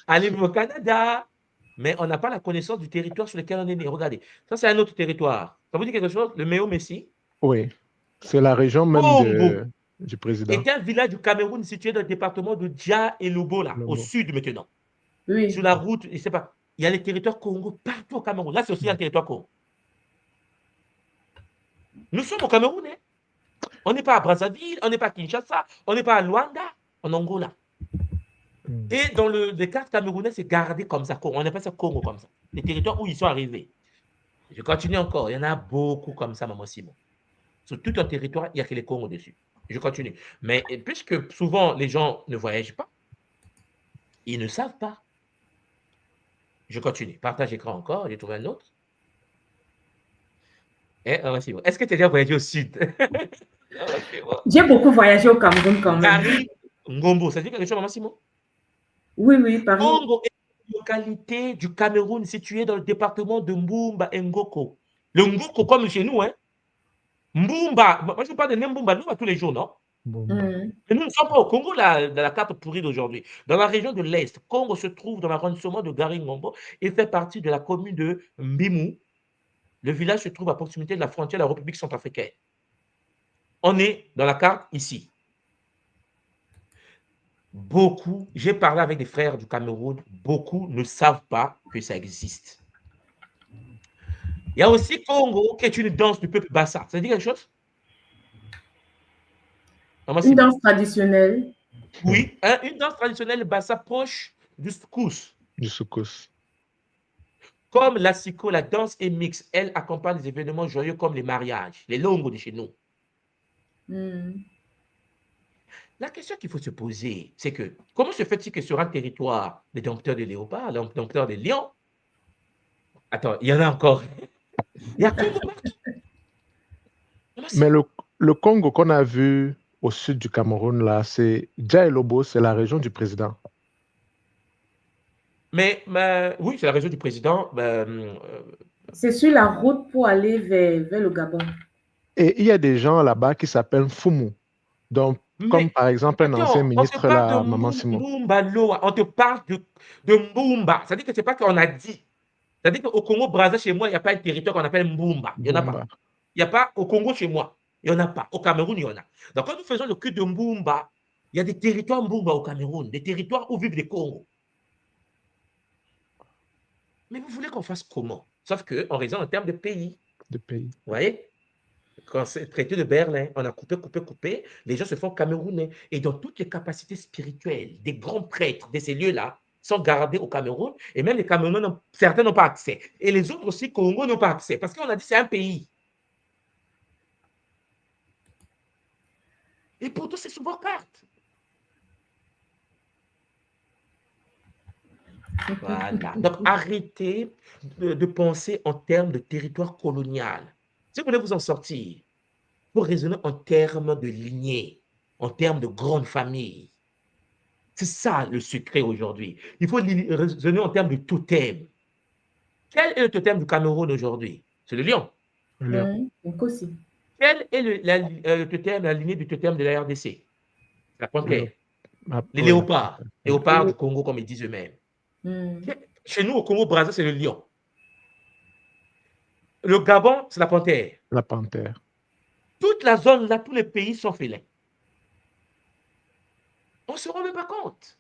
aller vivre au Canada, mais on n'a pas la connaissance du territoire sur lequel on est né. Regardez, ça c'est un autre territoire. Ça vous dit quelque chose? Le Méo-Messi?
Oui, c'est la région même du président.
C'est un village du Cameroun situé dans le département de Dia et Lobola, au sud maintenant.
Oui.
Sur la route, je ne sais pas, il y a les territoires Congo partout au Cameroun. Là, c'est aussi un territoire Congo. Nous sommes au Cameroun, hein? On n'est pas à Brazzaville, on n'est pas à Kinshasa, on n'est pas à Luanda, en Angola. Et dans les cartes camerounaises, c'est gardé comme ça. On appelle ça Congo comme ça. Les territoires où ils sont arrivés. Je continue encore. Il y en a beaucoup comme ça, maman Simon. Sur tout un territoire, il n'y a que les Congos dessus. Je continue. Mais puisque souvent les gens ne voyagent pas, ils ne savent pas. Je continue. Partage écran encore. J'ai trouvé un autre. Est-ce que tu as déjà voyagé au sud?
J'ai beaucoup voyagé au Cameroun quand même.
Paris, Ngombo, ça dit quelque chose, maman Simon?
Oui, Paris.
Congo est une localité du Cameroun située dans le département de Mbumba et Ngoko. Le Ngoko, comme chez nous, hein? Mbumba, moi je parle de Mbumba, nous, tous les jours, non? Mais nous ne sommes pas au Congo, dans la carte pourrie d'aujourd'hui. Dans la région de l'Est, Congo se trouve dans l'arrondissement de Gari-Ngombo et fait partie de la commune de Mbimu. Le village se trouve à proximité de la frontière de la République centrafricaine. On est dans la carte ici. Beaucoup, j'ai parlé avec des frères du Cameroun, beaucoup ne savent pas que ça existe. Il y a aussi Congo, qui est une danse du peuple Bassa. Ça dit quelque chose?
Une danse traditionnelle.
Oui, une danse traditionnelle Bassa proche du soukous.
Du soukous.
Comme la siko, la danse est mixte. Elle accompagne des événements joyeux comme les mariages, les longos de chez nous. La question qu'il faut se poser, c'est que comment se fait-il que sur un territoire des dompteurs de léopards, des dompteurs de lions, attends, il y en a encore. Il y a Congo partout.
Mais le Congo qu'on a vu au sud du Cameroun, là, c'est Djaïlobo, c'est la région du président.
Mais oui, c'est la région du président.
C'est sur la route pour aller vers le Gabon.
Et il y a des gens là-bas qui s'appellent Fumu. Donc, comme par exemple un ancien ministre, là, Maman Simon.
On te parle de Mbumba. Ça veut dire que ce n'est pas qu'on a dit. Ça veut dire qu'au Congo-Brazza, chez moi, il n'y a pas un territoire qu'on appelle Mbumba. Il n'y en a pas. Il n'y a pas au Congo, chez moi. Il n'y en a pas. Au Cameroun, il y en a. Donc, quand nous faisons le culte de Mbumba, il y a des territoires Mbumba au Cameroun, des territoires où vivent les Congos. Mais vous voulez qu'on fasse comment? Sauf qu'on raisonne en termes de pays. Vous voyez? Quand c'est le traité de Berlin, on a coupé, les gens se font camerounais. Et dans toutes les capacités spirituelles des grands prêtres de ces lieux-là sont gardés au Cameroun. Et même les Camerounais, certains n'ont pas accès. Et les autres aussi, Congo, n'ont pas accès. Parce qu'on a dit c'est un pays. Et pourtant, c'est sous vos cartes. Voilà. Donc, arrêtez de penser en termes de territoire colonial. Si vous voulez vous en sortir, il faut raisonner en termes de lignée, en termes de grande famille. C'est ça le secret aujourd'hui. Il faut raisonner en termes de totem. Quel est le totem du Cameroun aujourd'hui? C'est le lion. Quel est le totem, la lignée du totem de la RDC? La panthère. Les léopards. Léopards du Congo, comme ils disent eux-mêmes. Chez nous, au Congo-Brazza, c'est le lion. Le Gabon, c'est la panthère.
La panthère.
Toute la zone là, tous les pays sont félins. On ne se rend même pas compte.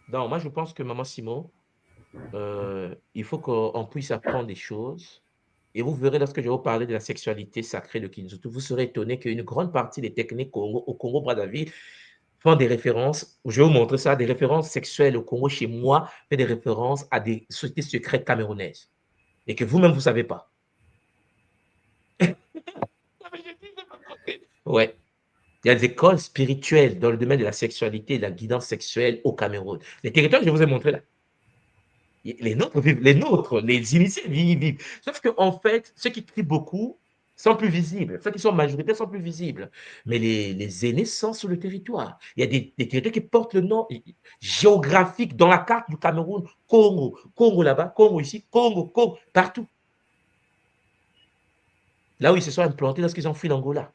Donc, moi, je pense que Maman Simon, il faut qu'on puisse apprendre des choses. Et vous verrez, lorsque je vais vous parler de la sexualité sacrée de Kinzutu, vous serez étonné qu'une grande partie des techniques au Congo-Brazzaville font des références, je vais vous montrer ça, des références sexuelles au Congo chez moi, fait des références à des sociétés secrètes camerounaises. Et que vous-même, vous ne savez pas. Ouais. Il y a des écoles spirituelles dans le domaine de la sexualité et de la guidance sexuelle au Cameroun. Les territoires que je vous ai montrés là, les nôtres vivent, les initiés vivent. Sauf qu'en fait, ceux qui crient beaucoup sont plus visibles. Ceux qui sont majoritaires sont plus visibles. Mais les aînés sont sur le territoire. Il y a des territoires qui portent le nom géographique dans la carte du Cameroun. Congo, Congo là-bas, Congo ici, Congo, Congo, partout. Là où ils se sont implantés lorsqu'ils ont fui l'Angola.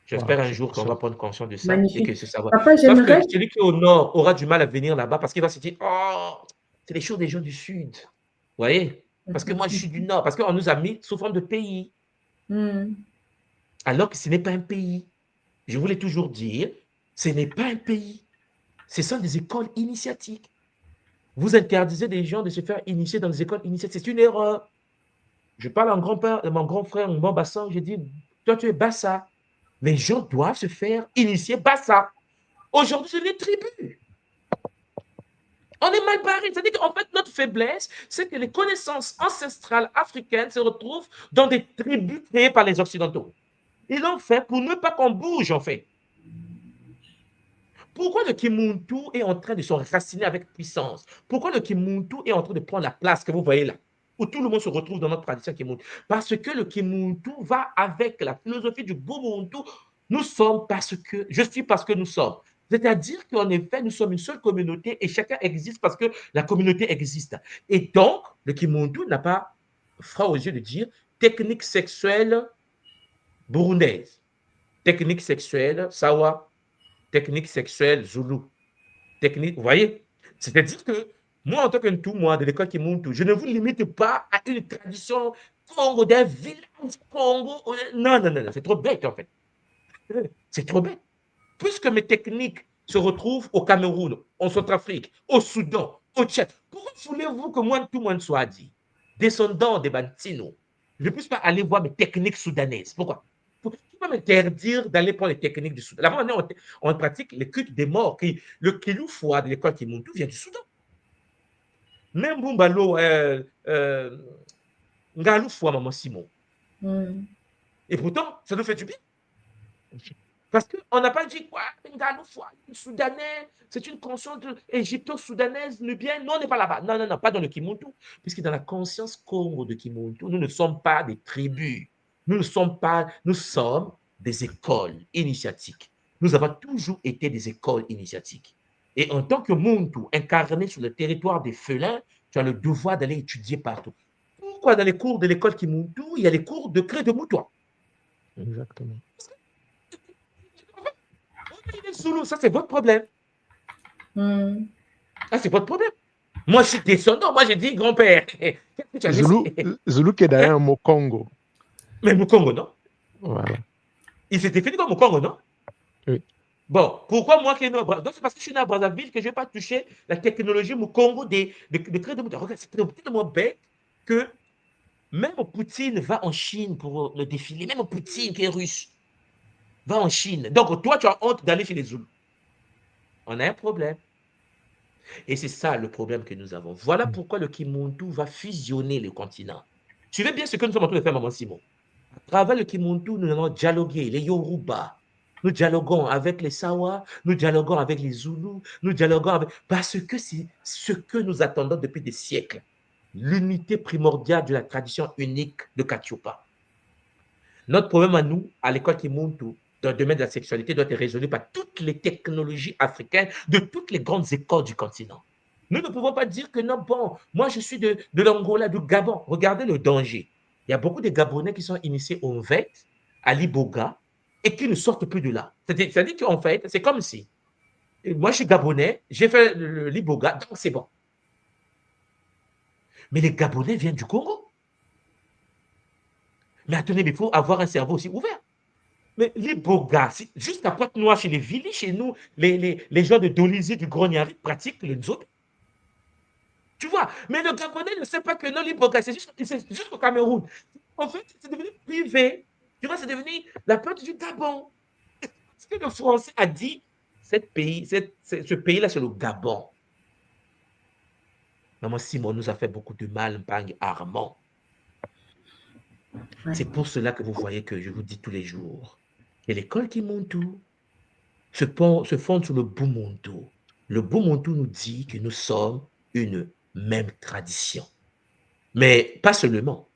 J'espère un jour qu'on va prendre conscience de ça.
Magnifique.
Et que ce savoir.
Papa,
Sauf que celui qui est au nord aura du mal à venir là-bas parce qu'il va se dire, oh, c'est les choses des gens du sud. Vous voyez? Parce que moi, je suis du nord. Parce qu'on nous a mis sous forme de pays. Alors que ce n'est pas un pays. Je voulais toujours dire, ce n'est pas un pays. Ce sont des écoles initiatiques. Vous interdisez des gens de se faire initier dans des écoles initiatiques. C'est une erreur. Je parle à mon grand frère, mon Bassa, je dis, toi, tu es Bassa. Les gens doivent se faire initier Bassa. Aujourd'hui, c'est des tribus. On est mal barré. C'est-à-dire qu'en fait, notre faiblesse, c'est que les connaissances ancestrales africaines se retrouvent dans des tribus créées par les Occidentaux. Ils l'ont fait pour ne pas qu'on bouge, en fait. Pourquoi le Kimuntu est en train de s'enraciner avec puissance? Pourquoi le Kimuntu est en train de prendre la place que vous voyez là, où tout le monde se retrouve dans notre tradition Kimuntu? Parce que le Kimuntu va avec la philosophie du Bubuntu. Nous sommes parce que, je suis parce que nous sommes. C'est-à-dire qu'en effet, nous sommes une seule communauté et chacun existe parce que la communauté existe. Et donc, le Kimuntu n'a pas froid aux yeux de dire technique sexuelle burundaise, technique sexuelle sawa, technique sexuelle zoulou, technique. Vous voyez? C'est-à-dire que moi, en tant que tout, moi, de l'école Kimuntu, je ne vous limite pas à une tradition Congo, d'un village Congo. Non, non, non, non, c'est trop bête, en fait. C'est trop bête. Puisque mes techniques se retrouvent au Cameroun, en Centrafrique, au Soudan, au Tchad, pourquoi voulez-vous que moi, tout le monde soit dit, descendant des Bantino, je ne puisse pas aller voir mes techniques soudanaises? Pourquoi? Pourquoi m'interdire d'aller prendre les techniques du Soudan? Là, on pratique les cultes des morts. Le Kiloufoua de l'école Kimuntu vient du Soudan. Même Bumbalo, Ngaloufouа, Maman Simon. Et pourtant, ça nous fait du bien. Parce qu'on n'a pas dit quoi, Ngaloufoua, Soudanais, c'est une conscience égypto-soudanaise, nubien. Non, on n'est pas là-bas. Non, non, non, pas dans le Kimuntu. Puisque dans la conscience Congo de Kimuntu, nous ne sommes pas des tribus. Nous sommes des écoles initiatiques. Nous avons toujours été des écoles initiatiques. Et en tant que Muntu, incarné sur le territoire des Felins, tu as le devoir d'aller étudier partout. Pourquoi dans les cours de l'école Kimuntu, il y a les cours de Cré de Moutois?
Exactement.
Ça, c'est votre problème. Ça, c'est votre problème. Moi, je suis descendant. Moi, j'ai dit grand-père.
Zulu qui est d'ailleurs un mot Congo.
Mais Mukongo, non?
Voilà.
Il s'est défini comme Mukongo, non?
Oui.
Bon, pourquoi moi qui est né donc c'est parce que je suis né à Brazzaville que je ne vais pas toucher la technologie Mukongo de Cré de Moutois. Regarde, c'est tellement bête que même Poutine va en Chine pour le défilé. Même Poutine qui est russe va en Chine. Donc, toi, tu as honte d'aller chez les Zoulous. On a un problème. Et c'est ça le problème que nous avons. Voilà pourquoi le Kimuntu va fusionner le continent. Suivez bien ce que nous sommes en train de faire, Maman Simon. À travers le Kimuntu, nous allons dialoguer, les Yoruba. Nous dialoguons avec les Sawa, nous dialoguons avec les Zoulous, nous dialoguons avec... Parce que c'est ce que nous attendons depuis des siècles. L'unité primordiale de la tradition unique de Katioupa. Notre problème à nous, à l'école Kimuntu, dans le domaine de la sexualité, doit être résolu par toutes les technologies africaines de toutes les grandes écoles du continent. Nous ne pouvons pas dire que non, bon, moi je suis de l'Angola, du Gabon. Regardez le danger. Il y a beaucoup de Gabonais qui sont initiés au VET, à l'Iboga, et qui ne sortent plus de là. C'est-à-dire qu'en fait, c'est comme si, moi je suis Gabonais, j'ai fait l'Iboga, donc c'est bon. Mais les Gabonais viennent du Congo. Mais attendez, il faut avoir un cerveau aussi ouvert. Mais l'Iboga, jusqu'à Pointe-Noire, chez les Vili, chez nous, les gens de Dolisie, du Grognari pratiquent le Nzobe. Tu vois, mais le Gabonais ne sait pas que non, l'Iboga, c'est juste au Cameroun. En fait, c'est devenu privé. Tu vois, c'est devenu la porte du Gabon. Ce que le Français a dit, ce pays-là, c'est le Gabon. Maman Simon nous a fait beaucoup de mal, Mpang Armand. C'est pour cela que vous voyez que je vous dis tous les jours, que l'école Kimuntu se fonde sur le Bumuntu. Le Bumuntu nous dit que nous sommes une même tradition. Mais pas seulement.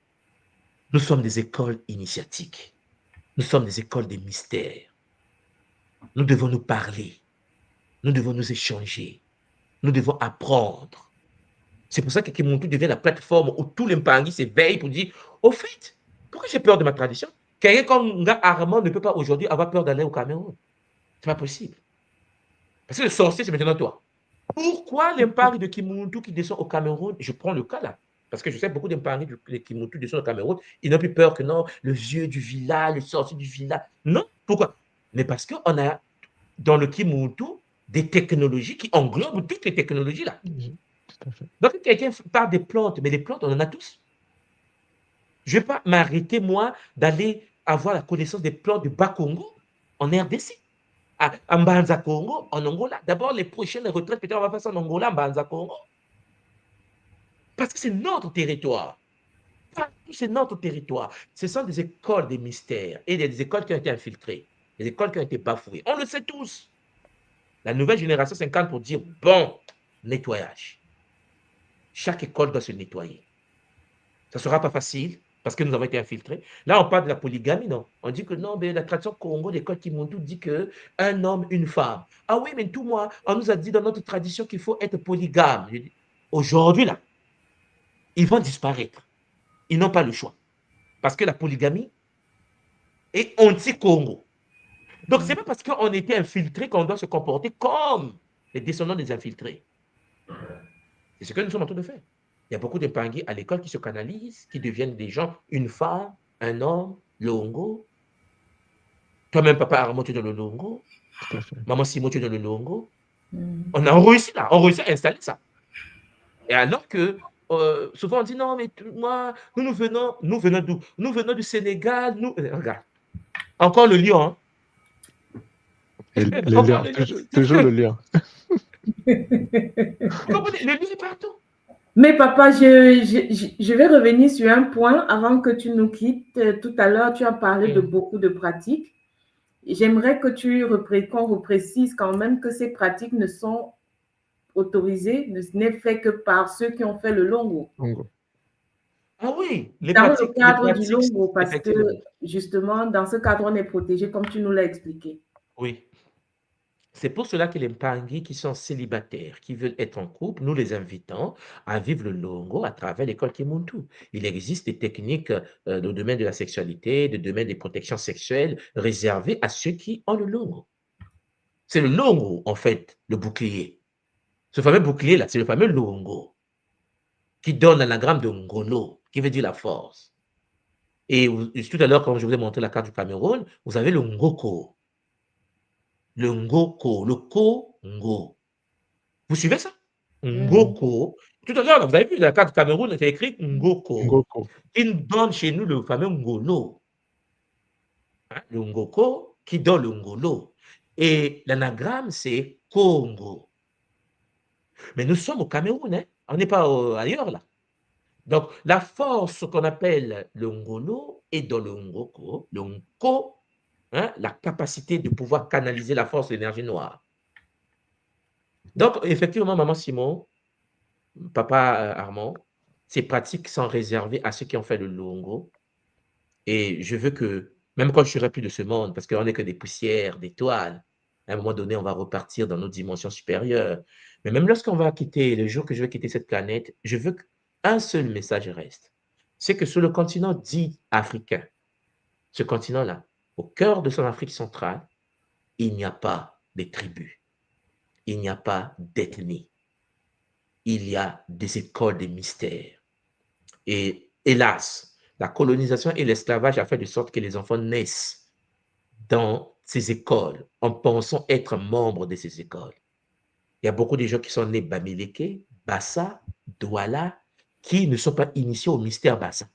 Nous sommes des écoles initiatiques. Nous sommes des écoles des mystères. Nous devons nous parler. Nous devons nous échanger. Nous devons apprendre. C'est pour ça que Kimuntu devient la plateforme où tous les Mpangi s'éveillent pour dire, au fait, pourquoi j'ai peur de ma tradition? Quelqu'un comme Nga Armand ne peut pas aujourd'hui avoir peur d'aller au Cameroun. C'est pas possible. Parce que le sorcier, c'est maintenant toi. Pourquoi les Mpangi de Kimuntu qui descendent au Cameroun, je prends le cas là, parce que je sais beaucoup d'Mpangi de Kimuntu descendent au Cameroun, ils n'ont plus peur que non, le vieux du village, le sorcier du village. Non, pourquoi? Mais parce qu'on a dans le Kimuntu des technologies qui englobent toutes les technologies là. Donc, quelqu'un parle des plantes, mais les plantes, on en a tous. Je ne vais pas m'arrêter, moi, d'aller avoir la connaissance des plantes du Bas-Congo en RDC. À Mbanza Congo, en Angola. D'abord, les prochaines retraites, peut-être on va faire ça en Angola, Mbanza Congo. Parce que c'est notre territoire. C'est notre territoire. Ce sont des écoles des mystères et des écoles qui ont été infiltrées, des écoles qui ont été bafouées. On le sait tous. La nouvelle génération s'incarne pour dire, bon, nettoyage. Chaque école doit se nettoyer. Ça ne sera pas facile parce que nous avons été infiltrés. Là, on parle de la polygamie, non? On dit que non, mais la tradition Congo, l'école Kimuntu dit qu'un homme, une femme. Ah oui, mais tout moi, on nous a dit dans notre tradition qu'il faut être polygame. Aujourd'hui, là, ils vont disparaître. Ils n'ont pas le choix. Parce que la polygamie est anti-Congo. Donc, ce n'est pas parce qu'on a été infiltré qu'on doit se comporter comme les descendants des infiltrés. C'est ce que nous sommes en train de faire. Il y a beaucoup de Pangui à l'école qui se canalisent, qui deviennent des gens, une femme, un homme, Longo. Toi-même, papa Armand, tu es dans le Longo.
Tout à fait.
Maman Simon, tu es dans le Longo.
Mm.
On a réussi là, on réussit à installer ça. Et alors que souvent on dit non, mais moi, nous venons d'où? Nous venons du Sénégal. Regarde, encore le lion. Hein?
Et le
Encore
lion,
le lion.
toujours le lion.
Vous comprenez? Le lion est partout.
Mais papa, je vais revenir sur un point avant que tu nous quittes. Tout à l'heure, tu as parlé de beaucoup de pratiques. J'aimerais que qu'on reprécise quand même que ces pratiques ne sont autorisées, n'est fait que par ceux qui ont fait le longo.
Ah oui, les
dans
pratiques,
le cadre
les
du
pratiques,
longo, parce que
effectivement.
justement, dans ce cadre, on est protégé, comme tu nous l'as expliqué.
Oui. C'est pour cela que les Mpangui qui sont célibataires, qui veulent être en couple, nous les invitons à vivre le longo à travers l'école Kimuntu. Il existe des techniques dans le domaine de la sexualité, dans le domaine des protections sexuelles réservées à ceux qui ont le longo. C'est le longo, en fait, le bouclier. Ce fameux bouclier-là, c'est le fameux longo qui donne l'anagramme de Ngolo, qui veut dire la force. Et tout à l'heure, quand je vous ai montré la carte du Cameroun, vous avez le Ngoko. Le Ngoko, le Ko-Ngo. Vous suivez ça? Ngoko. Tout à l'heure, vous avez vu la carte du Cameroun, c'est écrit Ngoko.
Ngoko.
Qui nous donne chez nous le fameux Ngolo. Hein? Le Ngoko qui donne le Ngolo. Et l'anagramme, c'est Congo. Mais nous sommes au Cameroun, hein? On n'est pas ailleurs là. Donc, la force qu'on appelle le Ngolo est dans le Ngoko, le Ngo, hein, la capacité de pouvoir canaliser la force de l'énergie noire. Donc, effectivement, maman Simon, papa Armand, ces pratiques sont réservées à ceux qui ont fait le Longo. Et je veux que, même quand je ne serai plus de ce monde, parce qu'on n'est que des poussières, des toiles, à un moment donné, on va repartir dans nos dimensions supérieures. Mais même lorsqu'on va quitter, le jour que je vais quitter cette planète, je veux qu'un seul message reste. C'est que sur le continent dit africain, ce continent-là, au cœur de son Afrique centrale, il n'y a pas de tribus, il n'y a pas d'ethnie, il y a des écoles de mystères. Et hélas, la colonisation et l'esclavage a fait de sorte que les enfants naissent dans ces écoles en pensant être membres de ces écoles. Il y a beaucoup de gens qui sont nés Bamileke, Bassa, Douala, qui ne sont pas initiés au mystère Bassa.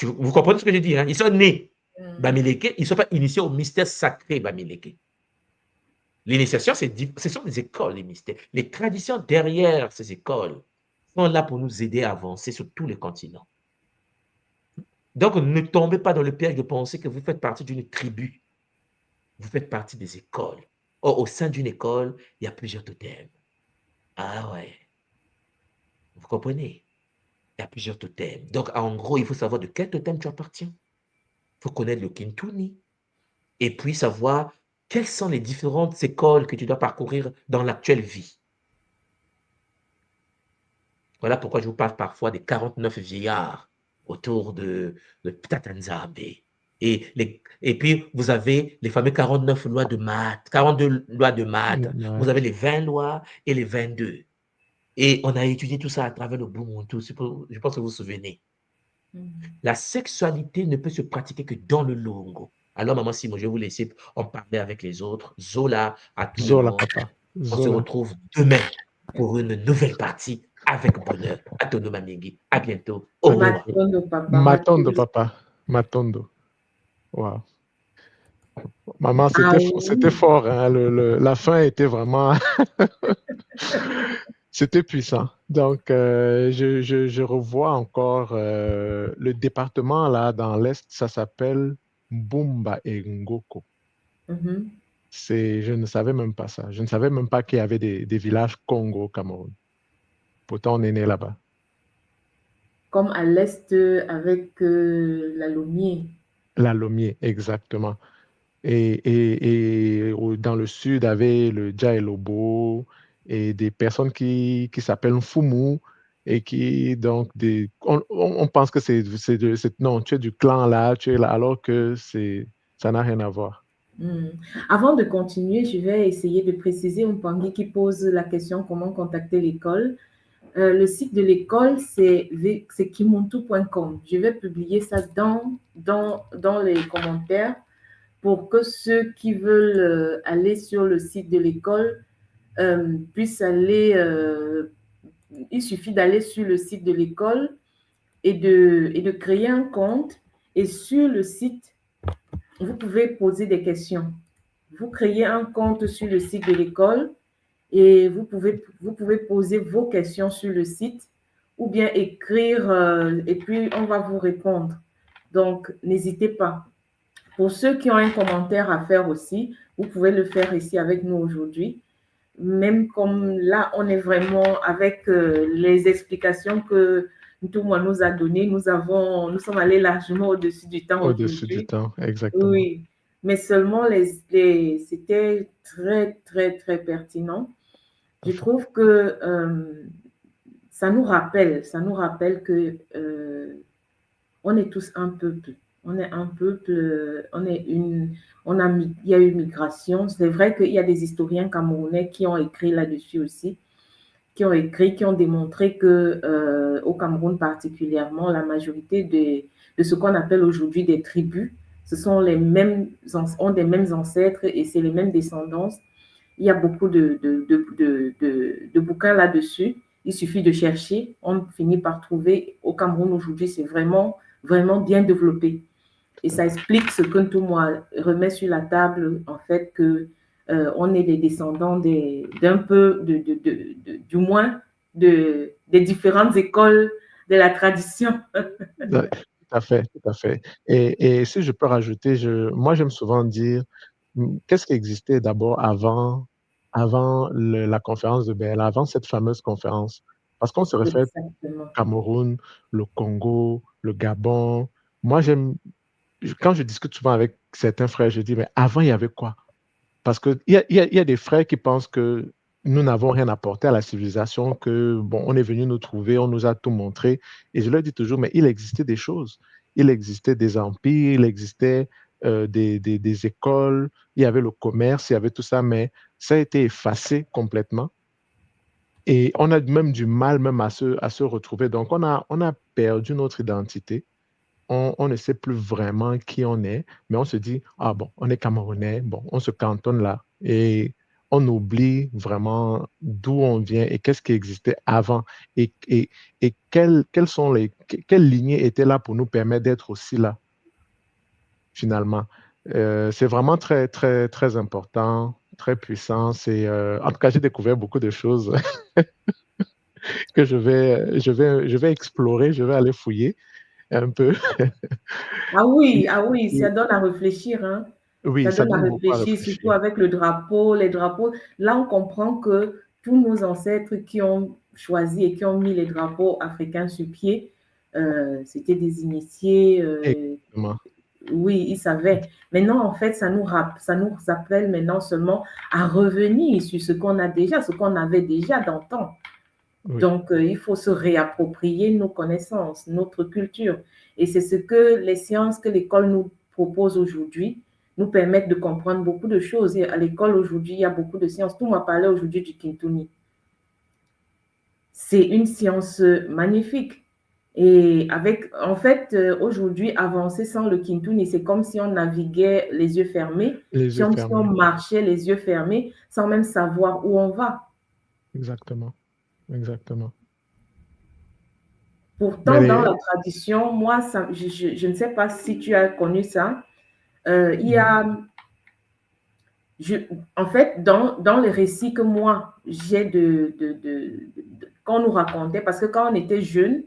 Vous comprenez ce que je dis? Hein? Ils sont nés Bamileke, ils ne sont pas initiés au mystère sacré Bamileke. L'initiation, ce sont des écoles, les mystères. Les traditions derrière ces écoles sont là pour nous aider à avancer sur tous les continents. Donc, ne tombez pas dans le piège de penser que vous faites partie d'une tribu. Vous faites partie des écoles. Or, au sein d'une école, il y a plusieurs totems. Ah ouais. Vous comprenez? Il y a plusieurs totems. Donc, en gros, il faut savoir de quel totem tu appartiens. Il faut connaître le Kintuni. Et puis savoir quelles sont les différentes écoles que tu dois parcourir dans l'actuelle vie. Voilà pourquoi je vous parle parfois des 49 vieillards autour de Tatanzambe. Et puis, vous avez les fameux 49 lois de maths, 42 lois de maths. Vous avez les 20 lois et les 22. Et on a étudié tout ça à travers le Bumuntu. Je pense que vous vous souvenez. La sexualité ne peut se pratiquer que dans le Longo. Alors, maman Simon, je vais vous laisser en parler avec les autres. Zola, à tout le monde.
Papa.
On se retrouve demain pour une nouvelle partie avec bonheur. Atono Mamingi. À bientôt. Au revoir.
Matondo, papa. Matondo. Wow. Maman, c'était fort. Hein? La fin était vraiment... C'était puissant. Donc, je revois encore le département là dans l'Est, ça s'appelle Mbumba et Ngoko. Je ne savais même pas ça. Je ne savais même pas qu'il y avait des villages Congo au Cameroun. Pourtant, on est né là-bas.
Comme à l'Est avec la Lomie.
La Lomie, exactement. Et dans le Sud, avait le Djaelobo et des personnes qui s'appellent Fumu et qui, donc, on pense que non, tu es du clan là, tu es là, alors que ça n'a rien à voir.
Avant de continuer, je vais essayer de préciser Mpangi qui pose la question comment contacter l'école. Le site de l'école, c'est kimuntu.com. Je vais publier ça dans les commentaires pour que ceux qui veulent aller sur le site de l'école puissent aller. Il suffit d'aller sur le site de l'école et de créer un compte. Et sur le site, vous pouvez poser des questions. Vous créez un compte sur le site de l'école et vous pouvez poser vos questions sur le site ou bien écrire et puis on va vous répondre. Donc, n'hésitez pas. Pour ceux qui ont un commentaire à faire aussi, vous pouvez le faire ici avec nous aujourd'hui. Même comme là, on est vraiment avec les explications que Ntouma nous a données, nous sommes allés largement au-dessus du temps
Au-dessus du
aujourd'hui.
temps, exactement.
Oui, mais seulement c'était très, très, très pertinent. Je trouve que ça nous rappelle que on est tous un peuple. On est un peuple, il y a eu migration. C'est vrai qu'il y a des historiens camerounais qui ont écrit là-dessus aussi, qui ont démontré que au Cameroun particulièrement, la majorité de ce qu'on appelle aujourd'hui des tribus, ce sont ont des mêmes ancêtres et c'est les mêmes descendances. Il y a beaucoup de bouquins là-dessus. Il suffit de chercher. On finit par trouver. Au Cameroun aujourd'hui, c'est vraiment, vraiment bien développé. Et ça explique ce que tout moi remet sur la table, en fait, que on est des descendants d'un peu, du moins, des différentes écoles de la tradition.
Tout à fait, tout à fait. Et si je peux rajouter, moi j'aime souvent dire, qu'est-ce qui existait d'abord avant la conférence de Berlin, avant cette fameuse conférence? Parce qu'on se réfère au Cameroun, le Congo, le Gabon. Moi, quand je discute souvent avec certains frères, je dis, mais avant, il y avait quoi? Parce qu'il y a des frères qui pensent que nous n'avons rien apporté à la civilisation, que, bon, on est venu nous trouver, on nous a tout montré. Et je leur dis toujours, mais il existait des choses. Il existait des empires, il existait des écoles, il y avait le commerce, il y avait tout ça, mais ça a été effacé complètement. Et on a même du mal même à se retrouver. Donc, on a perdu notre identité. On ne sait plus vraiment qui on est, mais on se dit, ah bon, on est Camerounais, bon, on se cantonne là. Et on oublie vraiment d'où on vient et qu'est-ce qui existait avant et quelles lignées étaient là pour nous permettre d'être aussi là, finalement. C'est vraiment très, très, très important, très puissant. En tout cas, j'ai découvert beaucoup de choses que je vais explorer, je vais aller fouiller un peu.
Ah oui, ça donne à réfléchir, hein.
Oui,
Ça donne à
beaucoup à
réfléchir, surtout
réfléchir.
avec les drapeaux. Là, on comprend que tous nos ancêtres qui ont choisi et qui ont mis les drapeaux africains sur pied, c'était des initiés.
Exactement.
Oui, ils savaient. Maintenant, en fait, ça nous appelle maintenant seulement à revenir sur ce qu'on avait déjà d'antan.
Oui.
Donc, il faut se réapproprier nos connaissances, notre culture. Et c'est ce que les sciences que l'école nous propose aujourd'hui nous permettent de comprendre beaucoup de choses. Et à l'école aujourd'hui, il y a beaucoup de sciences. Tout m'a parlé aujourd'hui du Kintuni. C'est une science magnifique. Et en fait, aujourd'hui, avancer sans le Kintuni, c'est comme si on naviguait les yeux fermés, si on marchait les yeux fermés, sans même savoir où on va.
Exactement. Exactement.
Pourtant, dans la tradition, moi, je ne sais pas si tu as connu ça. Il y a, en fait, dans les récits que moi, j'ai qu'on nous racontait, parce que quand on était jeunes,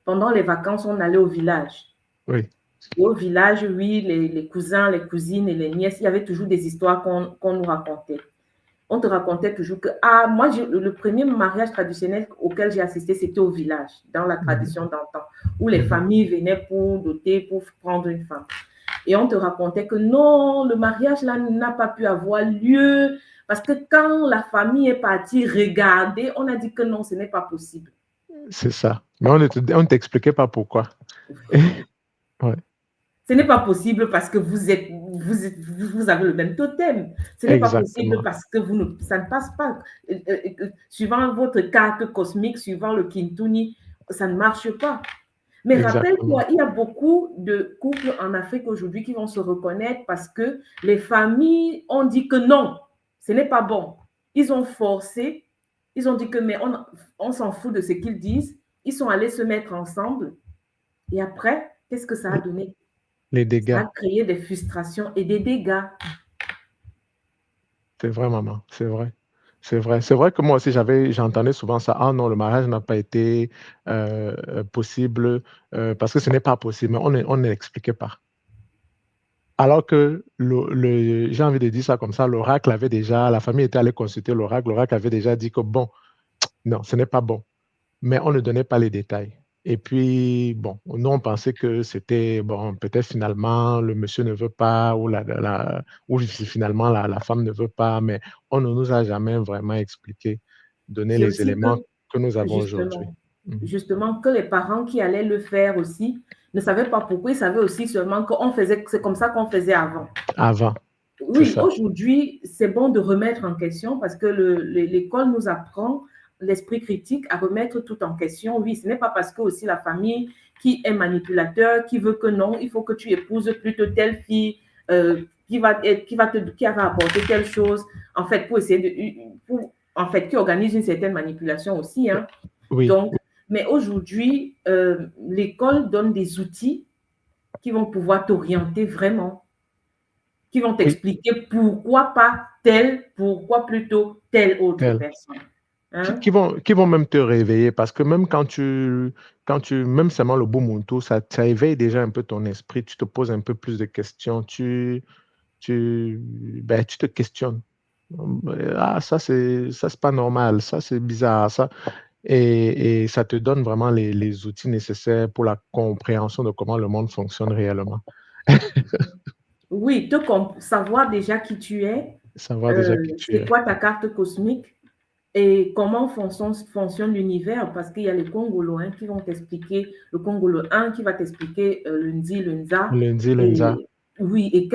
pendant les vacances, on allait au village.
Oui.
Et au village, oui, les cousins, les cousines et les nièces, il y avait toujours des histoires qu'on nous racontait. On te racontait toujours que, moi, le premier mariage traditionnel auquel j'ai assisté, c'était au village, dans la tradition d'antan, où les familles venaient pour doter, pour prendre une femme. Et on te racontait que non, le mariage là n'a pas pu avoir lieu, parce que quand la famille est partie regarder, on a dit que non, ce n'est pas possible.
C'est ça. Mais on ne t'expliquait pas pourquoi.
Ouais. Ce n'est pas possible parce que vous vous avez le même totem. Ce n'est pas possible parce que ça ne passe pas. Suivant votre carte cosmique, suivant le Kintuni, ça ne marche pas. Mais rappelle-toi, il y a beaucoup de couples en Afrique aujourd'hui qui vont se reconnaître parce que les familles ont dit que non, ce n'est pas bon. Ils ont forcé, ils ont dit que mais on s'en fout de ce qu'ils disent. Ils sont allés se mettre ensemble. Et après, qu'est-ce que ça a donné?
Les dégâts.
Ça a créé des frustrations et des dégâts.
C'est vrai, maman, c'est vrai. C'est vrai. C'est vrai que moi aussi, j'entendais souvent ça. Ah non, le mariage n'a pas été possible parce que ce n'est pas possible. Mais on ne l'expliquait pas. Alors que j'ai envie de dire ça comme ça, l'oracle avait déjà, la famille était allée consulter l'oracle avait déjà dit que bon, non, ce n'est pas bon. Mais on ne donnait pas les détails. Et puis, bon, nous, on pensait que c'était, bon, peut-être finalement, le monsieur ne veut pas, ou finalement, la femme ne veut pas, mais on ne nous a jamais vraiment expliqué, donné les éléments que nous avons aujourd'hui.
Justement, que les parents qui allaient le faire aussi ne savaient pas pourquoi, ils savaient aussi seulement c'est comme ça qu'on faisait avant.
Avant.
Oui, aujourd'hui, c'est bon de remettre en question parce que l'école nous apprend l'esprit critique à remettre tout en question. Oui, ce n'est pas parce que aussi la famille qui est manipulateur, qui veut que non, il faut que tu épouses plutôt telle fille qui va apporter telle chose, en fait, pour essayer qui organise une certaine manipulation aussi. Hein.
Oui.
Donc, mais aujourd'hui, l'école donne des outils qui vont pouvoir t'orienter vraiment, qui vont t'expliquer pourquoi pas pourquoi plutôt telle autre personne.
Hein? Qui vont même te réveiller parce que même quand tu même seulement le Ubuntu, ça éveille déjà un peu ton esprit, tu te poses un peu plus de questions, tu te questionnes. Ah, ça c'est pas normal, ça c'est bizarre, ça. Et ça te donne vraiment les outils nécessaires pour la compréhension de comment le monde fonctionne réellement.
Oui, savoir déjà qui tu es,
savoir déjà qui tu es.
C'est quoi ta carte cosmique et comment fonctionne l'univers, parce qu'il y a les Congolo qui vont t'expliquer, le Congolo 1 qui va t'expliquer le Nzi, le Nza. Oui, et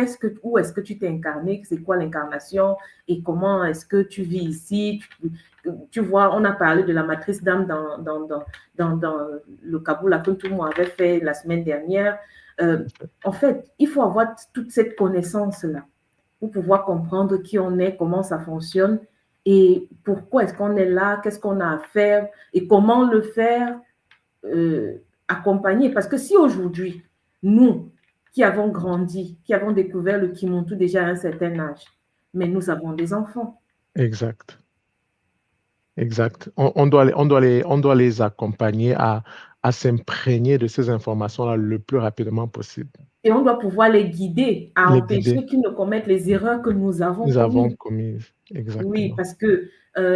où est-ce que tu t'es incarné, c'est quoi l'incarnation et comment est-ce que tu vis ici. Tu vois, on a parlé de la matrice d'âme dans le Kaboula que tout le monde avait fait la semaine dernière. En fait, il faut avoir toute cette connaissance-là pour pouvoir comprendre qui on est, comment ça fonctionne et pourquoi est-ce qu'on est là, qu'est-ce qu'on a à faire et comment le faire accompagner. Parce que si aujourd'hui, nous qui avons grandi, qui avons découvert le Kimuntu déjà à un certain âge, mais nous avons des enfants.
Exact. On doit les accompagner à s'imprégner de ces informations-là le plus rapidement possible.
Et on doit pouvoir les guider à empêcher qu'ils ne commettent les erreurs que nous avons
commises. Exactement.
Oui, parce que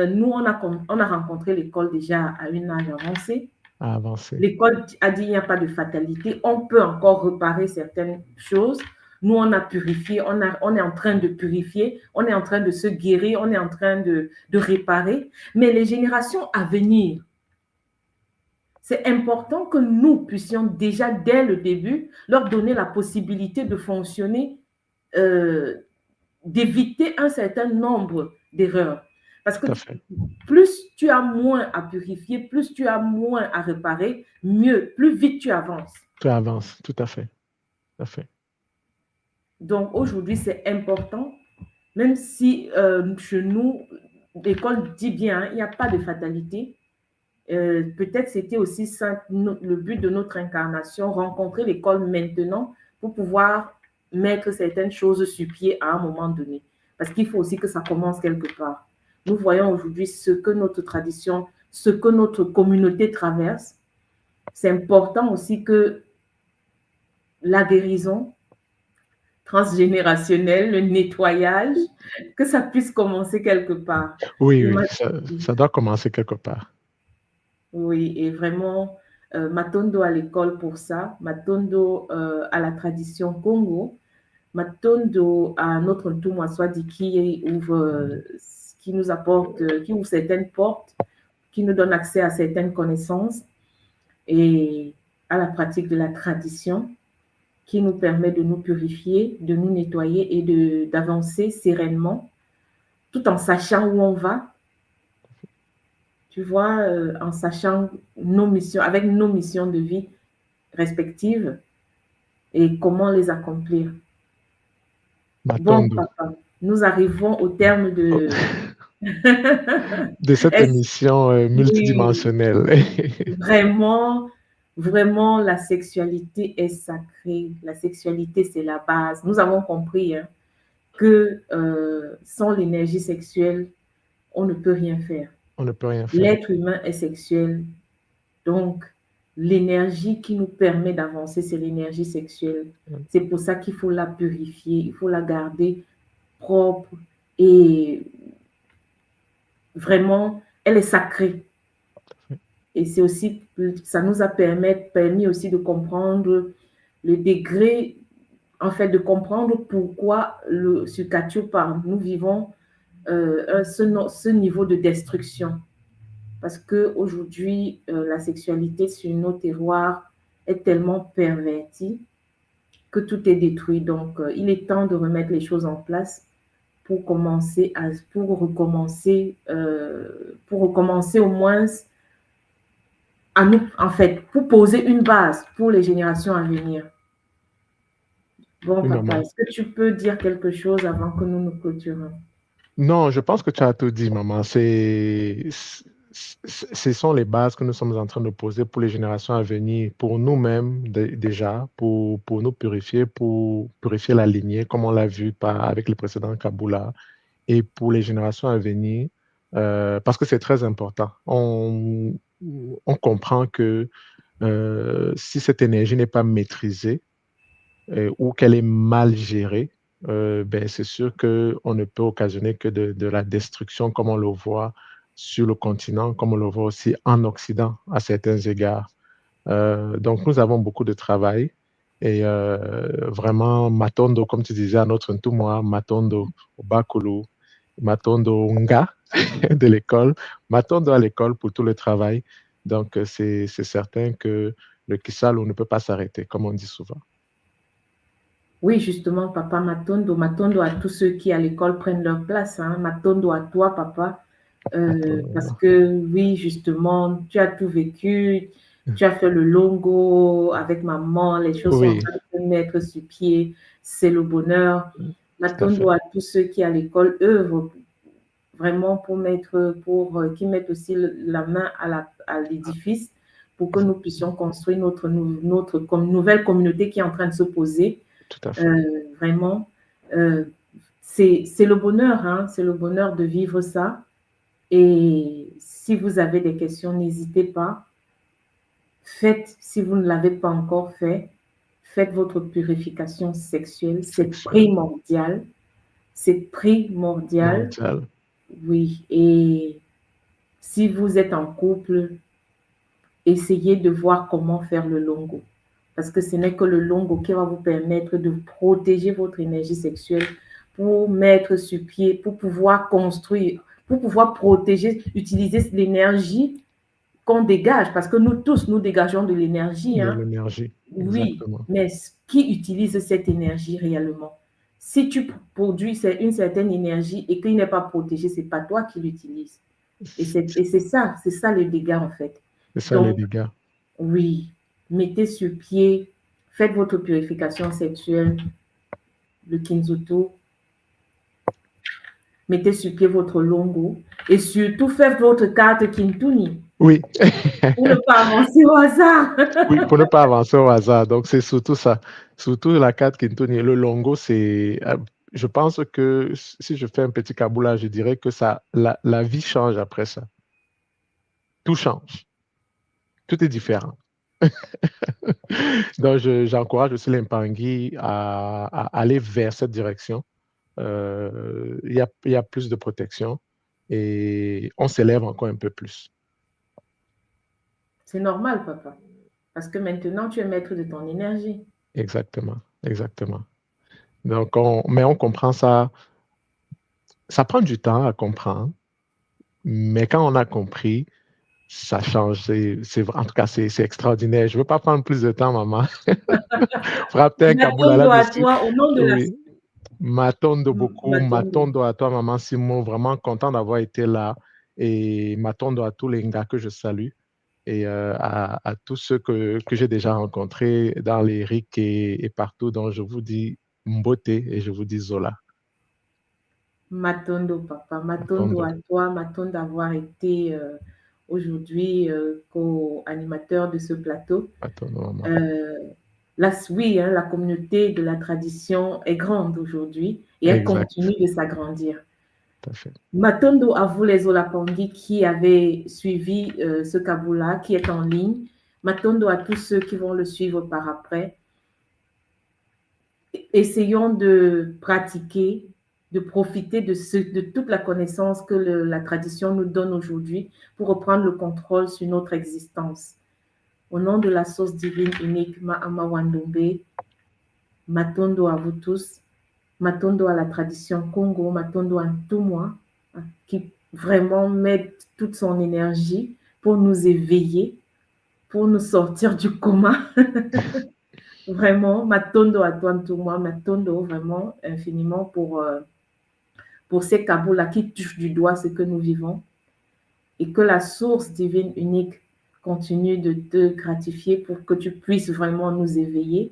nous, on a rencontré l'école déjà à un âge avancé. L'école a dit qu'il n'y a pas de fatalité. On peut encore réparer certaines choses. Nous, on a purifié, on est en train de purifier, on est en train de se guérir, on est en train de réparer. Mais les générations à venir, c'est important que nous puissions déjà, dès le début, leur donner la possibilité de fonctionner, d'éviter un certain nombre d'erreurs. Parce que plus tu as moins à purifier, plus tu as moins à réparer, mieux, plus vite tu avances.
Tu avances, tout à fait. Tout à fait.
Donc aujourd'hui, c'est important, même si chez nous, l'école dit bien, il n'y a pas de fatalité. Peut-être c'était aussi ça, le but de notre incarnation, rencontrer l'école maintenant pour pouvoir mettre certaines choses sur pied à un moment donné. Parce qu'il faut aussi que ça commence quelque part. Nous voyons aujourd'hui ce que notre tradition, ce que notre communauté traverse. C'est important aussi que la guérison transgénérationnelle, le nettoyage, que ça puisse commencer quelque part.
Oui, ça doit commencer quelque part.
Oui, et vraiment, Matondo à l'école pour ça, Matondo à la tradition Congo, Matondo à notre Ntumwa-Swadi qui ouvre, qui nous apporte, qui ouvre certaines portes, qui nous donne accès à certaines connaissances et à la pratique de la tradition. qui nous permet de nous purifier, de nous nettoyer et d'avancer sereinement, tout en sachant où on va. Tu vois, en sachant nos missions, avec nos missions de vie respectives et comment les accomplir. Bon,
Matondo.
papa, nous arrivons au terme de...
De cette
Est-ce-
émission
oui,
multidimensionnelle.
vraiment, vraiment, la sexualité est sacrée. La sexualité, c'est la base. Nous avons compris hein, que sans l'énergie sexuelle, on ne peut rien faire.
On ne peut rien faire.
L'être humain est sexuel. Donc, l'énergie qui nous permet d'avancer, c'est l'énergie sexuelle. C'est pour ça qu'il faut la purifier, il faut la garder propre et vraiment, elle est sacrée. Et c'est aussi, ça nous a permis aussi de comprendre le degré, en fait, de comprendre pourquoi sur Katioupa, nous vivons ce niveau de destruction. Parce qu'aujourd'hui, la sexualité sur nos terroirs est tellement pervertie que tout est détruit. Donc, il est temps de remettre les choses en place pour recommencer au moins en fait, pour poser une base pour les générations à venir. Bon,
Oui,
papa,
maman.
est-ce que tu peux dire quelque chose avant que nous nous clôturions?
Non, je pense que tu as tout dit, maman. Ce sont les bases que nous sommes en train de poser pour les générations à venir, pour nous-mêmes déjà, pour nous purifier, pour purifier la lignée, comme on l'a vu avec le précédent Kabula, et pour les générations à venir, parce que c'est très important. On comprend que si cette énergie n'est pas maîtrisée ou qu'elle est mal gérée, ben, c'est sûr qu'on ne peut occasionner que de la destruction comme on le voit sur le continent, comme on le voit aussi en Occident à certains égards. Donc, nous avons beaucoup de travail et vraiment, Matondo, comme tu disais à notre Ntumwa, Matondo Bakulu, Matondo Nga de l'école, Matondo à l'école pour tout le travail. Donc, c'est certain que le Kisalo ne peut pas s'arrêter, comme on dit souvent.
Oui, justement, papa, Matondo. Matondo à tous ceux qui à l'école prennent leur place. Hein. Matondo à toi, papa. Parce que oui, justement, tu as tout vécu. Tu as fait le longo avec maman. Les choses sont en train de se mettre sur pied. C'est le bonheur. Matondo à tous ceux qui à l'école œuvrent vraiment qui mettent aussi la main à l'édifice pour que nous puissions construire notre nouvelle communauté qui est en train de se poser.
Tout à fait.
Vraiment, c'est le bonheur, hein, c'est le bonheur de vivre ça. Et si vous avez des questions, n'hésitez pas. Faites, si vous ne l'avez pas encore fait, faites votre purification sexuelle. C'est primordial. C'est primordial. Oui. Et si vous êtes en couple, essayez de voir comment faire le longo. Parce que ce n'est que le longo qui va vous permettre de protéger votre énergie sexuelle pour mettre sur pied, pour pouvoir construire, pour pouvoir protéger, utiliser l'énergie qu'on dégage. Parce que nous tous, nous dégageons de l'énergie.
De l'énergie, exactement.
Oui, mais qui utilise cette énergie réellement? Si tu produis une certaine énergie et qu'il n'est pas protégé, ce n'est pas toi qui l'utilises. Et c'est ça les dégâts en fait.
C'est ça les dégâts.
Oui, mettez sur pied, faites votre purification sexuelle, le Kinzuto, mettez sur pied votre longo et surtout faites votre carte Kintuni.
Oui.
Pour ne pas avancer au hasard.
Oui, pour ne pas avancer au hasard. Donc, c'est surtout ça. Surtout la carte Kintuni. Le longo, c'est... Je pense que si je fais un petit kaboula, je dirais que la vie change après ça. Tout change. Tout est différent. Donc, j'encourage aussi les Mpangui à aller vers cette direction. Il y a plus de protection et on s'élève encore un peu plus.
C'est normal, papa. Parce que maintenant, tu es maître de ton énergie.
Exactement, exactement. Donc, mais on comprend ça. Ça prend du temps à comprendre, mais quand on a compris, ça change. En tout cas, c'est extraordinaire. Je ne veux pas prendre plus de temps, maman. Frapper un kaboula
Matondo à
là-dessus.
toi, au nom de la...
Oui. Matondo beaucoup.
Matondo.
Matondo à toi, maman Simon. Vraiment content d'avoir été là. Et matondo à tous les gars que je salue. Et à tous ceux que j'ai déjà rencontrés dans les RIC et partout. Donc, je vous dis Mbote et je vous dis Zola.
Matondo, papa. Matondo à toi. Matondo d'avoir été aujourd'hui co-animateur de ce plateau.
Matondo, maman.
Oui, la communauté de la tradition est grande aujourd'hui et elle continue de s'agrandir.
Tout à fait.
Matondo à vous les Olapangi qui avez suivi ce kaboula, qui est en ligne. Matondo à tous ceux qui vont le suivre par après. Essayons de pratiquer, de profiter de toute la connaissance que la tradition nous donne aujourd'hui pour reprendre le contrôle sur notre existence. Au nom de la source divine unique, Ma'ama Wandombe, Matondo à vous tous, Matondo à la tradition Congo, Matondo à tout moi, qui vraiment met toute son énergie pour nous éveiller, pour nous sortir du coma. Vraiment, Matondo à toi, tout moi, Matondo vraiment infiniment pour ces kaboulas qui touchent du doigt ce que nous vivons et que la source divine unique continue de te gratifier pour que tu puisses vraiment nous éveiller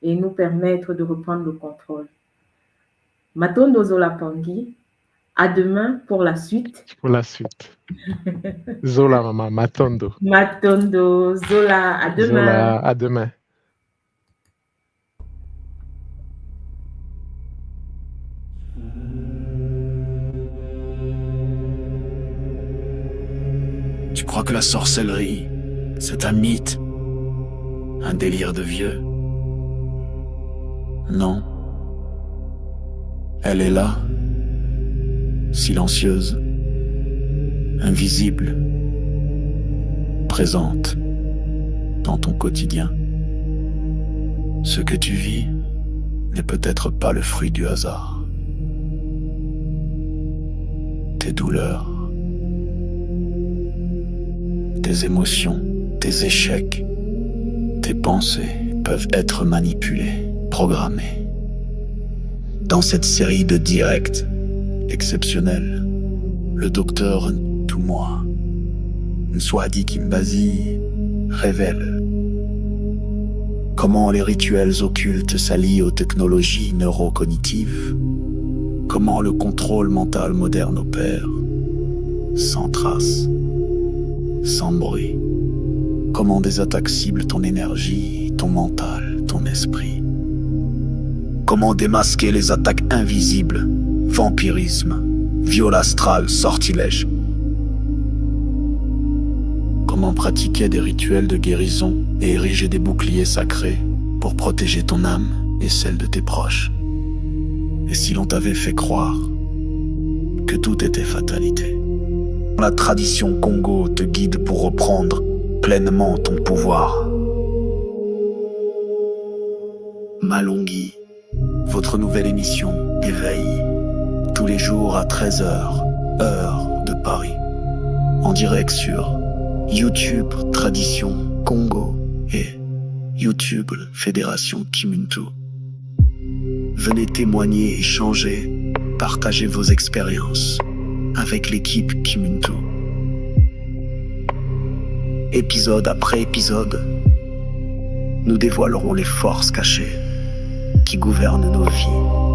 et nous permettre de reprendre le contrôle. Matondo Zola Pangi, à demain pour la suite.
Pour la suite. Zola, maman, Matondo.
Matondo, Zola, à demain.
Zola, à demain.
Tu crois que la sorcellerie, c'est un mythe, un délire de vieux? Non. Elle est là, silencieuse, invisible, présente dans ton quotidien. Ce que tu vis n'est peut-être pas le fruit du hasard. Tes douleurs, tes émotions, tes échecs, tes pensées peuvent être manipulées, programmées. Dans cette série de directs exceptionnels, le docteur Ntumwa Nswadi Kimbazi révèle comment les rituels occultes s'allient aux technologies neurocognitives, comment le contrôle mental moderne opère, sans trace, sans bruit, comment des attaques ciblent ton énergie, ton mental, ton esprit. Comment démasquer les attaques invisibles, vampirisme, viol astral, sortilège. Comment pratiquer des rituels de guérison et ériger des boucliers sacrés pour protéger ton âme et celle de tes proches. Et si l'on t'avait fait croire que tout était fatalité? La tradition Congo te guide pour reprendre pleinement ton pouvoir. Malongi, votre nouvelle émission Éveil, tous les jours à 13h, heure de Paris, en direct sur YouTube Tradition Congo et YouTube Fédération Kimuntu. Venez témoigner, échanger, partager vos expériences avec l'équipe Kimuntu. Épisode après épisode, nous dévoilerons les forces cachées qui gouvernent nos vies.